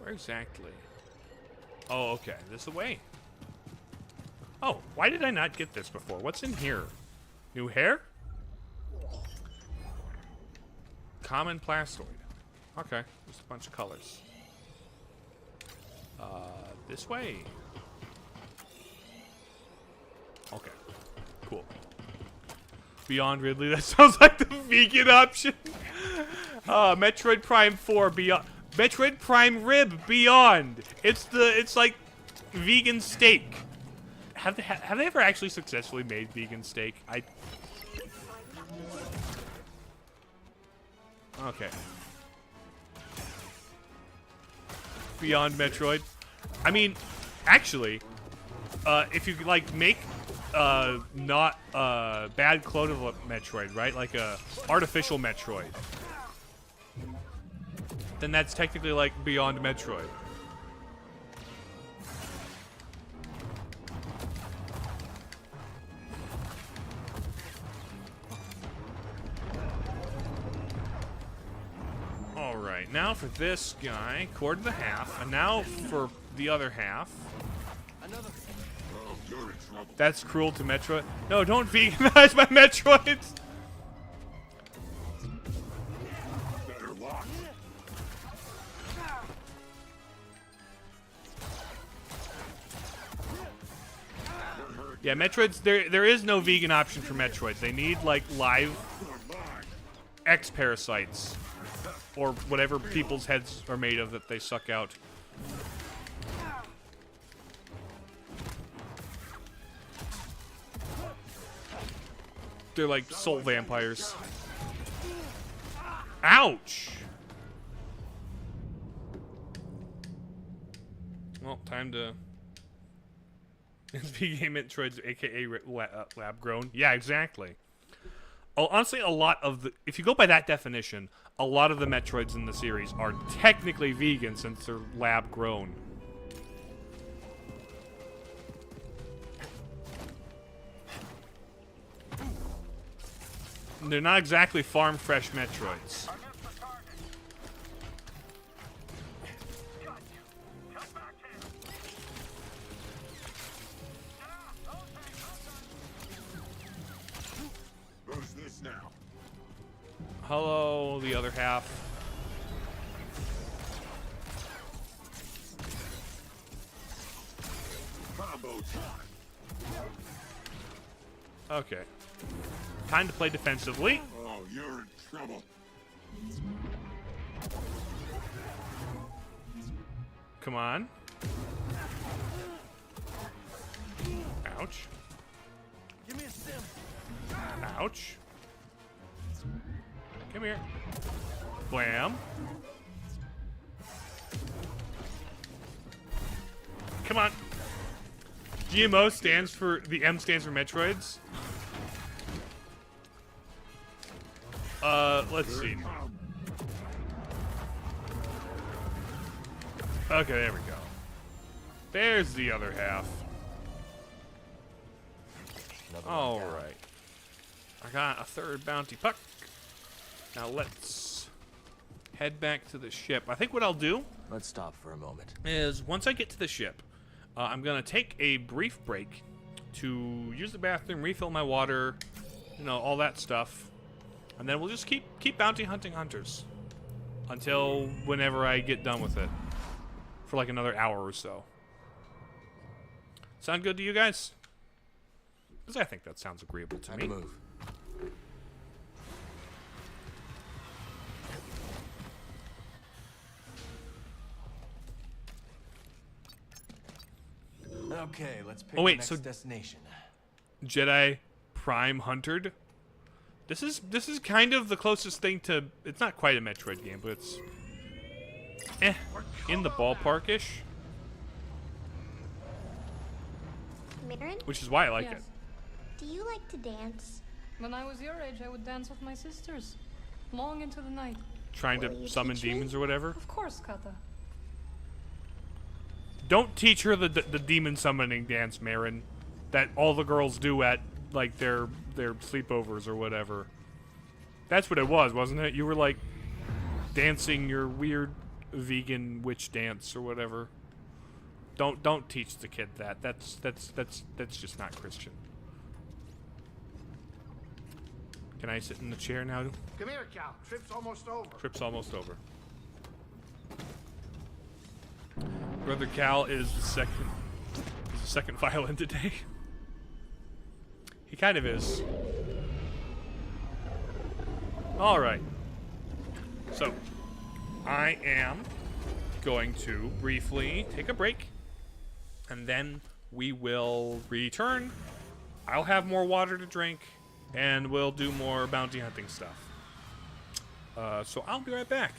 Where exactly? Oh, okay. This way. Oh, why did I not get this before? What's in here? New hair? Common plastoid. Okay, just a bunch of colors. This way. Okay, cool. Beyond Ridley, that sounds like the vegan option. Metroid Prime 4 Beyond. Metroid Prime Rib Beyond. It's like vegan steak. Have they ever actually successfully made vegan steak? Okay. Beyond Metroid. I mean, actually, if you like make not bad clone of a Metroid, right? Like a artificial Metroid. Then that's technically like Beyond Metroid. Alright, now for this guy, cord to the half, and now for the other half. That's cruel to Metroid. No, don't veganize my Metroids! Yeah, Metroids, there is no vegan option for Metroids. They need, like, live X-parasites. Or whatever people's heads are made of that they suck out. They're like soul vampires. Ouch! Well, time to... Game Metroids, aka lab grown. Yeah, exactly. Oh, honestly, a lot of the... If you go by that definition, a lot of the Metroids in the series are technically vegan since they're lab grown. They're not exactly farm fresh Metroids. Hello, the other half. Okay. Time to play defensively. Oh, you're in trouble. Come on. Ouch. Give me a sim. Ouch. Come here. Blam. Come on. GMO stands for... The M stands for Metroids. Let's see. Okay, there we go. There's the other half. Alright. I got a third bounty puck. Now let's head back to the ship. I think what I'll do... Let's stop for a moment. ...is once I get to the ship, I'm gonna take a brief break to use the bathroom, refill my water, you know, all that stuff, and then we'll just keep bounty hunting hunters until whenever I get done with it for like another hour or so. Sound good to you guys? Because I think that sounds agreeable to me. Move. Okay, let's pick Oh wait, the next so destination. Jedi Prime Huntered. This is kind of the closest thing to. It's not quite a Metroid game, but it's in the ballpark-ish. Marin? Which is why I like Yes. it. Do you like to dance? When I was your age, I would dance with my sisters. Long into the night. Trying Will to you summon teach me? demons or whatever. Of course, Kata. Don't teach her the demon summoning dance, Marin, that all the girls do at like their sleepovers or whatever. That's what it was, wasn't it? You were like dancing your weird vegan witch dance or whatever. Don't teach the kid that. That's just not Christian. Can I sit in the chair now? Come here, Cal. Trip's almost over. Trip's almost over. Brother Cal is the second violin today. He kind of is. All right. So, I am going to briefly take a break, and then we will return. I'll have more water to drink, and we'll do more bounty hunting stuff. So I'll be right back.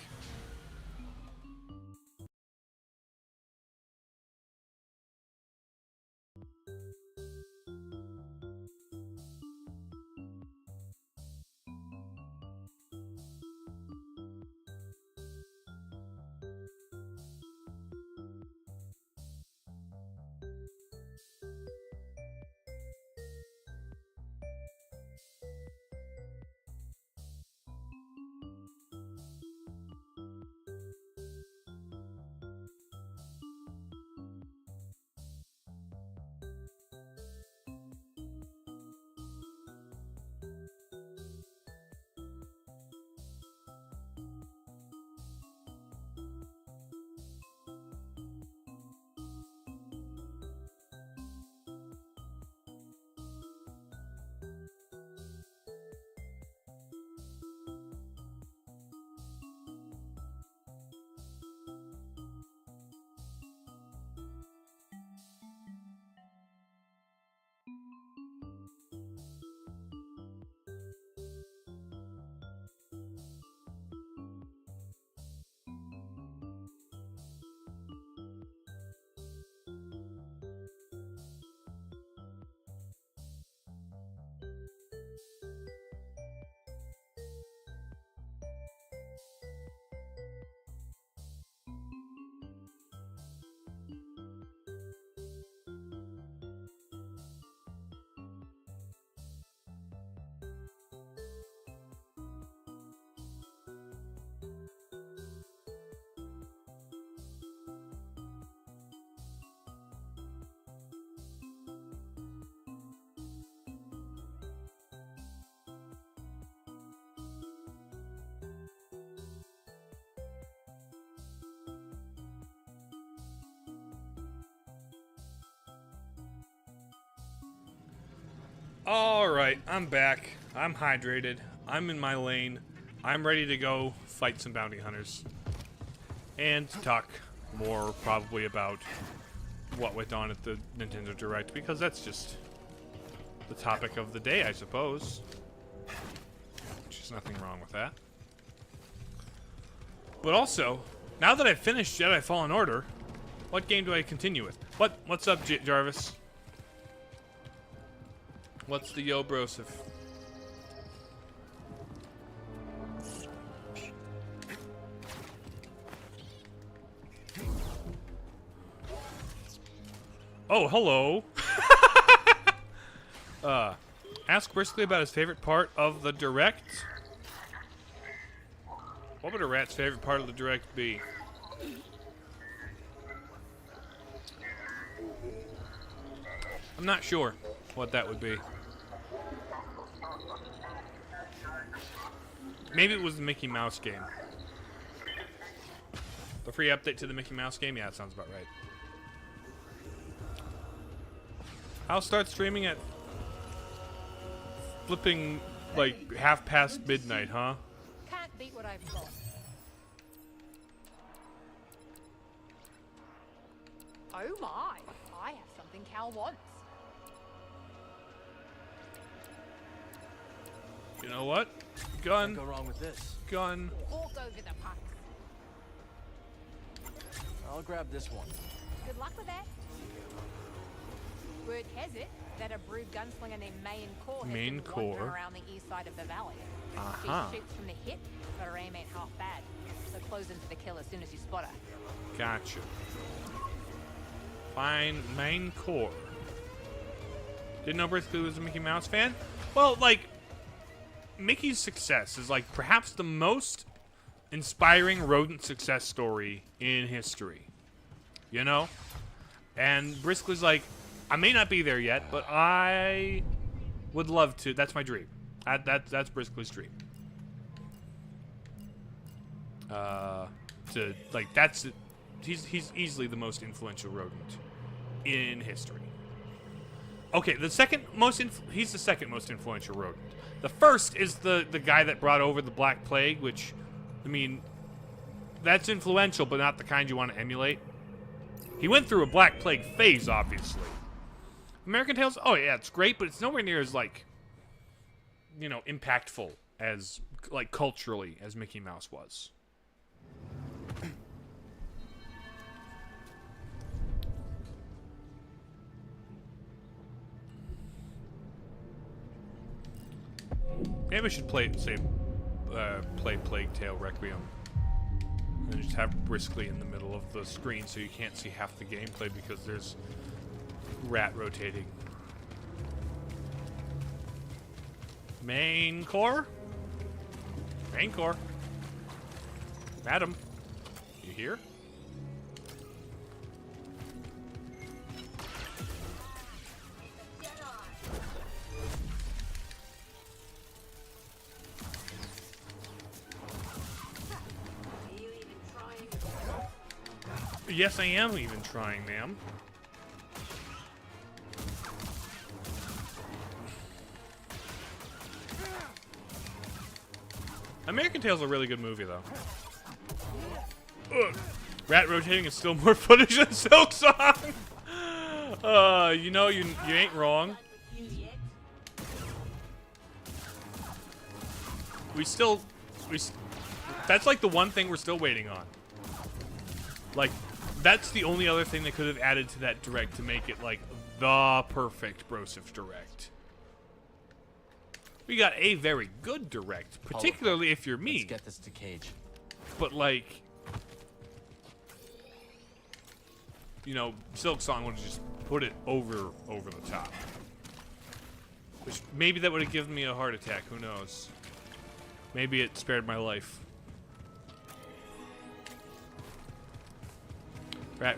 Alright, I'm back. I'm hydrated. I'm in my lane. I'm ready to go fight some bounty hunters. And talk more probably about what went on at the Nintendo Direct, because that's just the topic of the day, I suppose. There's nothing wrong with that. But also, now that I've finished Jedi Fallen Order, what game do I continue with? What's up, Jarvis? What's the yo, Broseph? Oh, hello. Ask briskly about his favorite part of the Direct. What would a rat's favorite part of the Direct be? I'm not sure what that would be. Maybe it was the Mickey Mouse game. The free update to the Mickey Mouse game? Yeah, that sounds about right. I'll start streaming at flipping, like, midnight, huh? Can't beat what I've got. Oh my, I have something Cal wants. You know what? Gun. Can't go wrong with this. Gun. Walk over the pucks. I'll grab this one. Good luck with that. Word has it that a brood gunslinger named Main Core has Main been Core. wandering around the east side of the valley. Uh-huh. She shoots from the hip, but her aim ain't half bad. So close into the kill as soon as you spot her. Gotcha. Fine. Main Core. Didn't know Broseph was a Mickey Mouse fan? Well, like, Mickey's success is, like, perhaps the most inspiring rodent success story in history. You know? And Briscoe's like, I may not be there yet, but I would love to. That's my dream. That's Briscoe's dream. He's easily the most influential rodent in history. Okay, he's the second most influential rodent. The first is the guy that brought over the Black Plague, which, I mean, that's influential, but not the kind you want to emulate. He went through a Black Plague phase, obviously. American Tales, oh yeah, it's great, but it's nowhere near as, like, you know, impactful as, like, culturally as Mickey Mouse was. Maybe I should play Plague Tale Requiem. And just have Briskly in the middle of the screen so you can't see half the gameplay because there's rat rotating. Main Core? Main Core. Madam, you here? Yes, I am even trying, ma'am. American Tail's a really good movie, though. Ugh. Rat rotating is still more footage than Silk Song. You know, you ain't wrong. That's like the one thing we're still waiting on. Like, that's the only other thing they could have added to that direct to make it, like, the perfect Broseph direct. We got a very good direct, particularly if you're me. Let's get this to Cage. But, like, you know, Silk Song would have just put it over the top. Which, maybe that would have given me a heart attack, who knows. Maybe it spared my life. Right.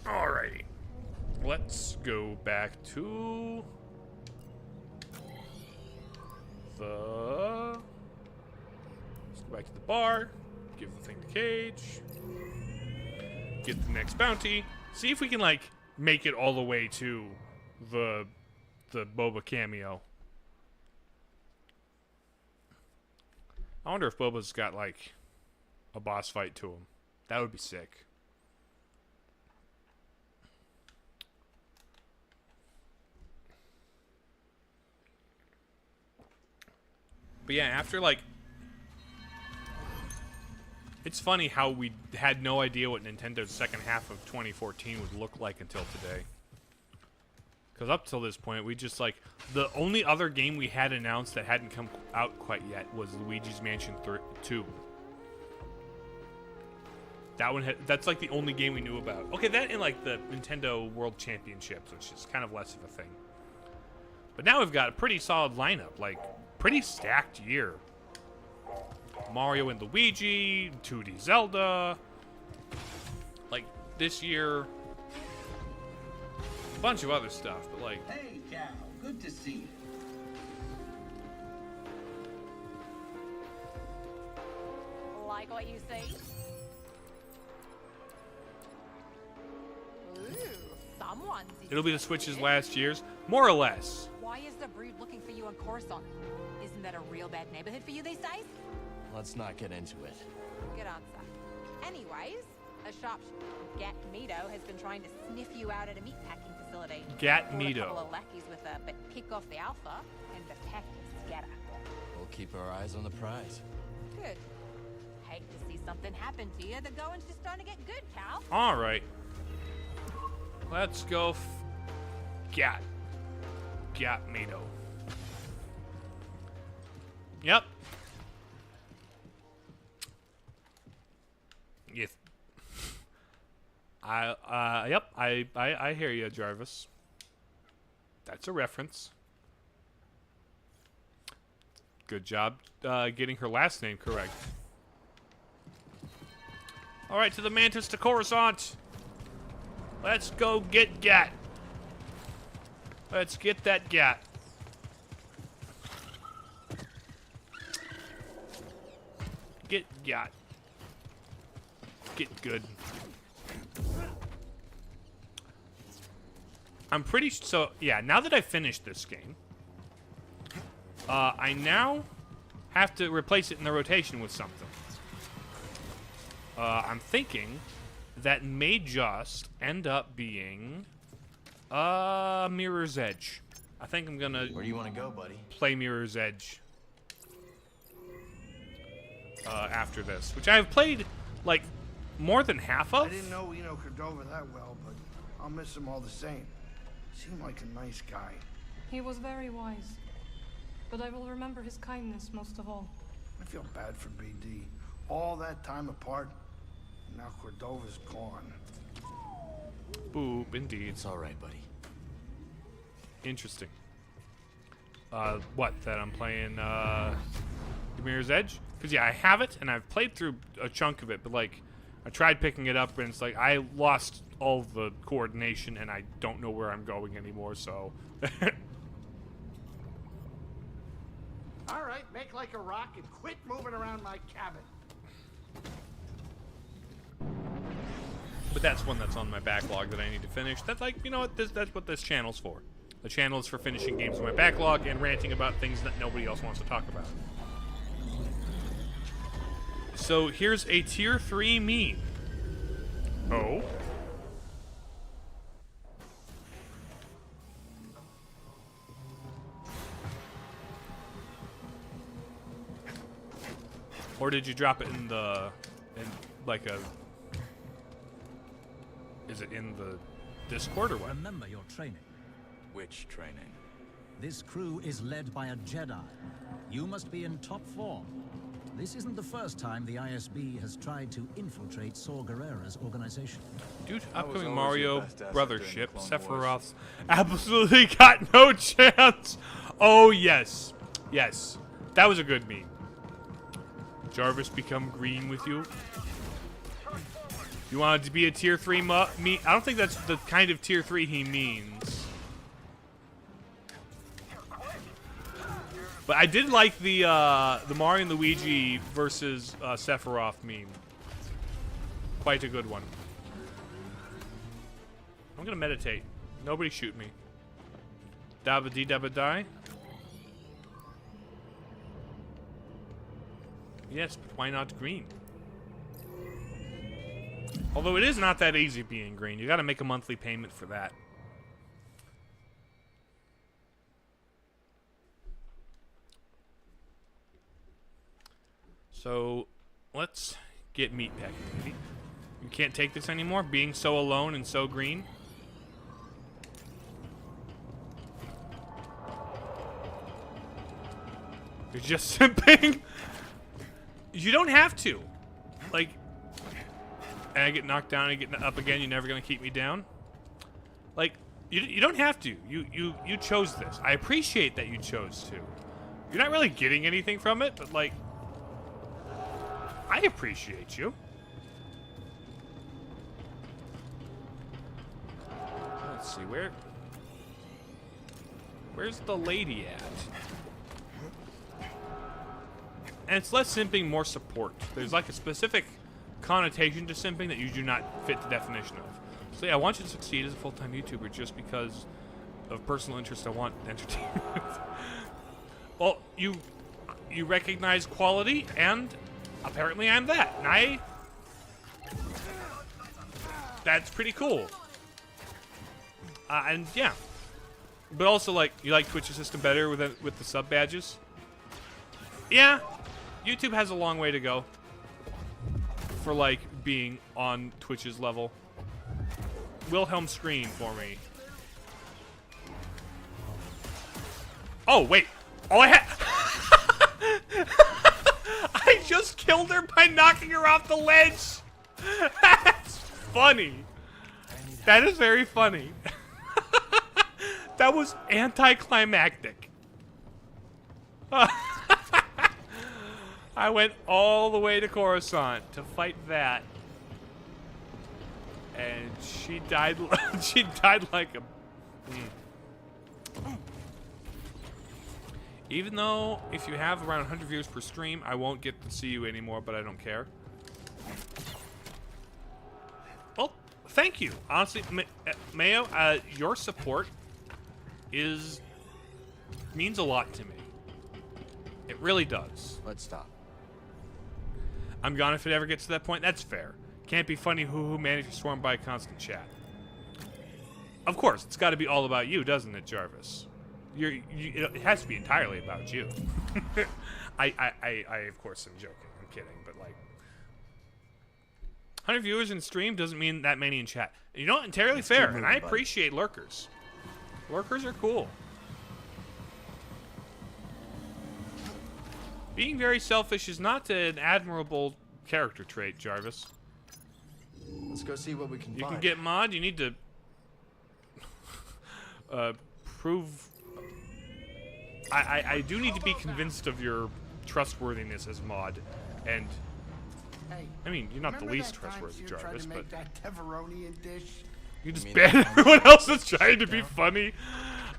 Alrighty. Let's go back to the... Let's go back to the bar. Give the thing to Cage. Get the next bounty. See if we can, like, make it all the way to the Boba cameo. I wonder if Boba's got, like, a boss fight to him. That would be sick. But yeah, after, like... It's funny how we had no idea what Nintendo's second half of 2014 would look like until today. Because up till this point, we just, like... The only other game we had announced that hadn't come out quite yet was Luigi's Mansion 2. That one that's like the only game we knew about. Okay, that and like the Nintendo World Championships, which is kind of less of a thing. But now we've got a pretty solid lineup, like pretty stacked year. Mario and Luigi, 2D Zelda. Like this year. A bunch of other stuff, but like. Hey, Cal. Good to see you. Like what you see? Ooh, someone's. It'll be the Switch's last years, more or less. Why is the Brood looking for you on Coruscant? Isn't that a real bad neighborhood for you these days? Let's not get into it. Good answer. Anyways, a sharpshooter, Gat Mito, has been trying to sniff you out at a meatpacking facility. Gat Brought a Mito. couple of lackeys with her, but pick off the alpha and attack the scatter. We'll keep our eyes on the prize. Good. Hate to see something happen to you. The going's just starting to get good, Cal. All right. Let's go. Gat Mito. Yep. Yes. Yep. I hear you, Jarvis. That's a reference. Good job getting her last name correct. All right, to the Mantis to Coruscant. Let's go get Gat. Let's get that Gat. Get Gat. Get good. I'm pretty so yeah. Now that I finished this game, I now have to replace it in the rotation with something. I'm thinking that may just end up being Mirror's Edge. I think I'm gonna. Where do you want to go, buddy? Play Mirror's Edge after this, which I've played like more than half of. I didn't know Cordova that well, but I'll miss him all the same. Seemed like a nice guy. He was very wise, but I will remember his kindness most of all. I feel bad for BD. All that time apart, now Cordova's gone. Boop, indeed. It's all right, buddy. Interesting. What? That I'm playing Mirror's Edge? Because yeah, I have it, and I've played through a chunk of it, but like, I tried picking it up, and it's like I lost all the coordination, and I don't know where I'm going anymore. So. All right, make like a rock and quit moving around my cabin. But that's one that's on my backlog that I need to finish. That's like, you know what? That's what this channel's for. The channel is for finishing games on my backlog and ranting about things that nobody else wants to talk about. So here's a tier 3 meme. Oh. Or did you drop it in like a... Is it in the Discord or what? Remember your training. Which training? This crew is led by a Jedi. You must be in top form. This isn't the first time the ISB has tried to infiltrate Saw Gerrera's organization. Dude, I was upcoming always your Mario best asset brother during ship, the Clone Wars. Sephiroth's absolutely got no chance. Oh, yes. Yes. That was a good meme. Jarvis become green with you? You want it to be a tier 3 I don't think that's the kind of tier 3 he means. But I did like the Mario and Luigi versus Sephiroth meme. Quite a good one. I'm gonna meditate. Nobody shoot me. Dabba dee dabba die. Yes, but why not green? Although it is not that easy being green. You gotta make a monthly payment for that. So, let's get meatpacking. You can't take this anymore? Being so alone and so green? You're just simping? You don't have to. Like, and I get knocked down and I get up again, you're never gonna keep me down? Like, you don't have to. You chose this. I appreciate that you chose to. You're not really getting anything from it, but like, I appreciate you. let's see, where's the lady at? And it's less simping, more support. There's like a specific connotation to simping that you do not fit the definition of. So yeah, I want you to succeed as a full-time YouTuber just because of personal interest. I want entertainment. Well, you recognize quality, and apparently I'm that. And that's pretty cool. And yeah, but also like you like Twitch's system better with the sub badges. Yeah, YouTube has a long way to go for like being on Twitch's level. Wilhelm scream for me. Oh wait, I just killed her by knocking her off the ledge. That's funny. That is very funny. That was anticlimactic. I went all the way to Coruscant to fight that, and she died. She died like a. Even though if you have around 100 views per stream, I won't get to see you anymore, but I don't care. Well, thank you. Honestly, Mayo, your support means a lot to me. It really does. Let's stop. I'm gone if it ever gets to that point. That's fair. Can't be funny who managed to swarm by constant chat. Of course, it's got to be all about you, doesn't it, Jarvis? It has to be entirely about you. I of course am joking. I'm kidding, but like 100 viewers in stream doesn't mean that many in chat. You know, entirely fair, and I appreciate lurkers. Lurkers are cool. Being very selfish is not an admirable character trait, Jarvis. Let's go see what we can find. You can get mod. You need to prove. I do need to be convinced of your trustworthiness as mod, and I mean you're not the least trustworthy, Jarvis, but you just ban everyone else that's trying to be funny.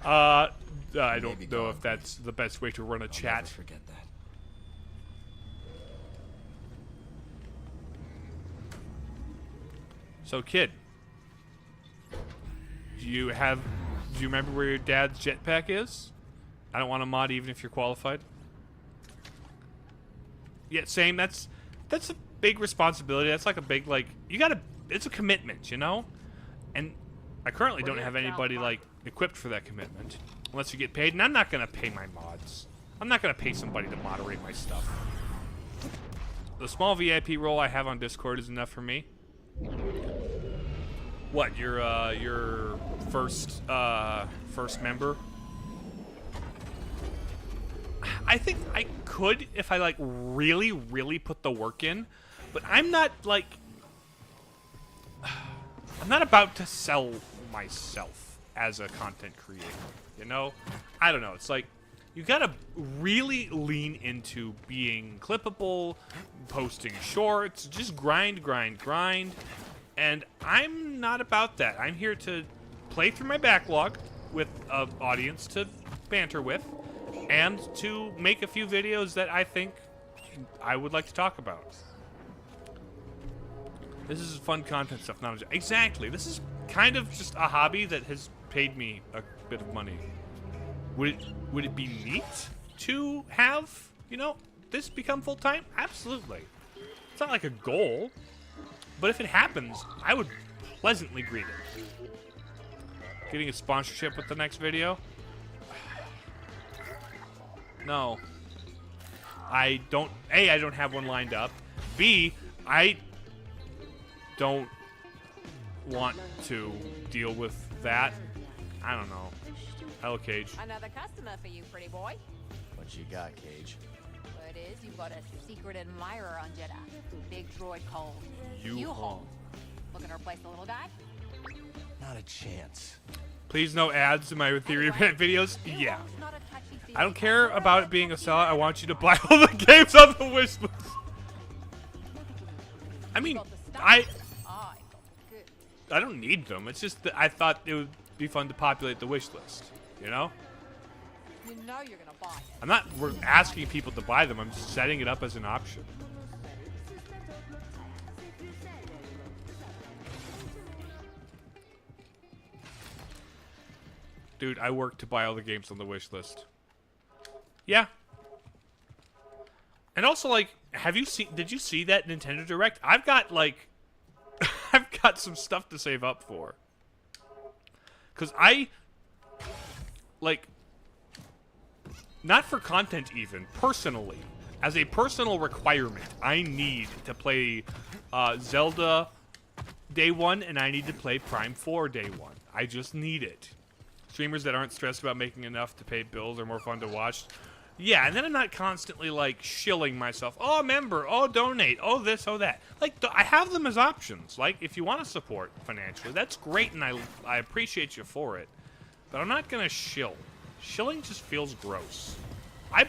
I don't know if that's the best way to run a chat. Forget that. So, kid, do you remember where your dad's jetpack is? I don't want a mod even if you're qualified. Yeah, same. That's a big responsibility. That's like a big, like, it's a commitment, you know? And I currently don't have anybody, like, equipped for that commitment. Unless you get paid, and I'm not going to pay my mods. I'm not going to pay somebody to moderate my stuff. The small VIP role I have on Discord is enough for me. What, your first member? I think I could if I like really, really put the work in, but I'm not like I'm not about to sell myself as a content creator, you know? I don't know. It's like you gotta really lean into being clippable, posting shorts, just grind, grind, grind. And I'm not about that. I'm here to play through my backlog with an audience to banter with, and to make a few videos that I think I would like to talk about. This is fun content stuff, not exactly. This is kind of just a hobby that has paid me a bit of money. Would it be neat to have, you know, this become full-time? Absolutely. It's not like a goal. But if it happens, I would pleasantly greet it. Getting a sponsorship with the next video? No. I don't have one lined up. B, I don't want to deal with that. I don't know. Hello, Cage. Another customer for you, pretty boy. What you got, Cage? It is, you've got a secret admirer on Jedi. Big droid called U-Haul. Looking to replace the little guy? Not a chance. Please no ads in my theory event videos. Yeah. I don't care about it being a sellout. I want you to buy all the games on the wish list. I mean, I don't need them. It's just that I thought be fun to populate the wish list. You know? You know you're gonna buy it. I'm not asking people to buy them. I'm just setting it up as an option. Dude, I work to buy all the games on the wish list. Yeah. And also, like, did you see that Nintendo Direct? I've got, like, I've got some stuff to save up for. Because like, not for content even, personally, as a personal requirement, I need to play Zelda Day 1, and I need to play Prime 4 Day 1. I just need it. Streamers that aren't stressed about making enough to pay bills are more fun to watch. Yeah, and then I'm not constantly, like, shilling myself. Oh, member. Oh, donate. Oh, this, oh, that. Like, I have them as options. Like, if you want to support financially, that's great, and I appreciate you for it. But I'm not going to shill. Shilling just feels gross. I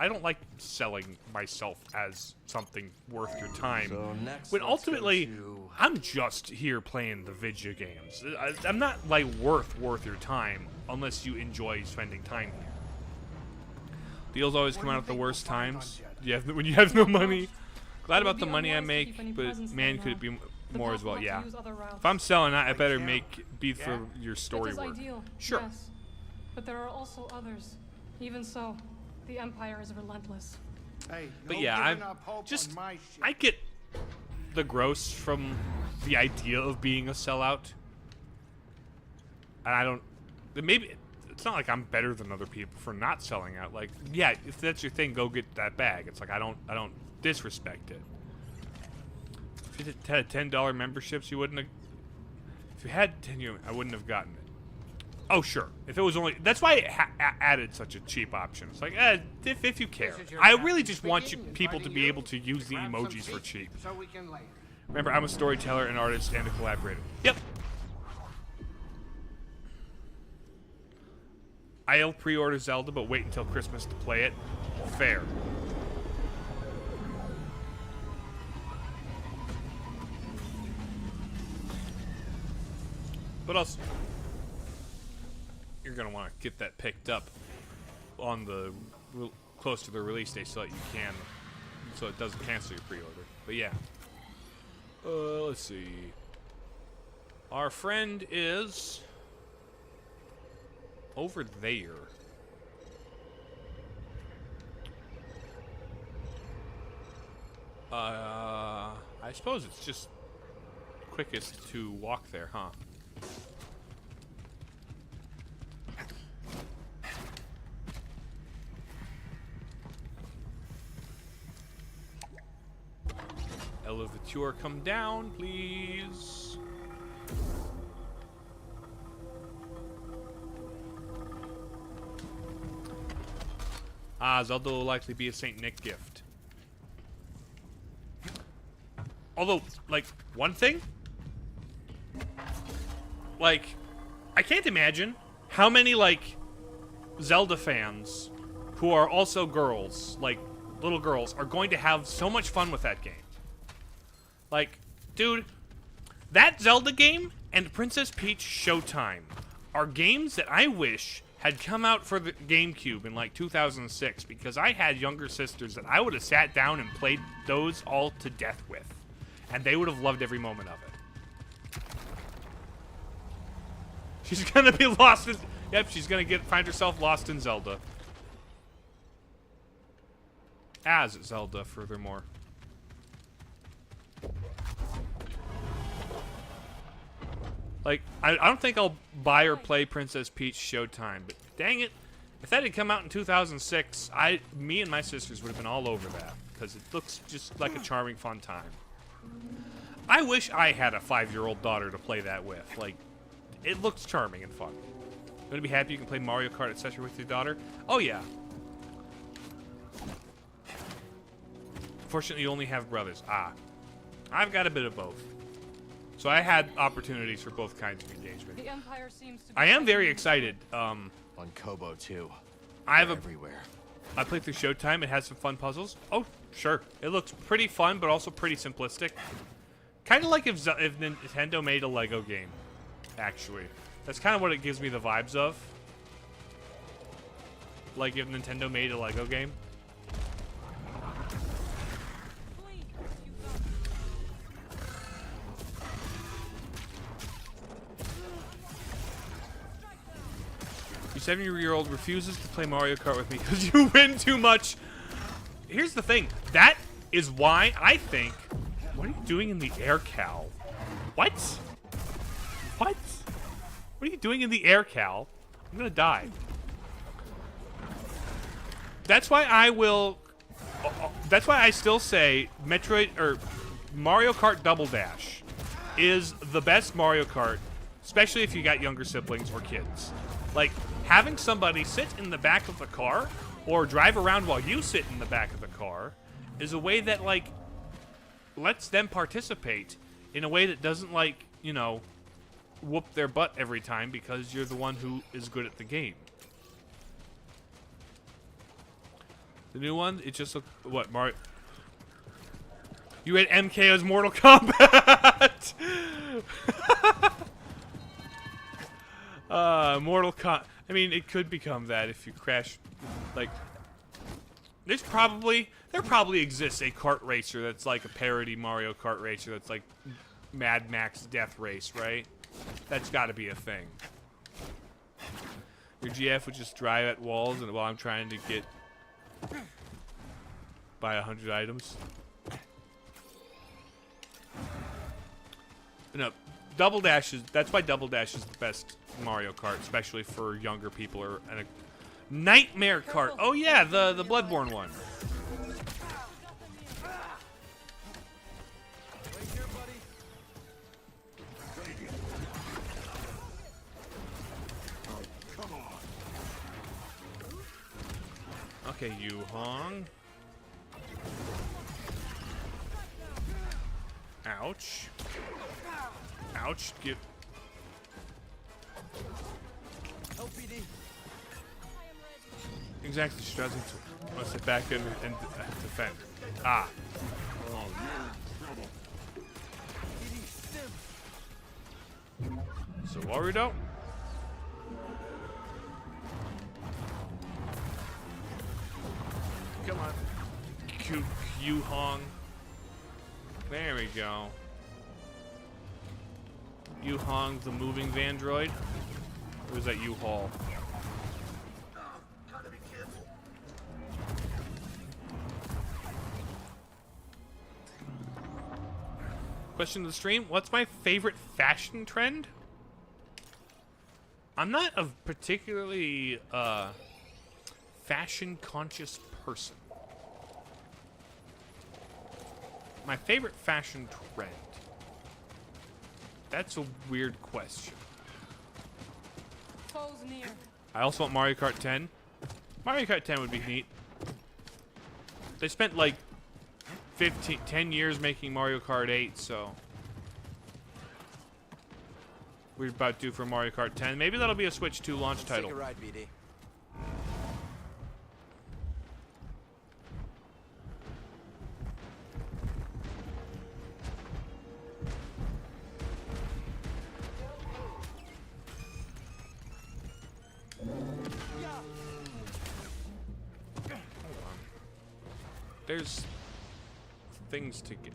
don't like selling myself as something worth your time. So next, when ultimately, I'm just here playing the video games. I'm not like worth your time unless you enjoy spending time here. Deals always come out at the worst times. When you have no money. Glad about the money I make, but man, could it be more as well? Yeah. If I'm selling, I better be for your story work. Sure. Yes. But there are also others. Even so, the Empire is relentless. Hey, but yeah, I get the gross from the idea of being a sellout. And maybe it's not like I'm better than other people for not selling out. Like, yeah, if that's your thing, go get that bag. It's like I don't disrespect it. If you had $10 memberships, you wouldn't have. If you had 10, I wouldn't have gotten it. Oh, sure. If it was only... That's why it added such a cheap option. It's like, if you care. I really just want people to be able to use the emojis for cheap. Remember, I'm a storyteller, an artist, and a collaborator. Yep. I'll pre-order Zelda, but wait until Christmas to play it. Fair. But also... You're gonna want to get that picked up on the close to the release date so that you can, so it doesn't cancel your pre-order. But yeah, let's see. Our friend is over there. I suppose it's just quickest to walk there, huh? Elevator, come down, please. Zelda will likely be a Saint Nick gift. Although, like, one thing? Like, I can't imagine how many, like, Zelda fans who are also girls, like, little girls, are going to have so much fun with that game. Like, dude, that Zelda game and Princess Peach Showtime are games that I wish had come out for the GameCube in like 2006 because I had younger sisters that I would have sat down and played those all to death with. And they would have loved every moment of it. She's gonna be lost in... Yep, she's gonna find herself lost in Zelda. As Zelda, furthermore. Like, I don't think I'll buy or play Princess Peach Showtime, but dang it, if that had come out in 2006, me and my sisters would have been all over that, because it looks just like a charming, fun time. I wish I had a 5-year-old daughter to play that with. Like, it looks charming and fun. You gonna be happy you can play Mario Kart etc. with your daughter? Oh yeah. Unfortunately, you only have brothers. I've got a bit of both. So I had opportunities for both kinds of engagement. The Empire seems to be I am very excited. On Kobo too. Everywhere. I played through Showtime. It has some fun puzzles. Oh, sure. It looks pretty fun, but also pretty simplistic. Kind of like if Nintendo made a Lego game, actually. That's kind of what it gives me the vibes of. Like if Nintendo made a Lego game. Your 7-year-old refuses to play Mario Kart with me because you win too much. Here's the thing. That is why I think... What are you doing in the air, Cal? What? What? What are you doing in the air, Cal? I'm gonna die. That's why I will... That's why I still say Metroid... or Mario Kart Double Dash is the best Mario Kart, especially if you got younger siblings or kids. Like, having somebody sit in the back of the car or drive around while you sit in the back of the car is a way that, like, lets them participate in a way that doesn't, like, you know, whoop their butt every time because you're the one who is good at the game. The new one, it just looked... What, Mario... You had MKO's Mortal Kombat! Mortal Kombat... I mean, it could become that if you crash... Like... There probably exists a kart racer that's like a parody Mario Kart racer that's like Mad Max Death Race, right? That's got to be a thing. Your GF would just drive at walls and while I'm trying to get... buy 100 items. No, Double Dash is... That's why Double Dash is the best Mario Kart, especially for younger people or... And a Nightmare Kart. Oh yeah, the Bloodborne one. Okay, Yu Hong. Ouch. Ouch. Give. Exactly, she doesn't want to sit back and defend. Ah. So, Warudo? Come on. Yu Hong. There we go. Yu Hong, the moving Vandroid? Or is that Yu Hall? Question of the stream, what's my favorite fashion trend? I'm not a particularly fashion conscious person. My favorite fashion trend. That's a weird question. Foes near. I also want Mario Kart 10. Mario Kart 10 would be neat. They spent like 10 years making Mario Kart 8, so we're about due for Mario Kart 10. Maybe that'll be a Switch 2 launch title. Take a ride, BD. There's things to get.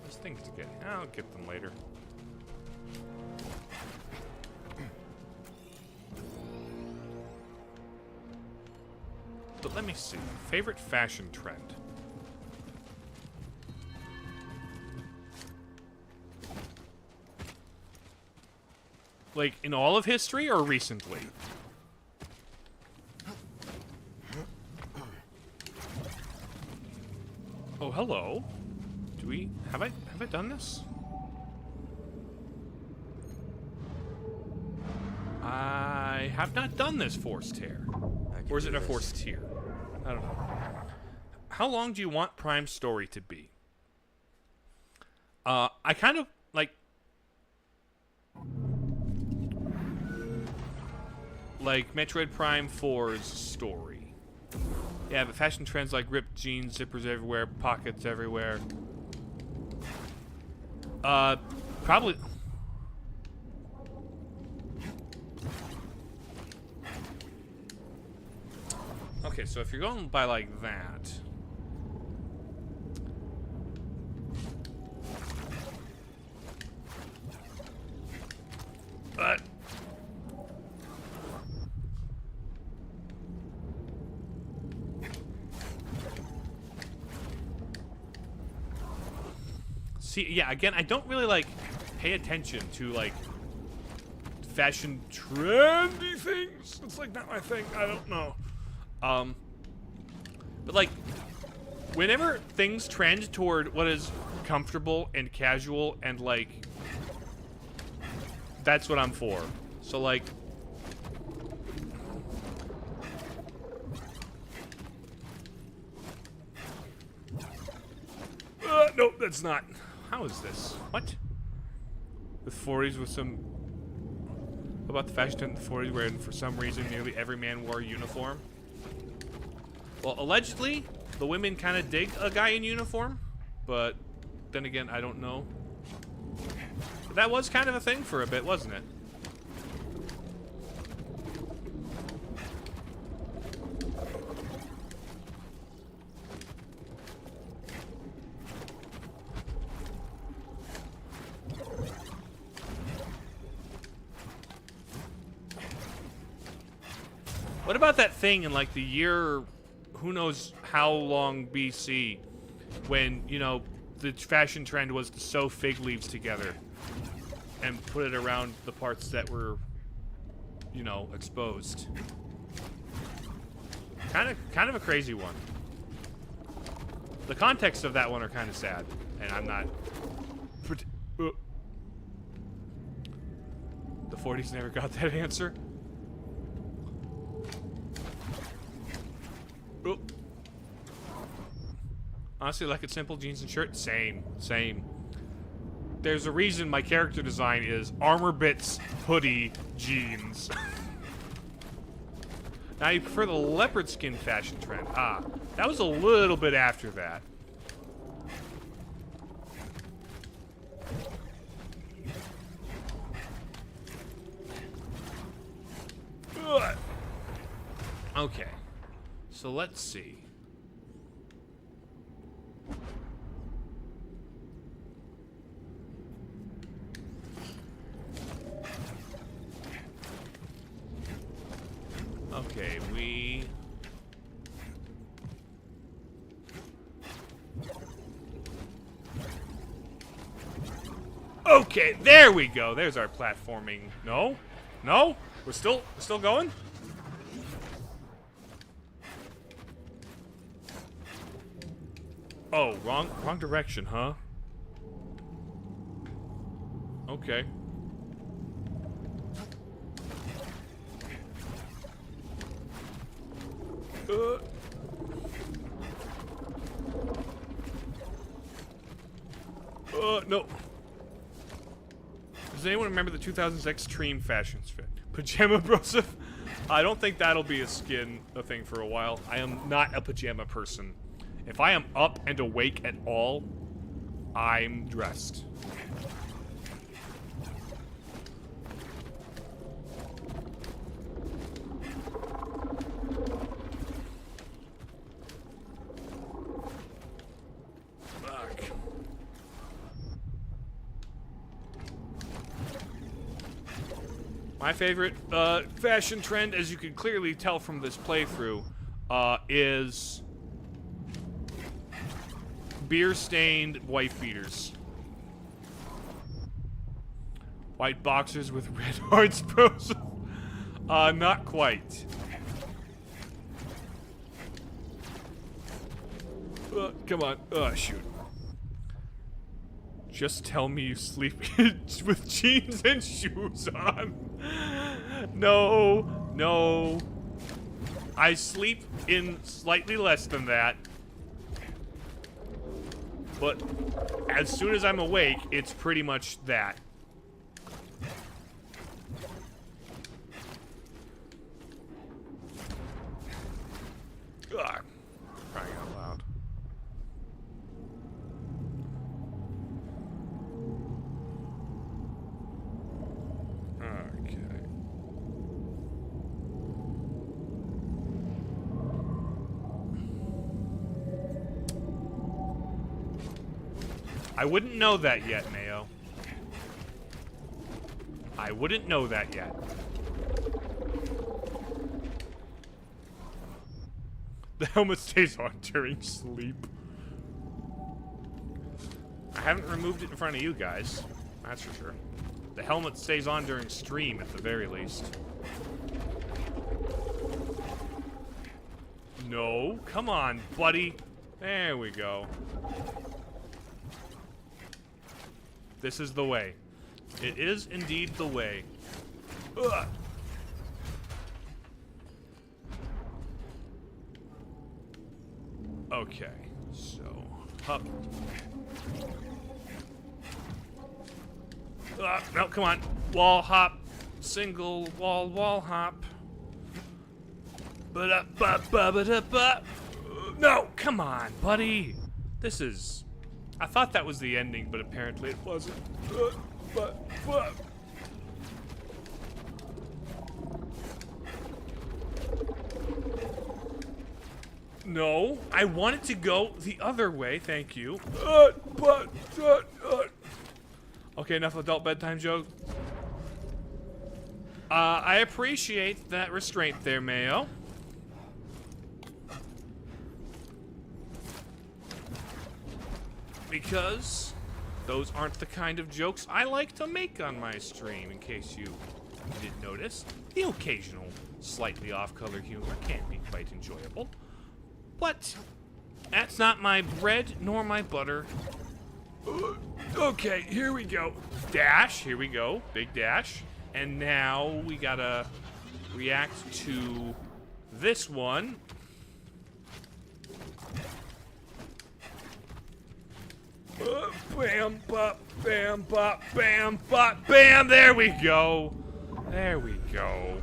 There's things to get. I'll get them later. But let me see. Favorite fashion trend. Like in all of history or recently? Oh, hello. Do we have I done this? I have not done this forced tear. Or is it a forced tear? I don't know. How long do you want Prime story to be? I kind of like Metroid Prime 4's story. Yeah, but fashion trends like ripped jeans, zippers everywhere, pockets everywhere. Probably. Okay, so if you're going by like that. But see, yeah, again, I don't really like pay attention to like fashion trendy things. It's like not my thing. I don't know. But like whenever things trend toward what is comfortable and casual and like that's what I'm for. So like nope, that's not. How is this? What? The 40s with some about the fashion trend in the 40s where for some reason nearly every man wore a uniform. Well, allegedly, the women kind of dig a guy in uniform, but then again, I don't know. But that was kind of a thing for a bit, wasn't it? What about that thing in like the year, who knows how long BC, when, you know, the fashion trend was to sew fig leaves together and put it around the parts that were, you know, exposed. Kind of a crazy one. The context of that one are kind of sad, and I'm not. The 40s never got that answer. Oh. Honestly, like it's simple jeans and shirt. Same. There's a reason my character design is armor bits, hoodie, jeans. Now you prefer the leopard skin fashion trend. Ah, that was a little bit after that. Ugh. Okay. So let's see. Okay, okay, there we go. There's our platforming. No? We're still going? Oh, wrong direction, huh? Okay. No. Does anyone remember the 2006 Extreme fashion fit? Pajama Broseph? I don't think that'll be a thing for a while. I am not a pajama person. If I am up and awake at all, I'm dressed. Fuck. My favorite fashion trend, as you can clearly tell from this playthrough, is beer-stained wife beaters. White boxers with red hearts, bros. Not quite. Come on. Shoot. Just tell me you sleep with jeans and shoes on. No. I sleep in slightly less than that. But as soon as I'm awake, it's pretty much that. Ugh. Crying out loud. I wouldn't know that yet, Mayo. I wouldn't know that yet. The helmet stays on during sleep. I haven't removed it in front of you guys. That's for sure. The helmet stays on during stream at the very least. No, come on, buddy. There we go. This is the way. It is indeed the way. Ugh. Okay, so hop. No, come on. Wall hop. Single wall hop. No, come on, buddy. This is... I thought that was the ending, but apparently it wasn't. No, I wanted to go the other way, thank you. Okay, enough adult bedtime joke. I appreciate that restraint there, Mayo. Because those aren't the kind of jokes I like to make on my stream, in case you didn't notice. The occasional slightly off-color humor can be quite enjoyable. But that's not my bread nor my butter. Okay, here we go. Dash, here we go. Big dash. And now we gotta react to this one. Bam, bop, bam, bop, bam, bop, bam. There we go. There we go.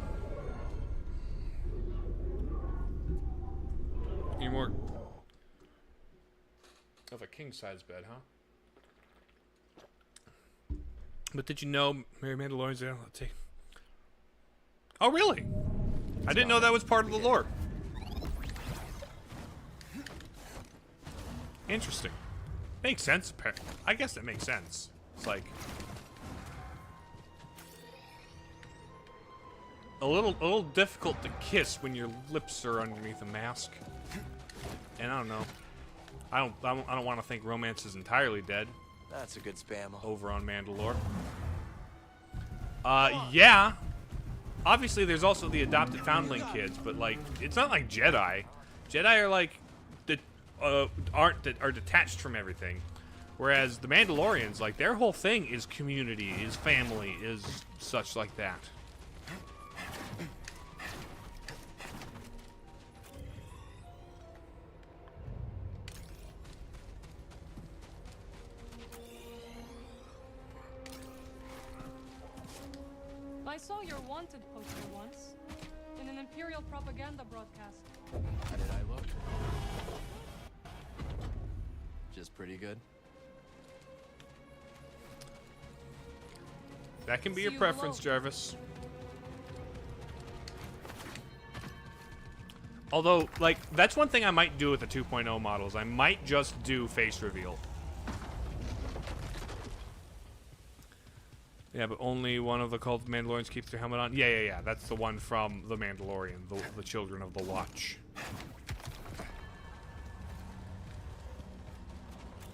Any more of a king-size bed, huh? But did you know Mary Mandalorian's there? Let's see. Oh, really? I didn't know that was part of the lore. Interesting. Makes sense. I guess that makes sense. It's like a little difficult to kiss when your lips are underneath a mask. And I don't know. I don't want to think romance is entirely dead. That's a good spam. Over on Mandalore. Yeah. Obviously, there's also the adopted foundling kids, but like, it's not like Jedi. Jedi are like are detached from everything, whereas the Mandalorians, like, their whole thing is community, is family, is such like that. I saw your wanted poster once in an Imperial propaganda broadcast. How did I look? Just pretty good. That can be your preference, Jarvis. Although, like, that's one thing I might do with the 2.0 models. I might just do face reveal. Yeah, but only one of the cult of Mandalorians keeps their helmet on. Yeah. That's the one from The Mandalorian, the Children of the Watch.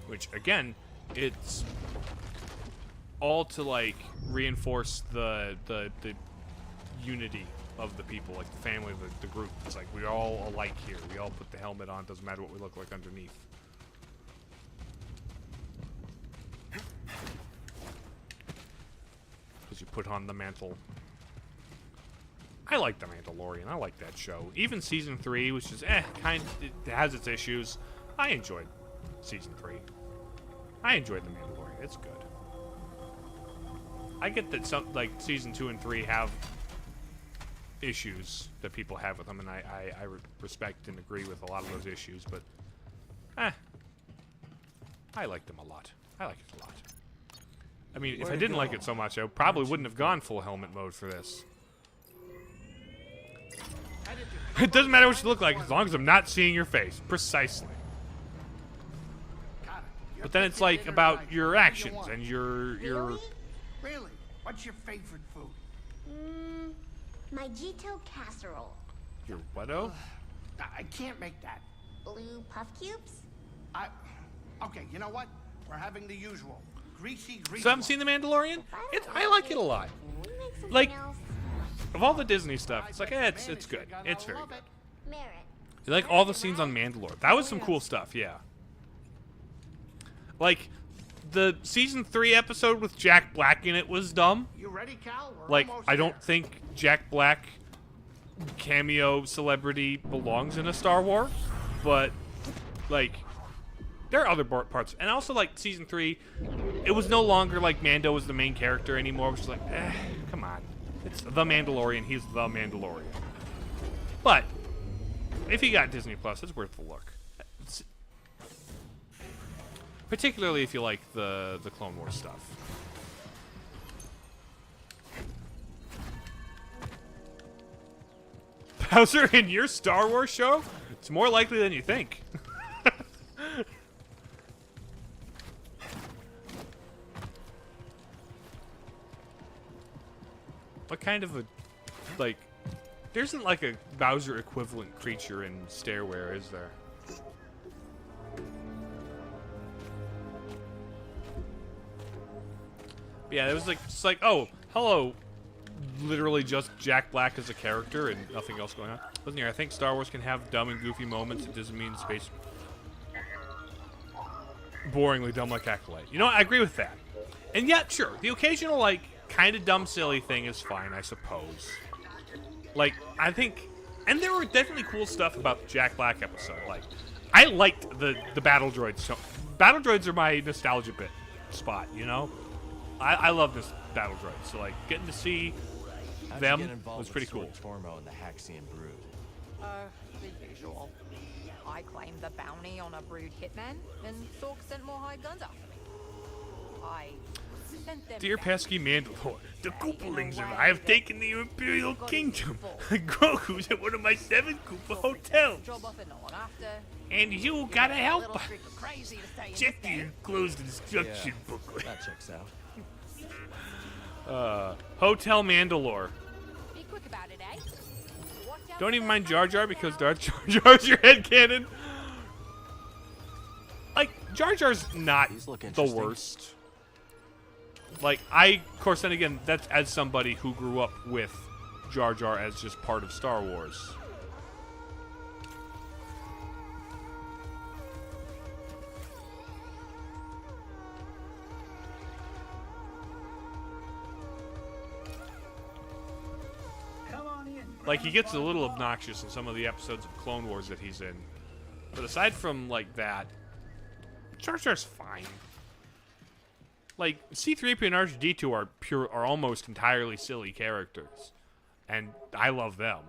Which, again, it's all to, like, reinforce the unity of the people, like the family, the group. It's like, we're all alike here. We all put the helmet on. Doesn't matter what we look like underneath. Because you put on the mantle. I like The Mandalorian. I like that show. Even Season 3, which is, it has its issues. I enjoyed Season 3. I enjoyed The Mandalorian. It's good. I get that some, like, Season 2 and 3 have issues that people have with them, and I respect and agree with a lot of those issues, but, I like them a lot. I like it a lot. I mean, if I didn't like it so much, I probably wouldn't have gone full helmet mode for this. It doesn't matter what you look like, as long as I'm not seeing your face. Precisely. But But then it's like about your actions and your Really? What's your favorite food? My Jito casserole. your whato? I can't make that. Blue puff cubes? Okay, you know what? We're having the usual. Greasy. So I haven't seen The Mandalorian? I like it a lot. Like, of all the Disney stuff, it's like, it's good. It's very good. You like all the scenes on Mandalore. That was some cool stuff, yeah. Like, the season 3 episode with Jack Black in it was dumb. You ready, Cal? We're Like, almost I don't there. think Jack Black cameo celebrity belongs in a Star Wars, but, like, there are other parts. And also, like, season 3, it was no longer like Mando was the main character anymore. It was just like, come on. It's The Mandalorian. He's The Mandalorian. But, if you got Disney Plus, it's worth the look. Particularly if you like the Clone Wars stuff. Bowser in your Star Wars show? It's more likely than you think. What kind of a, like, there isn't like a Bowser equivalent creature in Stairware, is there? Yeah, it was like, just like, oh, hello, literally just Jack Black as a character and nothing else going on. Listen here, I think Star Wars can have dumb and goofy moments. It doesn't mean space boringly dumb like Acolyte. You know what? I agree with that. And yet, sure, the occasional, like, kind of dumb, silly thing is fine, I suppose. Like, I think, and there were definitely cool stuff about the Jack Black episode. Like, I liked the battle droids. So, battle droids are my nostalgia bit spot, you know? I love this battle droid, so like getting to see them was pretty cool. Tormo and the Haxian Brood. The usual. I claimed the bounty on a brood hitman, and Sork sent more hired guns after me. I sent them. Dear pesky Mandalore, the Koopalings and I have taken the Imperial Kingdom. Grogu's at one of my 7 Koopa hotels. And you gotta help us. Check the enclosed instruction booklet. That checks out. Hotel Mandalore. Be quick about it, eh? Don't even mind Jar Jar because Jar Jar's your headcanon. Like, Jar Jar's not the worst. Like, of course, then again, that's as somebody who grew up with Jar Jar as just part of Star Wars. Like, he gets a little obnoxious in some of the episodes of Clone Wars that he's in. But aside from, like, that, Jar Jar's fine. Like, C-3PO and R2-D2 are almost entirely silly characters. And I love them.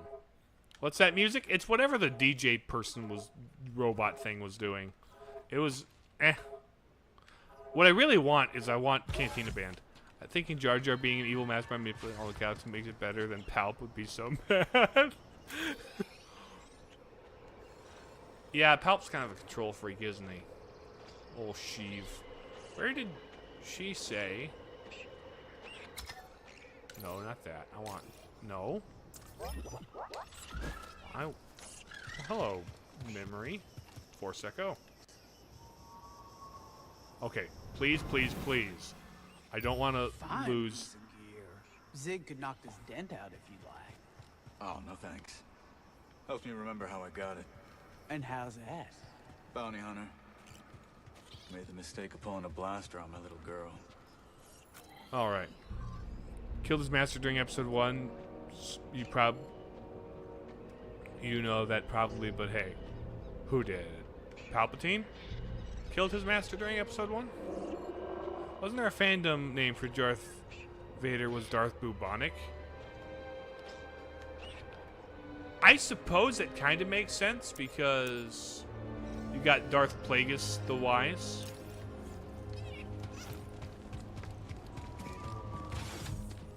What's that music? It's whatever the DJ robot thing was doing. It was, What I really want is I want Cantina Band. Thinking Jar Jar being an evil mastermind manipulating all the galaxy makes it better than Palp would be so bad. Yeah, Palp's kind of a control freak, isn't he? Old Sheev. Where did she say? No, not that. I want... No. Hello, memory. Force Echo. Okay, please, please, please. I don't want to lose. Zig could knock this dent out if you'd like. Oh, no thanks. Helps me remember how I got it. And how's that? Bounty hunter. Made the mistake of pulling a blaster on my little girl. Alright. Killed his master during episode 1. You know that probably, but hey. Who did? Palpatine? Killed his master during episode 1? Wasn't there a fandom name for Darth Vader was Darth Bubonic? I suppose it kind of makes sense because you got Darth Plagueis the Wise.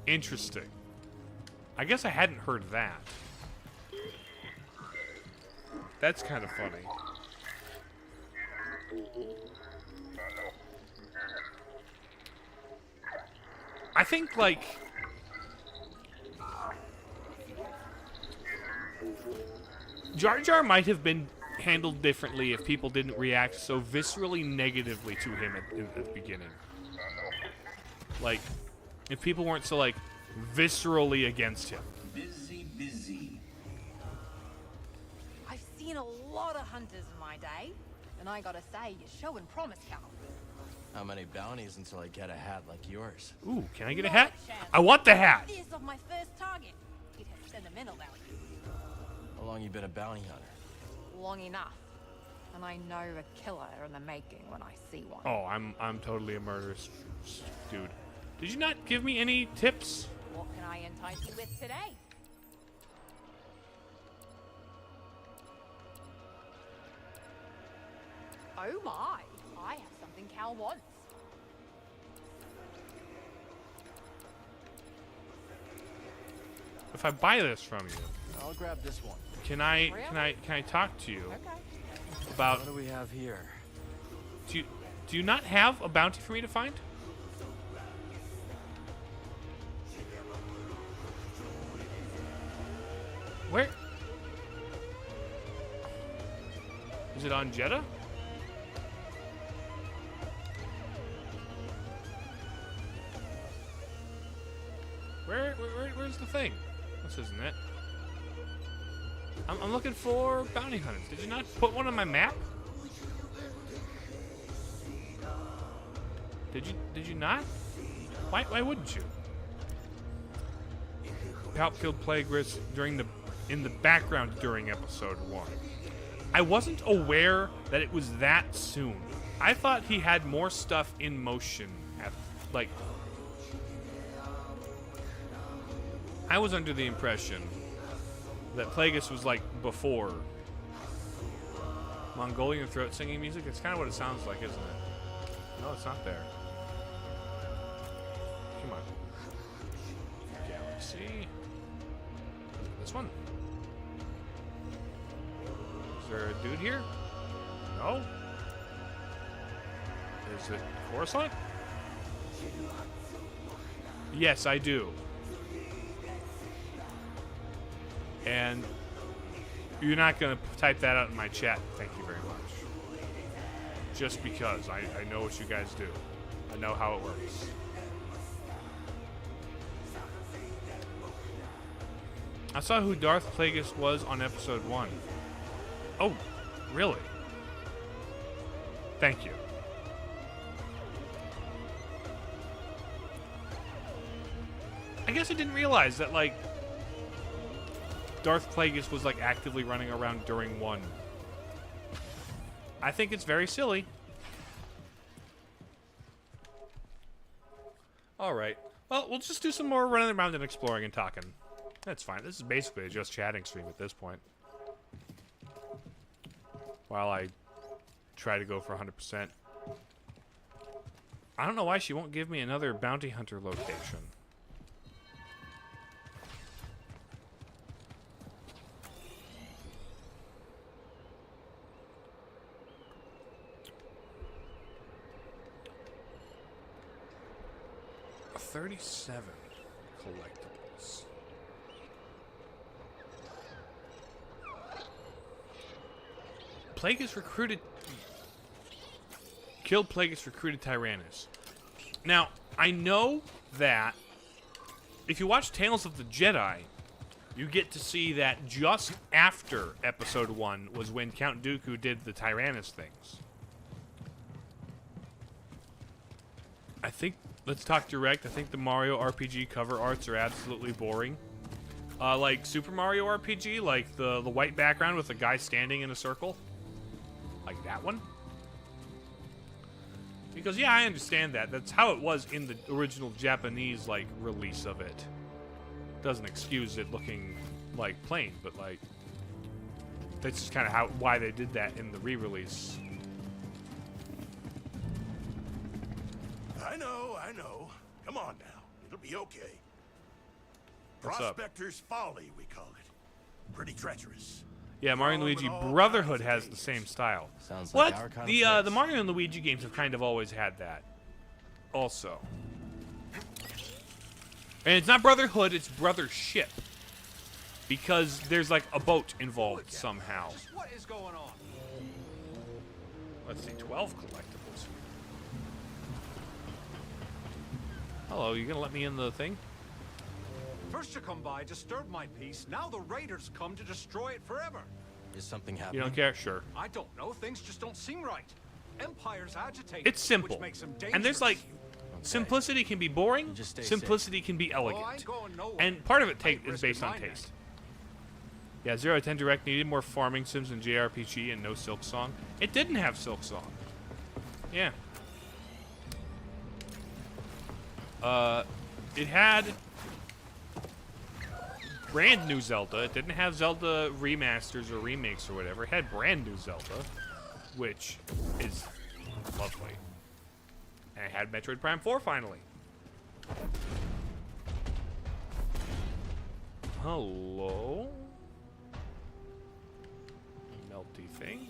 Interesting. I guess I hadn't heard that. That's kind of funny. I think, like, Jar Jar might have been handled differently if people didn't react so viscerally negatively to him at the beginning. Like, if people weren't so, like, viscerally against him. Busy. I've seen a lot of hunters in my day, and I gotta say, you're showing promise, Cal. How many bounties until I get a hat like yours? Ooh, can I get a hat? I want the hat! This of my first target. It has sentimental value. How long you been a bounty hunter? Long enough. And I know a killer in the making when I see one. Oh, I'm totally a murderous dude. Did you not give me any tips? What can I entice you with today? Oh my, I have something Cal wants. If I buy this from you, I'll grab this one. can I talk to you about What do we have here? do you not have a bounty for me to find? Where? Is it on Jeddah? Where's the thing? This isn't it. I'm looking for bounty hunters. Did you not put one on my map? Did you not? Why wouldn't you? Palp killed Plagueis in the background during episode 1. I wasn't aware that it was that soon. I thought he had more stuff in motion at, like, I was under the impression that Plagueis was like before. Mongolian throat singing music? That's kind of what it sounds like, isn't it? No, it's not there. Come on. Galaxy. This one. Is there a dude here? No. Is it Coruscant? Yes, I do. And you're not going to type that out in my chat. Thank you very much. Just because I know what you guys do. I know how it works. I saw who Darth Plagueis was on episode 1. Oh, really? Thank you. I guess I didn't realize that, like, Darth Plagueis was, like, actively running around during 1. I think it's very silly. Alright. Well, we'll just do some more running around and exploring and talking. That's fine. This is basically a just chatting stream at this point. While I try to go for 100%. I don't know why she won't give me another bounty hunter location. $37 collectibles. Plagueis killed Plagueis recruited Tyrannus. Now, I know that if you watch Tales of the Jedi, you get to see that just after episode 1 was when Count Dooku did the Tyrannus things. I think, let's talk direct, I think the Mario RPG cover arts are absolutely boring. Like Super Mario RPG, like the white background with the guy standing in a circle. Like that one. Because, yeah, I understand that. That's how it was in the original Japanese, like, release of it. Doesn't excuse it looking, like, plain, but, like, that's just kind of why they did that in the re-release. I know. Come on now. It'll be okay. What's up? Prospector's Folly, we call it. Pretty treacherous. Yeah, Mario and Luigi Brotherhood has the same style. Sounds like What? our kind of The place. Mario and Luigi games have kind of always had that. Also. And it's not Brotherhood, it's Brothership. Because there's like a boat involved somehow. What is going on? Let's see, 12 collectibles. Hello, you gonna let me in the thing? First you come by, disturb my peace. Now the raiders come to destroy it forever. Is something happening? You don't care? Sure. I don't know. Things just don't seem right. Empire's agitated. It's simple. Which makes them And there's like, simplicity can be boring, simplicity can be elegant. And part of it is based on taste. Yeah, 0 out of 10 Direct needed more farming sims and JRPG and no Silk Song. It didn't have Silk Song. Yeah. It had brand new Zelda. It didn't have Zelda remasters or remakes or whatever. It had brand new Zelda, which is lovely. And it had Metroid Prime 4 finally. Hello? Melty thing.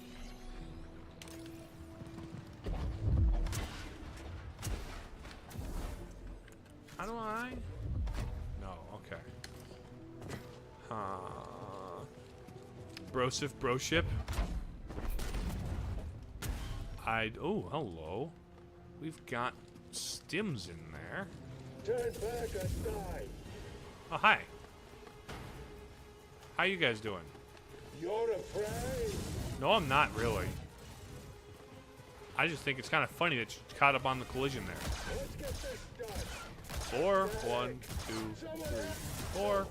How do I? No, okay. Broseph, Broship. Oh, hello. We've got stims in there. Turn back aside. Oh, hi. How you guys doing? You're afraid? No, I'm not really. I just think it's kind of funny that you caught up on the collision there. Let's get this done. 4, 1, 2, 3, 4.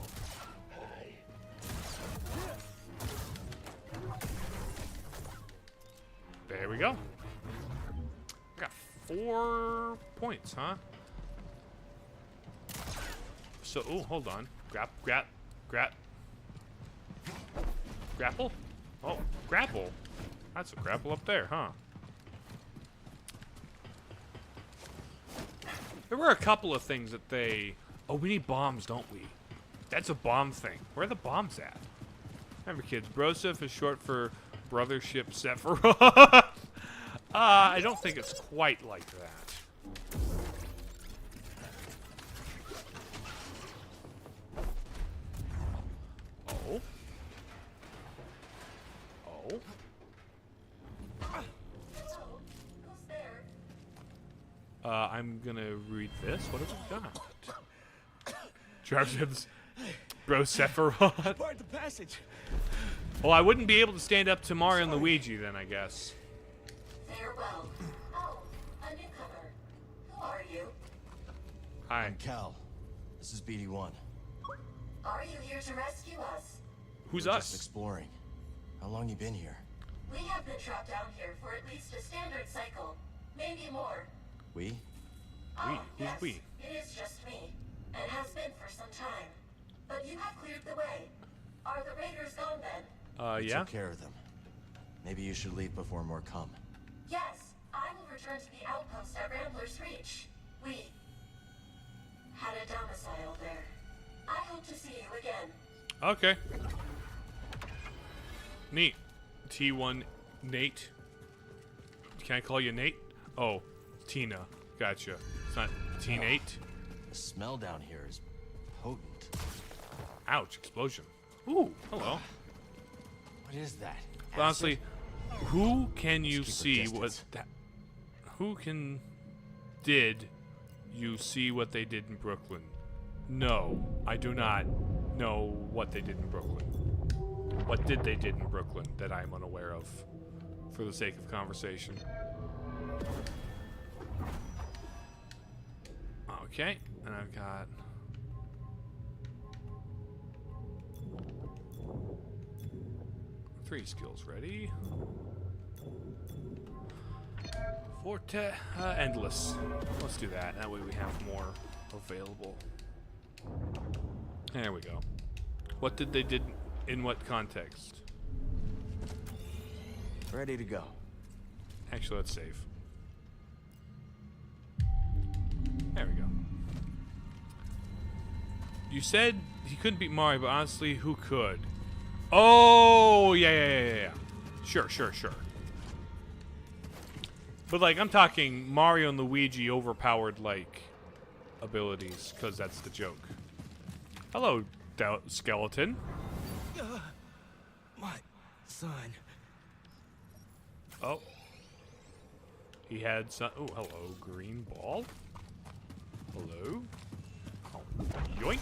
There we go. Got 4 points, huh? So, oh, hold on. Grapple? Oh, grapple. That's a grapple up there, huh? There were a couple of things that they... Oh, we need bombs, don't we? That's a bomb thing. Where are the bombs at? Remember, kids, Broseph is short for Brothership Sephiroth. I don't think it's quite like that. Oh. Oh. I'm gonna read this. What have we got? Jarvis's Broseph. Part the passage. Well, I wouldn't be able to stand up to Mario and Luigi then, I guess. Farewell. Oh, a newcomer. Who are you? Hi. I'm Cal. This is BD1. Are you here to rescue us? Who's We're us? Just exploring. How long you been here? We have been trapped down here for at least a standard cycle, maybe more. We? Oh, Who's yes, we? it is just me, and has been for some time. But you have cleared the way. Are the raiders gone then? We Yeah. took care of them. Maybe you should leave before more come. Yes, I will return to the outpost at Rambler's Reach. We had a domicile there. I hope to see you again. Okay. Neat. T1 Nate. Can I call you Nate? Oh, Tina. Gotcha. It's not T-Nate. The smell down here is potent. Ouch, explosion. Ooh, hello. What is that? But honestly, who can you Let's keep see our what distance. that? Did you see what they did in Brooklyn? No, I do not know what they did in Brooklyn. What did they did in Brooklyn that I'm unaware of, for the sake of conversation? Okay, and I've got... three skills ready. Forte, endless. Let's do that. That way we have more available. There we go. What did they did in what context? Ready to go. Actually, let's save. There we go. You said he couldn't beat Mario, but honestly, who could? Oh, yeah. Sure. But, like, I'm talking Mario and Luigi overpowered, like, abilities, because that's the joke. Hello, skeleton. My son. Oh. He had some. Oh, hello, green ball. Hello. Oh, yoink.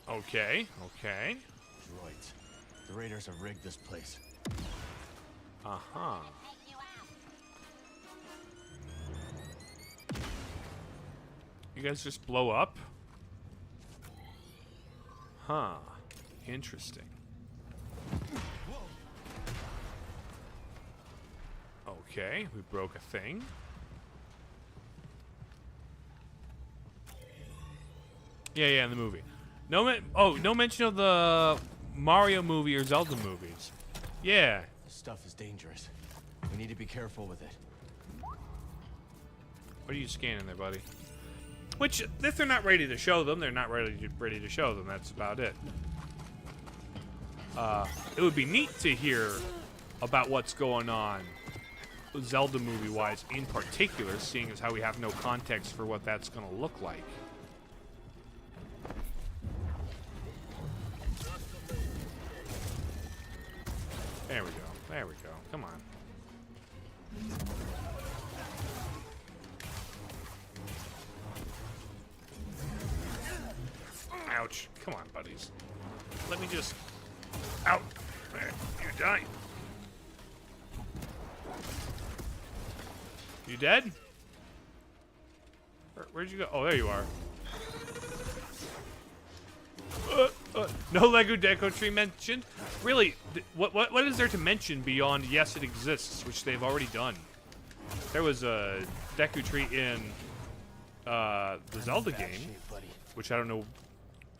Okay, okay. Droids. The raiders have rigged this place. Uh-huh. You guys just blow up? Huh. Interesting. Okay, we broke a thing. Yeah, in the movie. No mention of the Mario movie or Zelda movies. Yeah. This stuff is dangerous. We need to be careful with it. What are you scanning there, buddy? Which, if they're not ready to show them, they're not ready to show them. That's about it. It would be neat to hear about what's going on Zelda movie-wise in particular, seeing as how we have no context for what that's going to look like. There we go. There we go. Come on. Ouch. Come on, buddies. Let me just... Out. There. You die. You dead? Where'd you go? Oh, there you are. No Lego Deco Tree mentioned? Really, what is there to mention beyond yes, it exists, which they've already done? There was a Deku Tree in the Zelda game, which I don't know.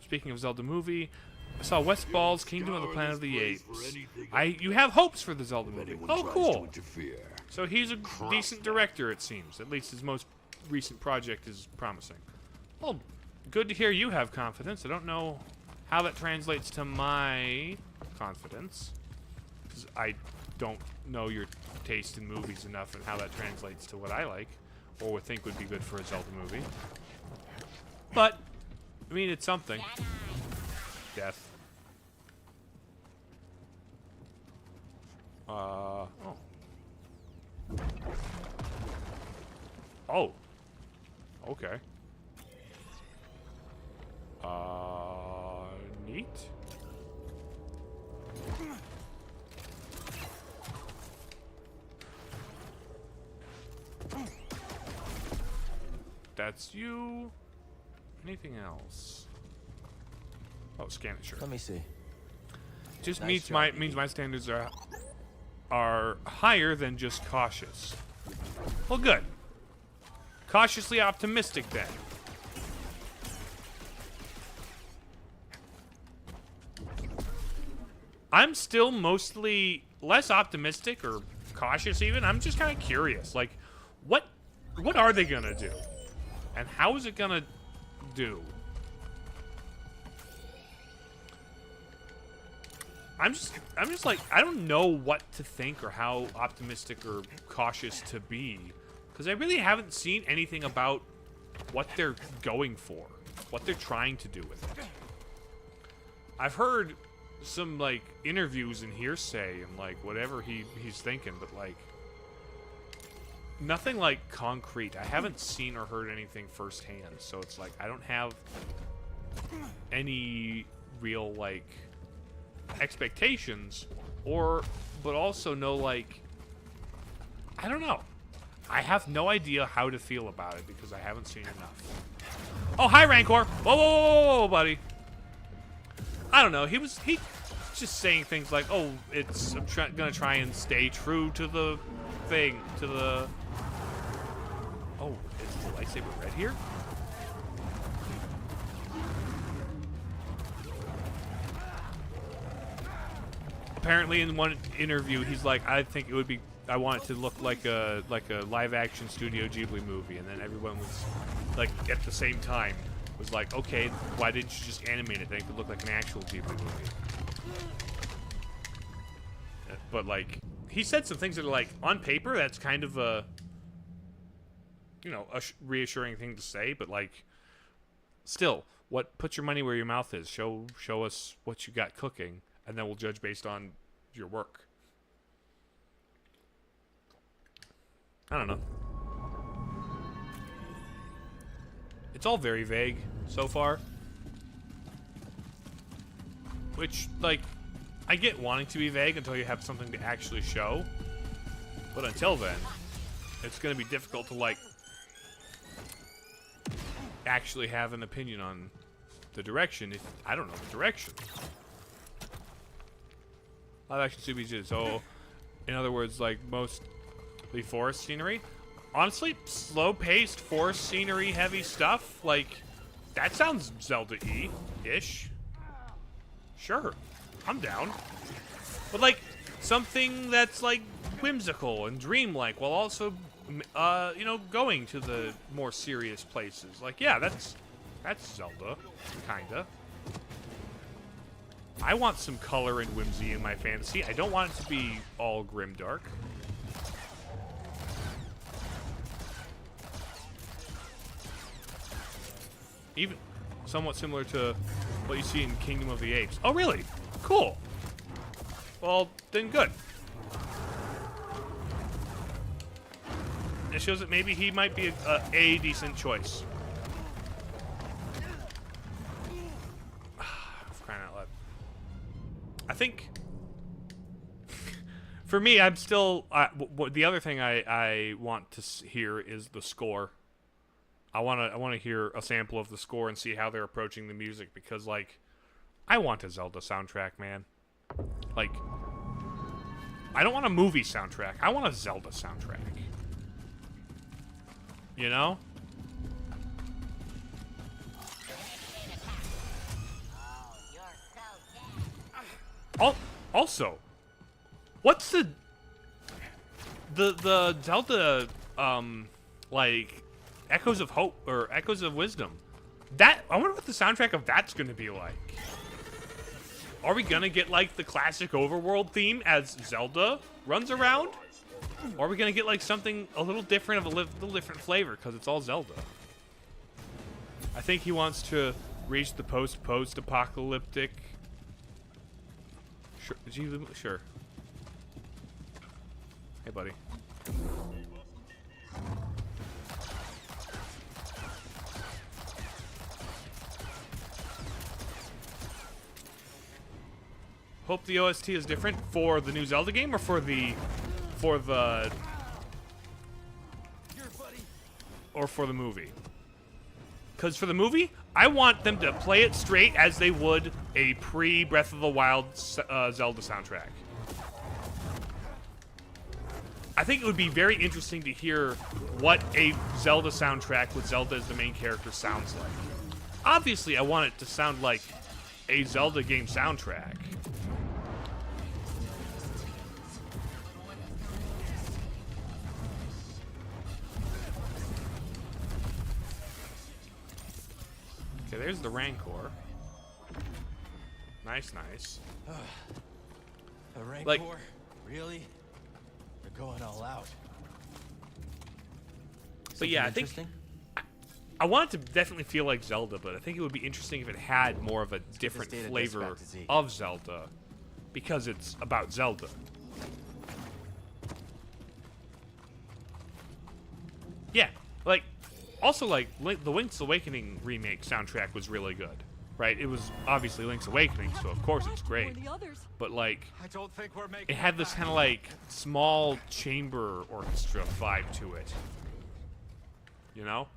Speaking of Zelda movie, I saw West Ball's Kingdom of the Planet of the Apes. You have hopes for the Zelda movie. Oh, cool. So he's a decent director, it seems. At least his most recent project is promising. Well, good to hear you have confidence. I don't know how that translates to my confidence, because I don't know your taste in movies enough and how that translates to what I like or would think would be good for a Zelda movie. But, I mean, it's something. Death. Oh. Oh. Okay. Neat. That's you. Anything else? Oh, scan it, sure. Let me see. Just Nice means my standards are higher than just cautious. Well, good. Cautiously optimistic then. I'm still mostly less optimistic or cautious even. I'm just kind of curious. Like, what are they gonna do? And how is it gonna do? I'm just like, I don't know what to think or how optimistic or cautious to be, because I really haven't seen anything about what they're going for, what they're trying to do with it. I've heard some like interviews and hearsay and like whatever he's thinking, but like nothing like concrete. I haven't seen or heard anything firsthand, so it's like I don't have any real like expectations, but also no like, I don't know. I have no idea how to feel about it because I haven't seen enough. Oh, hi Rancor. Whoa, whoa, whoa, whoa, buddy. I don't know. He's just saying things like, "Oh, I'm gonna try and stay true to the thing, to the." Oh, is the lightsaber red here? Apparently, in one interview, he's like, "I think it would be. I want it to look like a live-action Studio Ghibli movie," and then everyone was like, at the same time, was like, "Okay, why didn't you just animate it? Then it could look like an actual Ghibli movie." But like, he said some things that are like, on paper, that's kind of a, you know, a reassuring thing to say, but like, still, put your money where your mouth is. Show us what you got cooking, and then we'll judge based on your work. I don't know. It's all very vague so far. Which, like, I get wanting to be vague until you have something to actually show. But until then, it's going to be difficult to, like, actually have an opinion on the direction if I don't know the direction. Live action CBG. So, in other words, like, mostly forest scenery. Honestly, slow-paced, forest scenery heavy stuff, like, that sounds Zelda-y-ish. Sure, I'm down. But, like, something that's, like, whimsical and dreamlike while also, you know, going to the more serious places. Like, yeah, that's Zelda, kinda. I want some color and whimsy in my fantasy. I don't want it to be all grimdark. Even somewhat similar to what you see in Kingdom of the Apes. Oh, really? Cool. Well, then good. It shows that maybe he might be a decent choice. Crying out loud. I think, for me, I'm still... the other thing I want to hear is the score. I want to hear a sample of the score and see how they're approaching the music, because, like, I want a Zelda soundtrack, man. Like, I don't want a movie soundtrack. I want a Zelda soundtrack. You know? Also, what's the Zelda, like, Echoes of Hope, or Echoes of Wisdom? I wonder what the soundtrack of that's gonna be like. Are we gonna get, like, the classic overworld theme as Zelda runs around? Or are we gonna get, like, something a little different, of a little different flavor, because it's all Zelda? I think he wants to reach the post-apocalyptic... Sure. Hey, buddy. Hope the OST is different for the new Zelda game, or for the movie. Because for the movie, I want them to play it straight as they would a pre-Breath of the Wild Zelda soundtrack. I think it would be very interesting to hear what a Zelda soundtrack with Zelda as the main character sounds like. Obviously, I want it to sound like a Zelda game soundtrack. Okay, there's the Rancor. Nice. A Rancor? Like, really? They're going all out. But yeah, I think I want it to definitely feel like Zelda, but I think it would be interesting if it had more of a different flavor of Zelda, because it's about Zelda. Yeah, like, also, like, the Link's Awakening remake soundtrack was really good, right? It was obviously Link's Awakening, so of course it's great. But, like, it had this kind of, like, small chamber orchestra vibe to it. You know?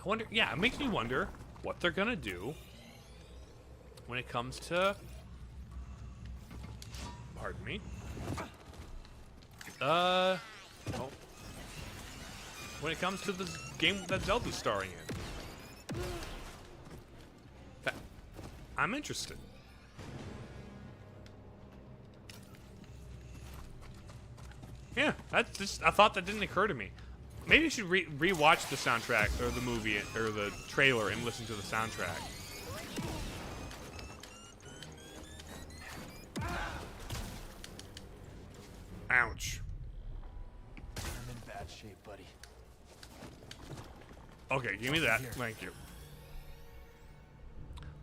I wonder, yeah, it makes me wonder what they're gonna do when it comes to... Pardon me. Oh. When it comes to the game that Zelda's starring in. I'm interested. Yeah, that's just a thought that didn't occur to me. Maybe I should re-watch the soundtrack, or the movie, or the trailer, and listen to the soundtrack. Ouch. I'm in bad shape, buddy. Okay, give me that. Thank you.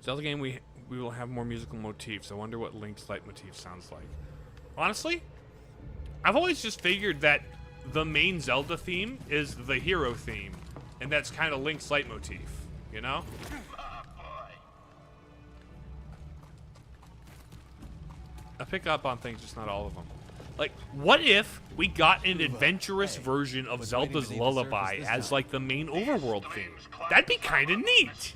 Zelda game, we will have more musical motifs. I wonder what Link's leitmotif sounds like. Honestly, I've always just figured that the main Zelda theme is the hero theme, and that's kind of Link's leitmotif, you know? I pick up on things, just not all of them. Like, what if we got an adventurous version of Zelda's Lullaby as, like, the main overworld theme? That'd be kind of neat.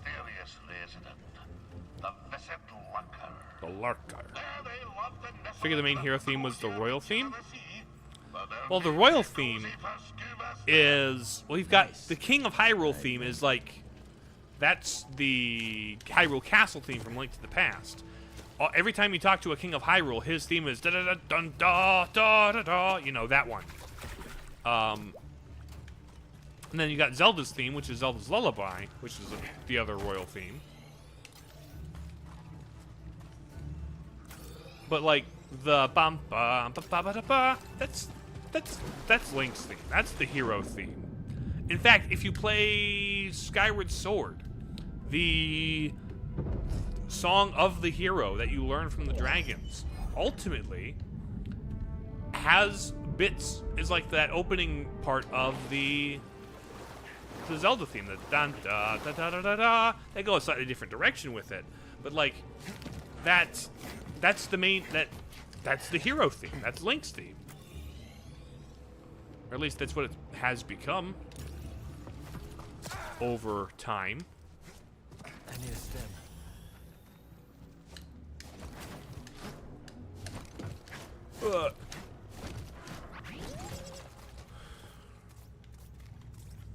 The Lurker. Figure the main hero theme was the royal theme? Well, the royal theme is... Well, you've got the King of Hyrule theme is, like... That's the Hyrule Castle theme from Link to the Past. Every time you talk to a King of Hyrule, his theme is da-da-da-dun-da-da-da-da-da. You know, that one. And then you got Zelda's theme, which is Zelda's Lullaby, which is the other royal theme. But like the bum ba ba ba ba ba, that's Link's theme. That's the hero theme. In fact, if you play Skyward Sword, the song of the hero that you learn from the dragons ultimately has bits, is like that opening part of the Zelda theme, the dun da da da da da da. They go a slightly different direction with it, but like that's the main, that's the hero theme. That's Link's theme, or at least that's what it has become over time. I need a stem.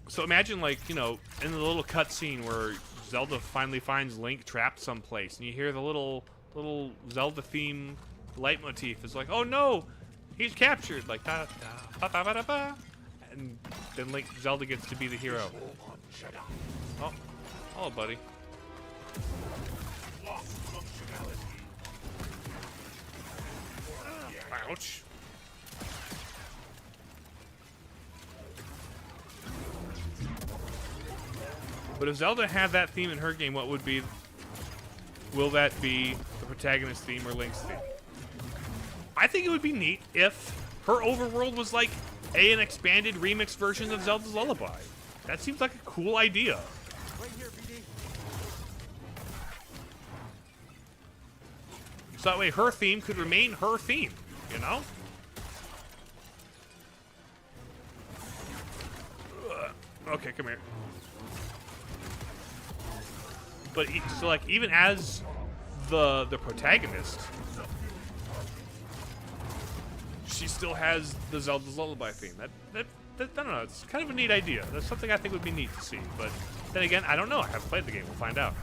So imagine, like, you know, in the little cutscene where Zelda finally finds Link trapped someplace, and you hear the little Zelda theme leitmotif. It's like, oh no, he's captured, like da da ba ba ba ba, and then Zelda gets to be the hero. Oh, hello, buddy. Ouch. But if Zelda had that theme in her game, what would be... Will that be the protagonist theme or Link's theme? I think it would be neat if her overworld was like an expanded remix version of Zelda's Lullaby. That seems like a cool idea. Right here, BD. So that way her theme could remain her theme, you know? Okay, come here. But so like even as the protagonist, she still has the Zelda's Lullaby theme. That I don't know. It's kind of a neat idea. That's something I think would be neat to see. But then again, I don't know. I haven't played the game. We'll find out.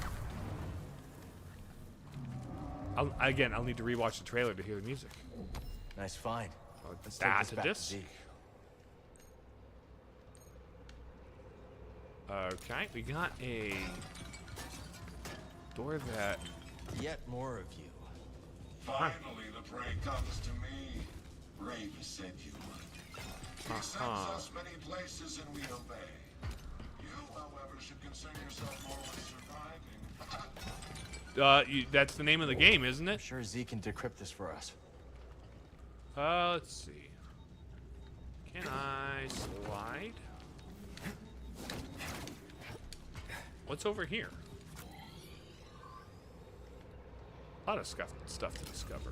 I'll need to rewatch the trailer to hear the music. Nice find. Let's that's a disc. Okay, we got a door that... Yet more of you. Finally, the prey comes to me. Raven said you would. He sends us many places and we obey. You, however, should concern yourself more with surviving. That's the name of the game, isn't it? I'm sure Z can decrypt this for us. Let's see. Can I slide? What's over here? A lot of stuff to discover.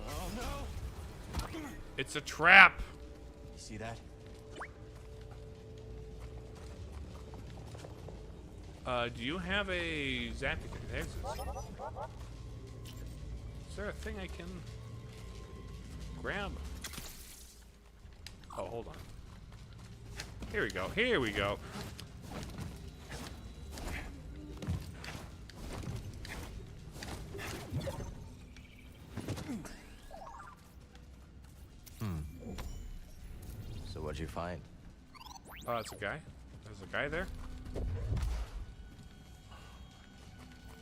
Oh no! It's a trap. You see that? Do you have a zapping exit? Is there a thing I can grab? Oh, hold on. Here we go. Here we go. So what'd you find? Oh, that's a guy. There's a guy there.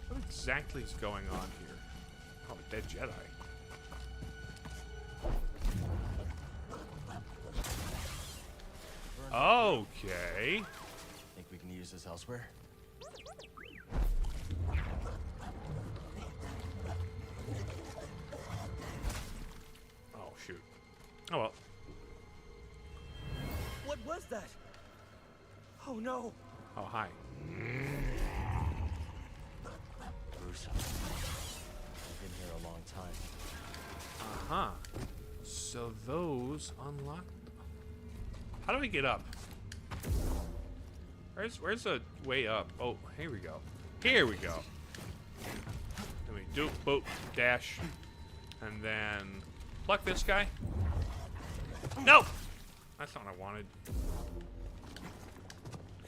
What exactly is going on here? Oh, a dead Jedi. Okay. Think we can use this elsewhere? Oh, shoot. Oh, well. What was that? Oh no. Oh, hi. Bruce, I've been here a long time. Uh-huh. So those unlock. How do I get up? Where's the way up? Oh, here we go. Here we go. Let me do boat dash, and then pluck this guy. No, that's not what I wanted.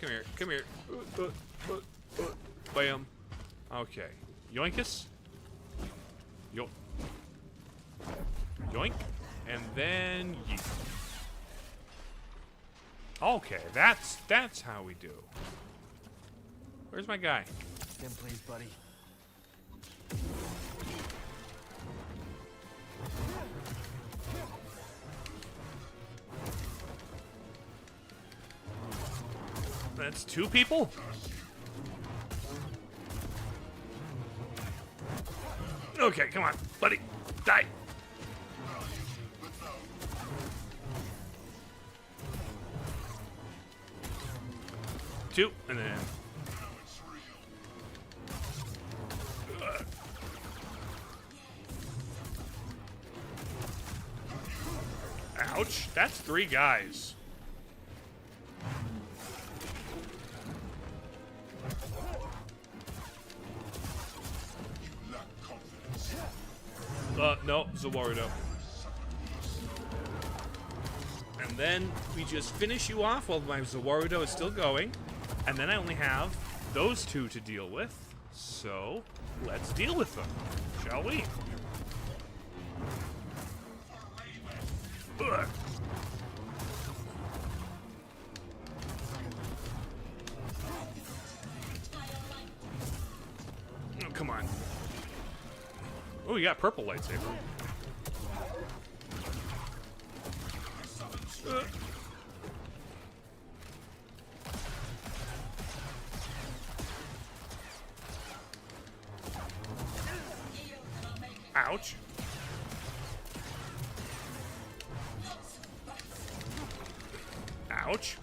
Come here, come here. Bam. Okay. Yoinkus. Yoink. And then yeet. Okay, that's how we do. Where's my guy? Stim, please, buddy. That's two people? Okay, come on, buddy. Die. Two, and then... Ouch, that's three guys. No, Zawarudo. And then we just finish you off while my Zawarudo is still going. And then I only have those two to deal with. So, let's deal with them, shall we? Ugh. Oh, come on. Oh, you got purple lightsaber. Ouch. Ouch.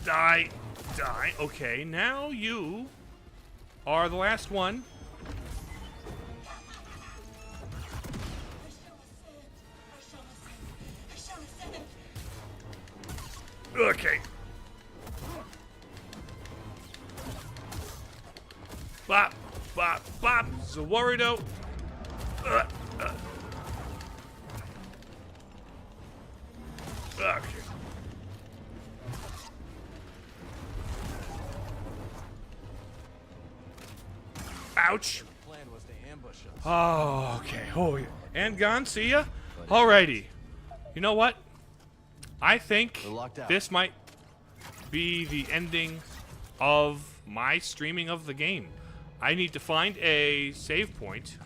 Die. Die. Okay, now you are the last one. Okay. Bop, bop, bop. Zawarudo. Okay. Ouch. The plan was to ambush us. Oh, okay. Oh, yeah. And gone. See ya. Alrighty. You know what? I think this might be the ending of my streaming of the game. I need to find a save point.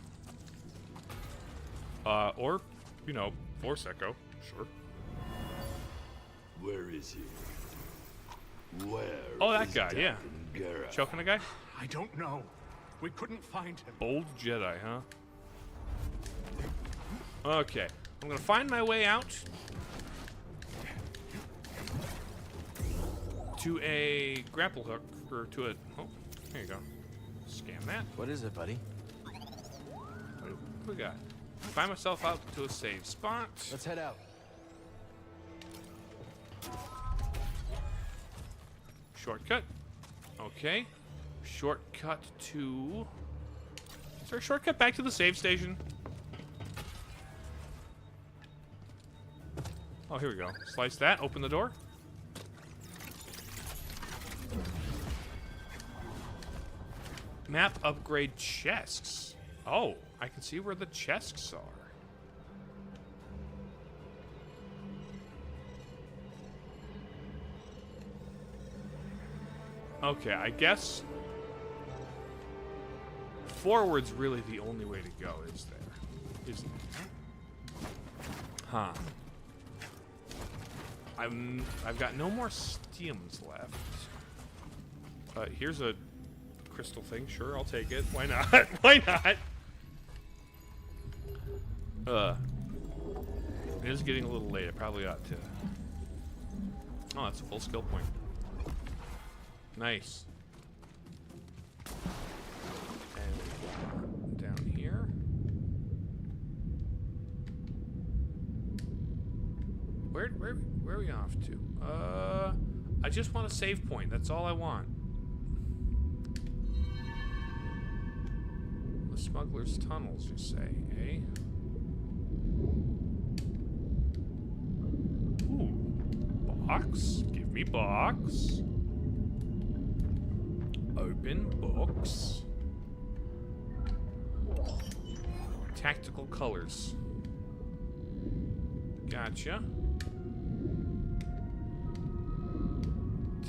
Or, you know, Force Echo. Sure. Where is he? Where? Oh, that guy, yeah. Choking a guy? I don't know. We couldn't find him. Old Jedi, huh? Okay. I'm gonna find my way out to a grapple hook, or to a... Oh, there you go. Scan that. What is it, buddy? What do we got? Find myself out to a safe spot. Let's head out. Shortcut. Okay. Shortcut to... Is there a shortcut back to the save station? Oh, here we go. Slice that. Open the door. Map upgrade chests. Oh, I can see where the chests are. Okay, I guess forward's really the only way to go, is there? Isn't it? Huh. I've got no more steams left. Here's a crystal thing. Sure, I'll take it. Why not? Why not? It is getting a little late. I probably ought to. Oh, that's a full skill point. Nice. And down here. Where are we off to? I just want a save point. That's all I want. The smuggler's tunnels, you say, eh? Ooh. Box. Give me box. Open books. Tactical colors. Gotcha.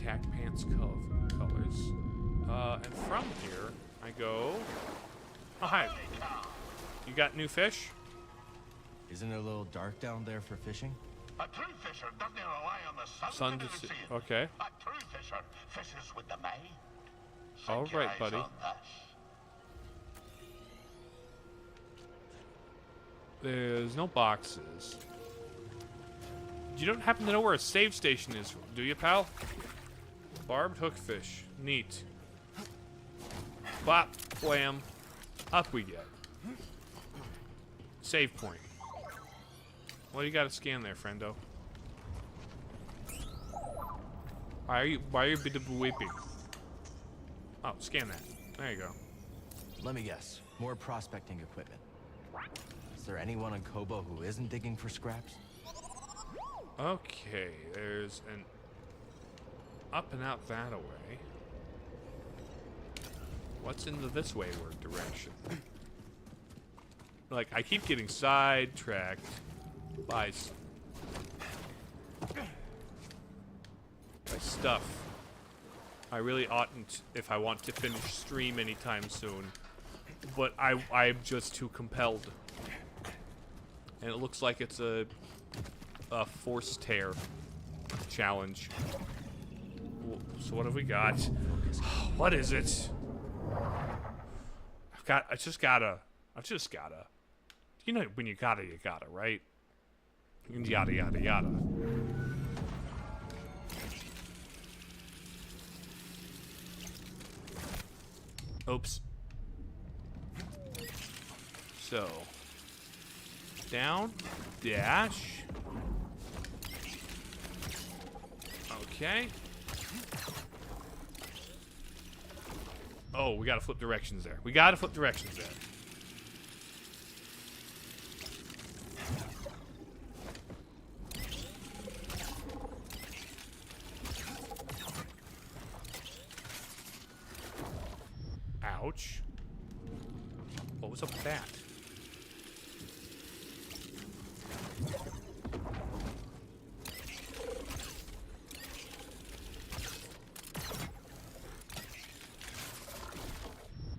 Tack pants colors. And from here, I go... Oh, hi. You got new fish? Isn't it a little dark down there for fishing? A true fisher doesn't rely on the Sun to see. Okay. A true fisher fishes with the May. All right, buddy. There's no boxes. You don't happen to know where a save station is, do you, pal? Barbed hookfish. Neat. Bop. Blam. Up we get. Save point. What do you got to scan there, friendo? Why are you weeping? Oh, scan that. There you go. Let me guess. More prospecting equipment. Is there anyone on Kobo who isn't digging for scraps? Okay, there's an up and out that way. What's in the this wayward direction? Like, I keep getting sidetracked by stuff. I really oughtn't if I want to finish stream anytime soon. But I'm just too compelled. And it looks like it's a force tear challenge. So what have we got? What is it? I just gotta. You know, when you gotta, right? Yada, yada, yada. Oops. So. Down. Dash. Okay. Oh, we gotta flip directions there. Ouch. What was up with that?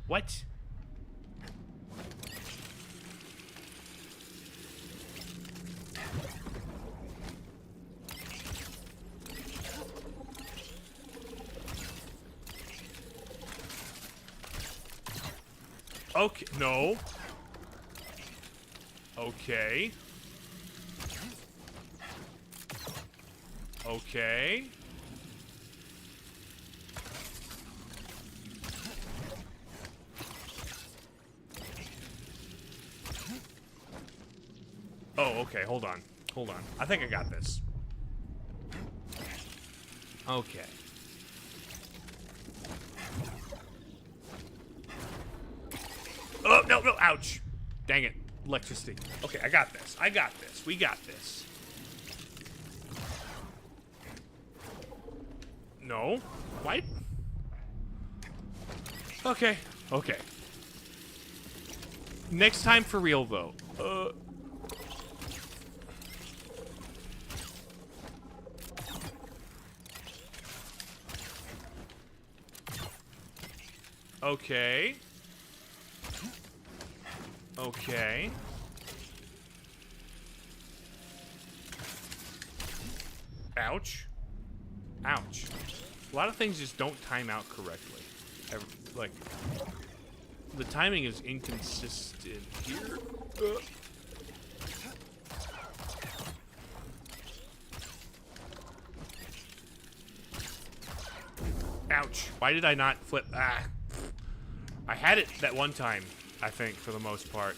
What? Okay, no. Okay. Okay. Oh, okay, hold on. I think I got this. Okay. Oh, no, ouch. Dang it. Electricity. Okay, I got this. We got this. No. What? Okay. Next time for real, though. Okay. Ouch. Ouch. A lot of things just don't time out correctly. Like, the timing is inconsistent here. Ouch. Why did I not flip? Ah. I had it that one time, I think, for the most part.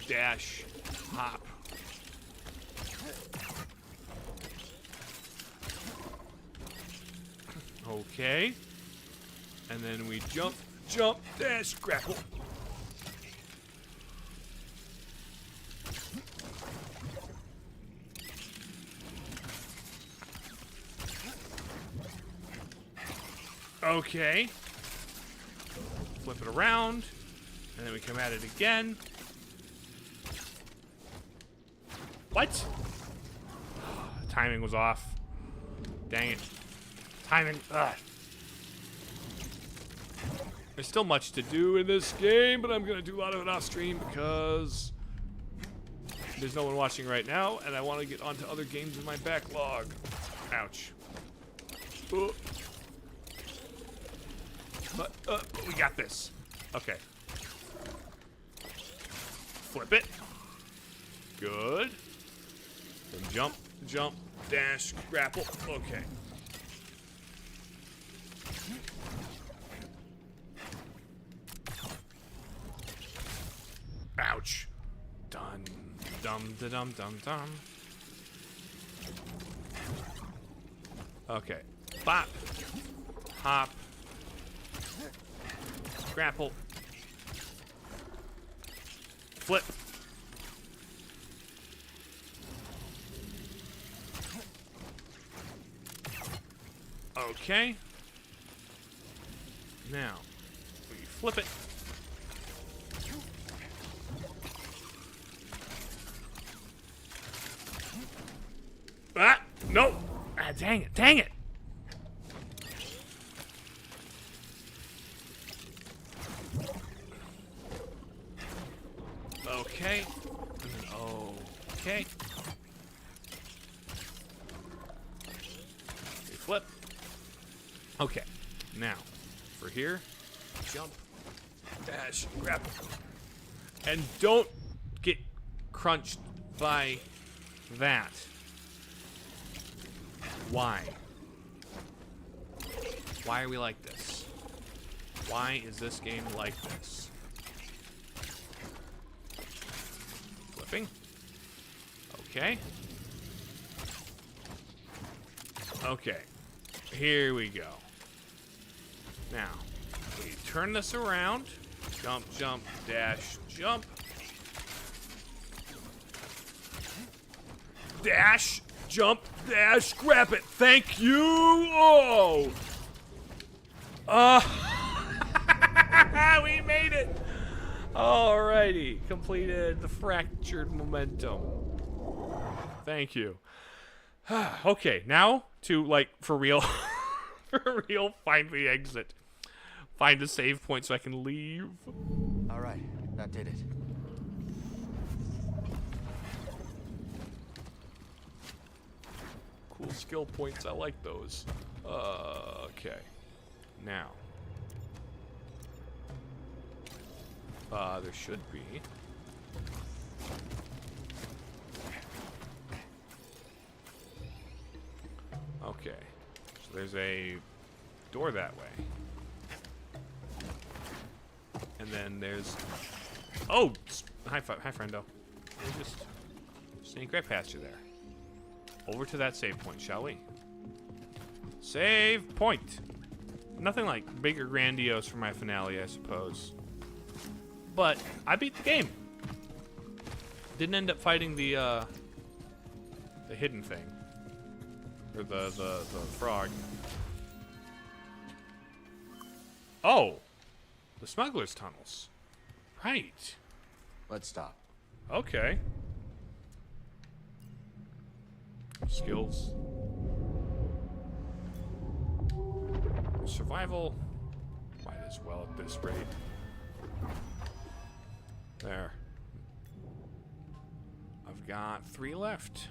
Dash. Hop. Okay. And then we jump, jump, dash, grapple. Okay. Flip it around. And then we come at it again. What? Timing was off. Dang it. Timing. Ugh. There's still much to do in this game, but I'm going to do a lot of it off stream because there's no one watching right now, and I want to get onto other games in my backlog. Ouch. But we got this. Okay. Flip it. Good. Then jump, jump, dash, grapple. Okay. Ouch. Dun, dum, da, dum, dum, dum. Okay. Bop. Hop. Grapple. Flip. Okay. Now, we flip it. Ah! No! Ah, dang it, dang it! Okay. And then, okay. We flip. Okay. Now, for here, jump, dash, grab. And don't get crunched by that. Why? Why are we like this? Why is this game like this? Flipping. Okay. Okay. Here we go. Now, we turn this around. Jump, jump, dash, jump. Dash, jump, dash, grab it. Thank you. Oh. We made it. Alrighty. Completed the fractured momentum. Thank you. Okay, now to, like, for real, for real, find the exit. Find a save point so I can leave. Alright, that did it. Cool skill points, I like those. Okay. Now. There should be. Okay. So there's a door that way. And then there's... Oh! Hi, friendo. We'll just sneak right past you there. Over to that save point, shall we? Save point! Nothing like big or grandiose for my finale, I suppose. But I beat the game. Didn't end up fighting the hidden thing. Or the frog. Oh! The smuggler's tunnels. Right. Let's stop. Okay. Skills. Survival. Might as well at this rate. There. I've got 3 left.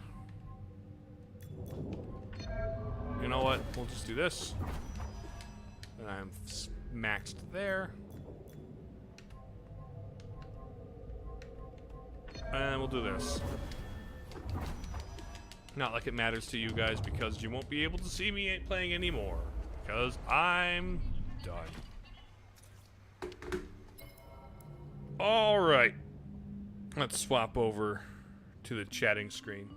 You know what? We'll just do this. And I'm maxed there. And we'll do this. Not like it matters to you guys, because you won't be able to see me playing anymore. Because I'm done. Alright. Let's swap over to the chatting screen.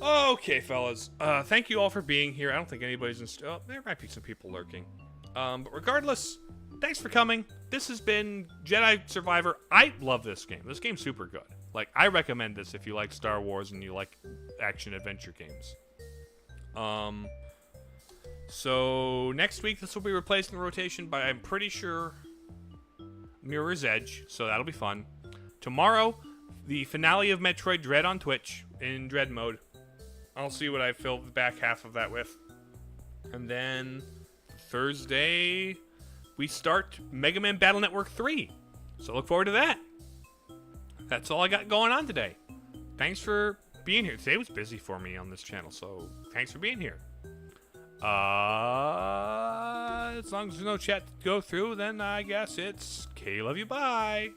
Okay, fellas. Thank you all for being here. I don't think anybody's in... Oh, there might be some people lurking. But regardless, thanks for coming. This has been Jedi Survivor. I love this game. This game's super good. Like, I recommend this if you like Star Wars and you like action-adventure games. So, next week, this will be replaced in the rotation by, I'm pretty sure, Mirror's Edge. So, that'll be fun. Tomorrow, the finale of Metroid Dread on Twitch in Dread mode. I'll see what I fill the back half of that with. And then Thursday, we start Mega Man Battle Network 3. So look forward to that. That's all I got going on today. Thanks for being here. Today was busy for me on this channel, so thanks for being here. As long as there's no chat to go through, then I guess it's K, love you, bye.